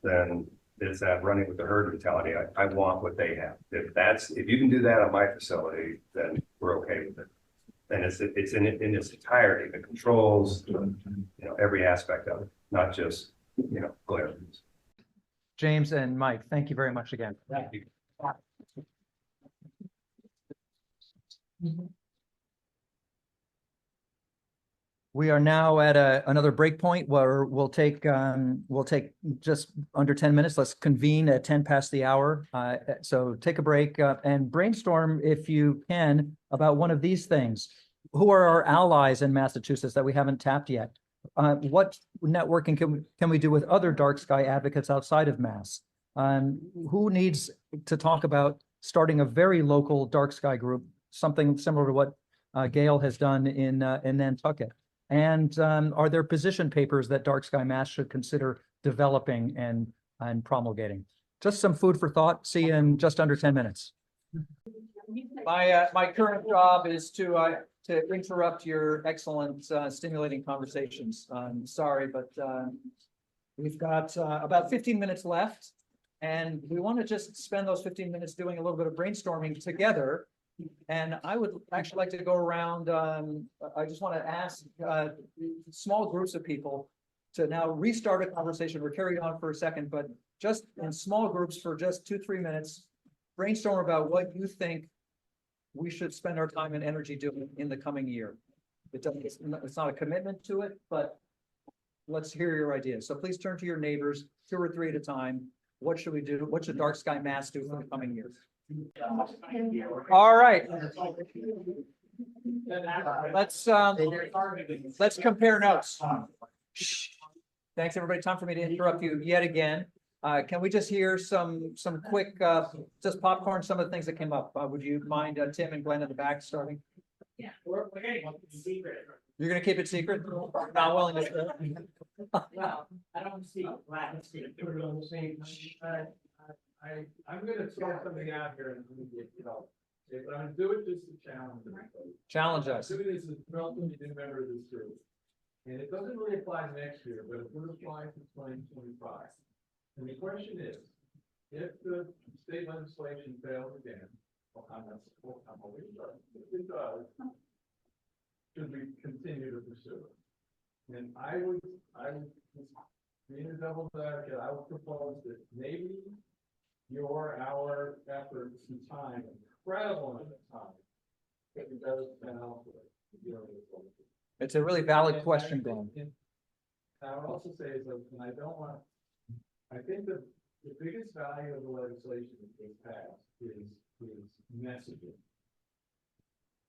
then it's that running with the herd mentality. I want what they have. If you can do that on my facility, then we're okay with it. And it's in its entirety, the controls, every aspect of it, not just, glare. James and Mike, thank you very much again. Thank you. We are now at another break point where we'll take just under 10 minutes. Let's convene at 10 past the hour. So take a break and brainstorm if you can about one of these things. Who are our allies in Massachusetts that we haven't tapped yet? What networking can we do with other dark sky advocates outside of Mass? Who needs to talk about starting a very local dark sky group, something similar to what Gail has done in Nantucket? And are there position papers that DarkSky Mass should consider developing and promulgating? Just some food for thought. See you in just under 10 minutes. My current job is to interrupt your excellent stimulating conversations. I'm sorry, but we've got about 15 minutes left, and we want to just spend those 15 minutes doing a little bit of brainstorming together. And I would actually like to go around, I just want to ask small groups of people to now restart a conversation. We're carrying on for a second, but just in small groups for just 2-3 minutes, brainstorm about what you think we should spend our time and energy doing in the coming year. It doesn't, it's not a commitment to it, but let's hear your ideas. So please turn to your neighbors, 2 or 3 at a time. What should we do? What should DarkSky Mass do for the coming years? All right. Let's compare notes. Shh. Thanks, everybody. Time for me to interrupt you yet again. Can we just hear some quick, just popcorn, some of the things that came up? Would you mind, Tim and Glenn in the back starting? Yeah, we're gonna keep it secret. You're gonna keep it secret? Not willing to. Well, I don't speak Latin, speak. Put it on the same. I'm gonna throw something out here and I'm gonna get, but I'm gonna do it just to challenge everybody. Challenge us. I'm doing this as a relatively new member of this group. And it doesn't really apply next year, but it would apply to 2025. And the question is, if the state legislation fails again, well, I'm always right. If it does, should we continue to pursue it? And I would, being a devil's advocate, I would propose that maybe our efforts and time, incredible amount of time, that it does spend elsewhere. It's a really valid question, Glenn. I would also say is that, and I think that the biggest value of the legislation that was passed is messaging.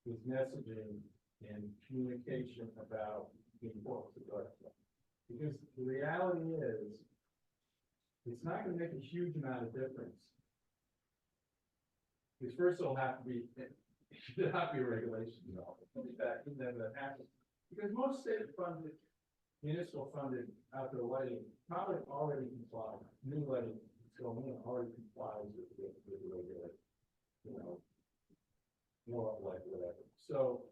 Is messaging and communication about the importance of DarkSky. Because the reality is, it's not going to make a huge amount of difference. Because first it'll have to be, there'll have to be a regulation developed. That happens. Because most state-funded, municipal-funded outdoor lighting probably already complies. New lighting going in already complies with the regulation. More like whatever. So,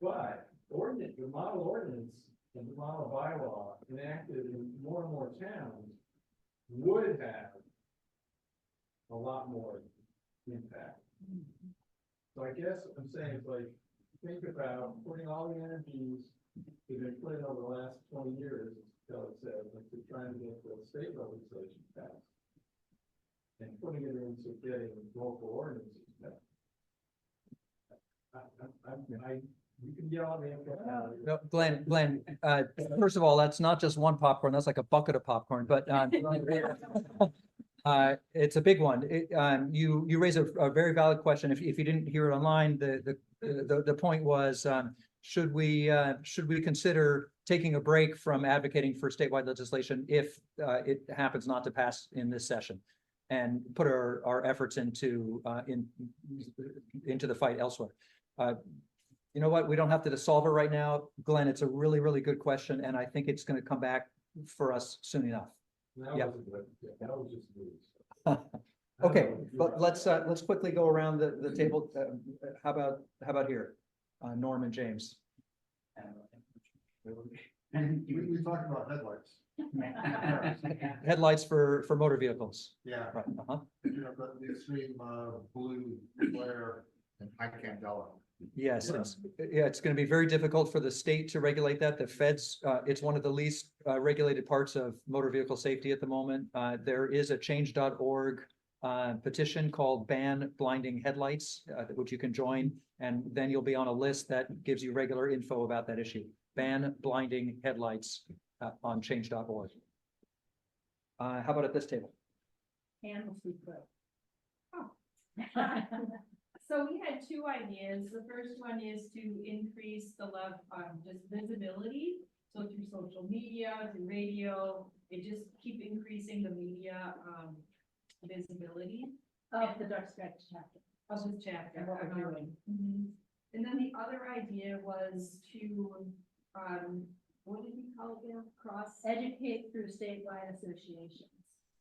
but the model ordinance and the model bylaw enacted in more and more towns would have a lot more impact. So I guess what I'm saying is like, think about putting all the energies that have been put in over the last 20 years, as Kelly said, like to trying to get the state legislation passed. And putting it into getting local ordinances passed. You can yell at me. No, Glenn, first of all, that's not just one popcorn, that's like a bucket of popcorn, but it's a big one. You raise a very valid question. If you didn't hear it online, the point was, should we consider taking a break from advocating for statewide legislation if it happens not to pass in this session, and put our efforts into the fight elsewhere? You know what? We don't have to solve it right now, Glenn. It's a really, really good question, and I think it's going to come back for us soon enough. Yeah. Okay, but let's quickly go around the table. How about here, Norm and James? And we talked about headlights. Headlights for motor vehicles. Yeah. Right. You know, the extreme blue glare and high candela. Yes, it's going to be very difficult for the state to regulate that. The feds, it's one of the least regulated parts of motor vehicle safety at the moment. There is a change.org petition called Ban Blinding Headlights, which you can join, and then you'll be on a list that gives you regular info about that issue. Ban Blinding Headlights on change.org. How about at this table? Animal secret. Oh. So we had 2 ideas. The first one is to increase the level just visibility. So through social media, through radio, and just keep increasing the media visibility Of the DarkSky chapter. of this chapter. And what we're doing. And then the other idea was to what did we call it there? Educate through statewide associations.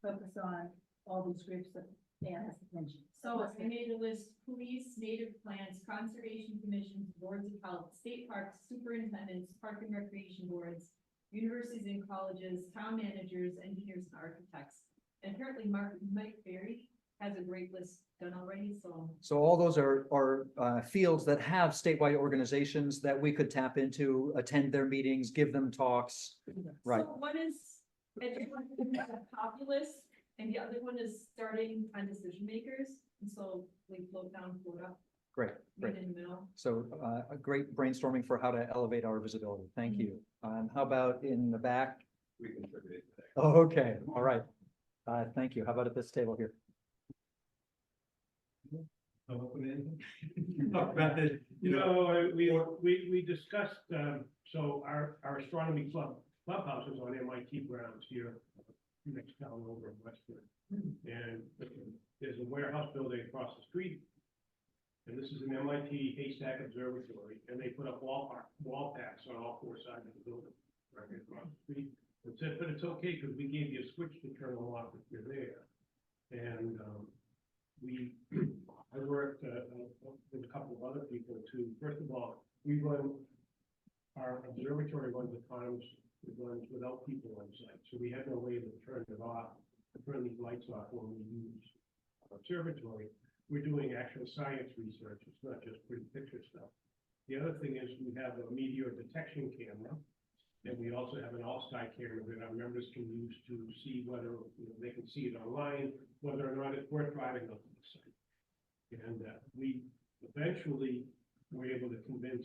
Focus on all these groups that Dan has mentioned. So I made a list: police, native plants, conservation commissions, boards of health, state parks, superintendents, park and recreation boards, universities and colleges, town managers, engineers and architects. And apparently Mike Berry has a great list done already, So all those are fields that have statewide organizations that we could tap into, attend their meetings, give them talks. Right. So one is populace, and the other one is starting on decision makers. And so we float down, float up. Great, great. Right in the middle. So a great brainstorming for how to elevate our visibility. Thank you. How about in the back? We contributed to that. Oh, okay, all right. Thank you. How about at this table here? We discussed, so our astronomy clubhouse is on MIT grounds here, next town over in Westwood. And there's a warehouse building across the street. And this is an MIT Haystack Observatory, and they put up wall packs on all four sides of the building, right across the street. It said, but it's okay, because we gave you a switch to turn them off if you're there. And I worked with a couple of other people too. First of all, our observatory runs at times, it runs without people on site. So we had no way to turn it off, turn these lights off when we use our observatory. We're doing actual science research. It's not just pretty picture stuff. The other thing is we have a meteor detection camera. And we also have an all-sky camera that our members can use to see whether they can see it online, whether or not it's worth driving up to the site. And we eventually were able to convince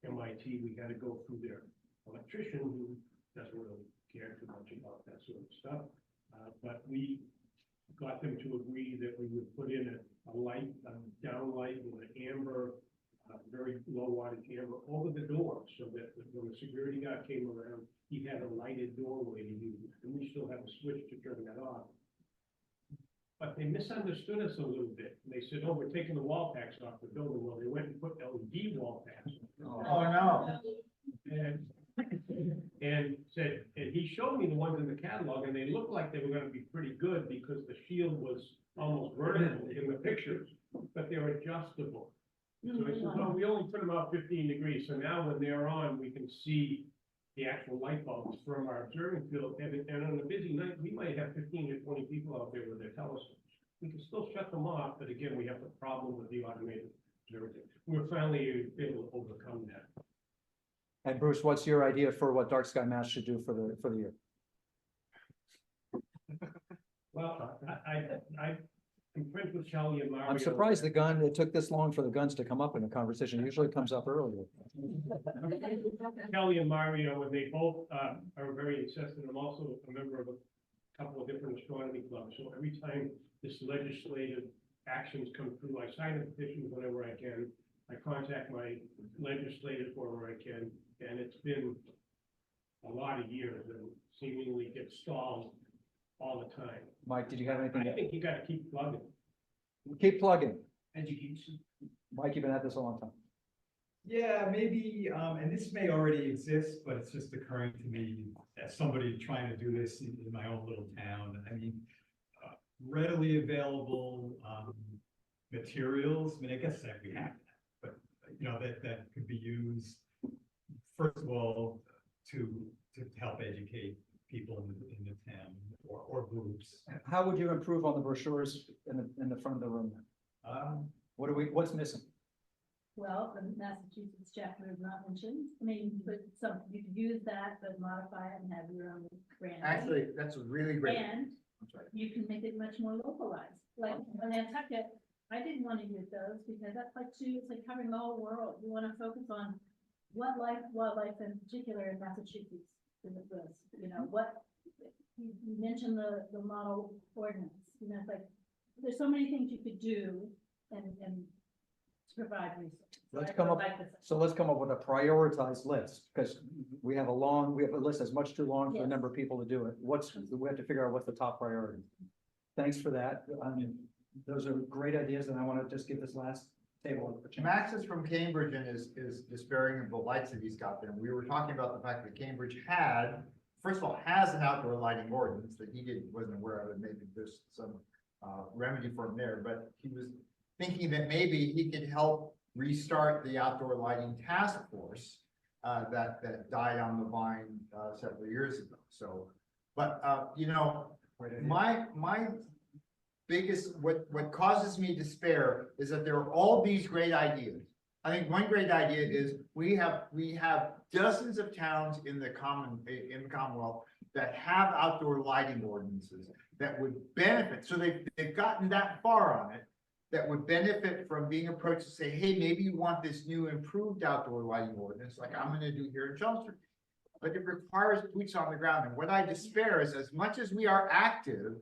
MIT we got to go through their electrician, who doesn't really care too much about that sort of stuff. But we got them to agree that we would put in a light, a down light with an amber, very low wattage amber over the door, so that when the security guard came around, he had a lighted doorway to use, and we still have a switch to turn that off. But they misunderstood us a little bit. They said, "Oh, we're taking the wall packs off the building." Well, they went and put LED wall packs. Oh, no. And said, and he showed me the ones in the catalog, and they looked like they were going to be pretty good because the shield was almost vertical in the pictures, but they're adjustable. So I said, "No, we only put them out 15 degrees. So now when they're on, we can see the actual light bulbs from our observing field. And on a busy night, we might have 15 or 20 people out there with their telescopes. We can still shut them off, but again, we have the problem with the automated observatory. We're finally able to overcome that." And Bruce, what's your idea for what DarkSky Mass should do for the year? Well, I'm friends with Kelly and Mario. I'm surprised it took this long for the guns to come up in a conversation. Usually it comes up earlier. Kelly and Mario, and they both are very incensed. I'm also a member of a couple of different astronomy clubs. So every time this legislative actions come through, I sign a petition whenever I can. I contact my legislators wherever I can, and it's been a lot of years and seemingly gets stalled all the time. Mike, did you have anything? I think you gotta keep plugging. Keep plugging. Education. Mike, you've been at this a long time. Yeah, maybe, and this may already exist, but it's just occurring to me as somebody trying to do this in my own little town. I mean, readily available materials. I mean, I guess that we have that, but that could be used, first of all, to help educate people in the town or groups. How would you improve on the brochures in the front of the room? What's missing? Well, the Massachusetts chapter is not mentioned. I mean, but you could use that, but modify it and have your own brand. Actually, that's a really great. And you can make it much more localized. Like on Nantucket, I didn't want to use those because that's it's like covering the whole world. You want to focus on wildlife in particular in Massachusetts. What you mentioned the model ordinance. It's like there's so many things you could do and to provide resources. Let's come up with a prioritized list, because we have a list that's much too long for a number of people to do it. We have to figure out what's the top priority. Thanks for that. Those are great ideas, and I want to just give this last table a chance. Max is from Cambridge and is despairing of the lights that he's got there. We were talking about the fact that Cambridge first of all, has an outdoor lighting ordinance that he wasn't aware of, and maybe there's some remedy for him there, but he was thinking that maybe he could help restart the outdoor lighting task force that died on the vine several years ago. So, but my biggest, what causes me despair is that there are all these great ideas. I think one great idea is we have dozens of towns in the Commonwealth that have outdoor lighting ordinances that would benefit. So they've gotten that far on it. that would benefit from being approached to say, hey, maybe you want this new improved outdoor lighting ordinance, like I'm gonna do here in Chelmsford. But it requires boots on the ground. And what I despair is, as much as we are active,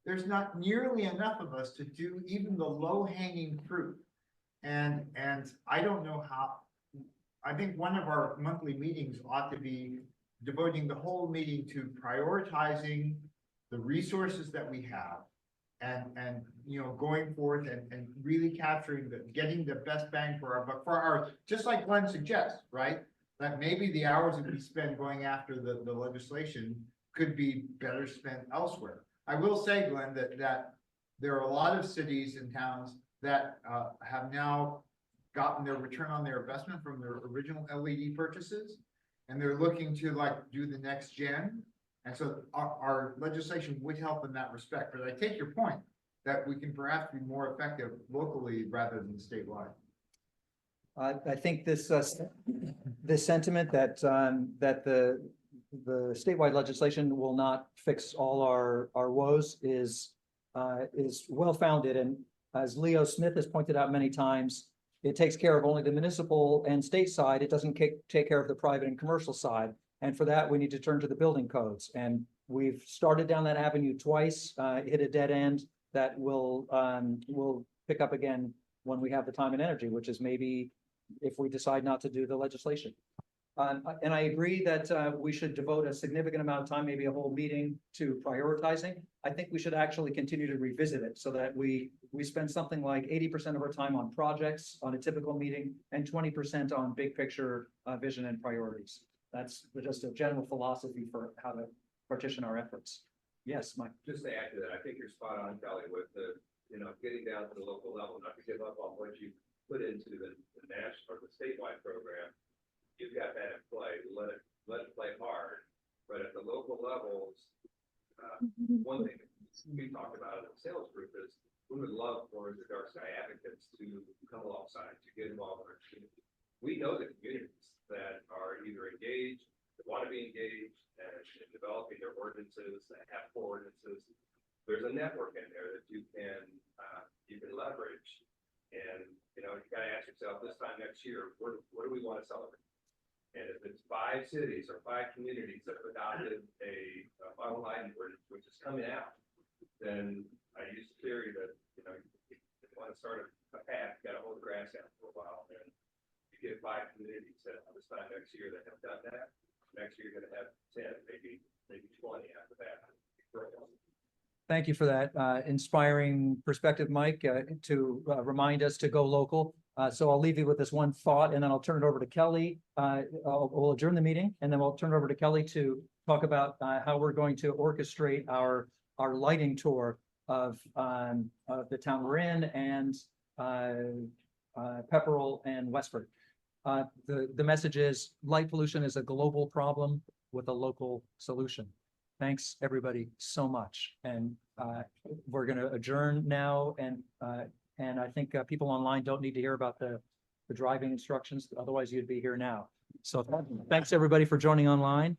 there's not nearly enough of us to do even the low-hanging fruit. And I don't know how, I think one of our monthly meetings ought to be devoting the whole meeting to prioritizing the resources that we have and you know, going forth and really capturing getting the best bang for our buck, for our, just like Glenn suggests, right? That maybe the hours that we spend going after the legislation could be better spent elsewhere. I will say, Glenn, that there are a lot of cities and towns that have now gotten their return on their investment from their original LED purchases, and they're looking to like do the next gen. And so our legislation would help in that respect. But I take your point that we can perhaps be more effective locally rather than statewide. I think this sentiment that that the statewide legislation will not fix all our woes is well founded, and as Leo Smith has pointed out many times, it takes care of only the municipal and state side. It doesn't take care of the private and commercial side, and for that we need to turn to the building codes. And we've started down that avenue twice, hit a dead end that will pick up again when we have the time and energy, which is maybe if we decide not to do the legislation. And I agree that we should devote a significant amount of time, maybe a whole meeting, to prioritizing. I think we should actually continue to revisit it so that we spend something like 80% of our time on projects on a typical meeting and 20% on big picture vision and priorities. That's just a general philosophy for how to partition our efforts. Yes, Mike. Just to add to that, I think you're spot on, Kelly, with the, you know, getting down to the local level, not to give up on what you put into the national or the statewide program. You've got that in play. Let it play hard. But at the local levels, one thing we talked about in the sales group is we would love for the DarkSky advocates to come alongside, to get involved in our community. We know the communities that are either engaged, that want to be engaged, and in developing their ordinances, that have ordinances. There's a network in there that you can leverage. And you know, you got to ask yourself this time next year, what do we want to celebrate? And if it's 5 cities or 5 communities that have adopted a final lighting ordinance, which is coming out, then I use the theory that, you know, if you want to start a path, you got to hold the grass out for a while. And you get 5 communities that this time next year that have done that. Next year you're going to have 10, maybe 20 after that. Thank you for that inspiring perspective, Mike, to remind us to go local. So I'll leave you with this one thought, and then I'll turn it over to Kelly. We'll adjourn the meeting, and then we'll turn it over to Kelly to talk about how we're going to orchestrate our lighting tour of the town we're in and Pepperell and Westford. The message is light pollution is a global problem with a local solution. Thanks, everybody, so much. And we're going to adjourn now. And I think people online don't need to hear about the driving instructions. Otherwise, you'd be here now. So thanks, everybody, for joining online.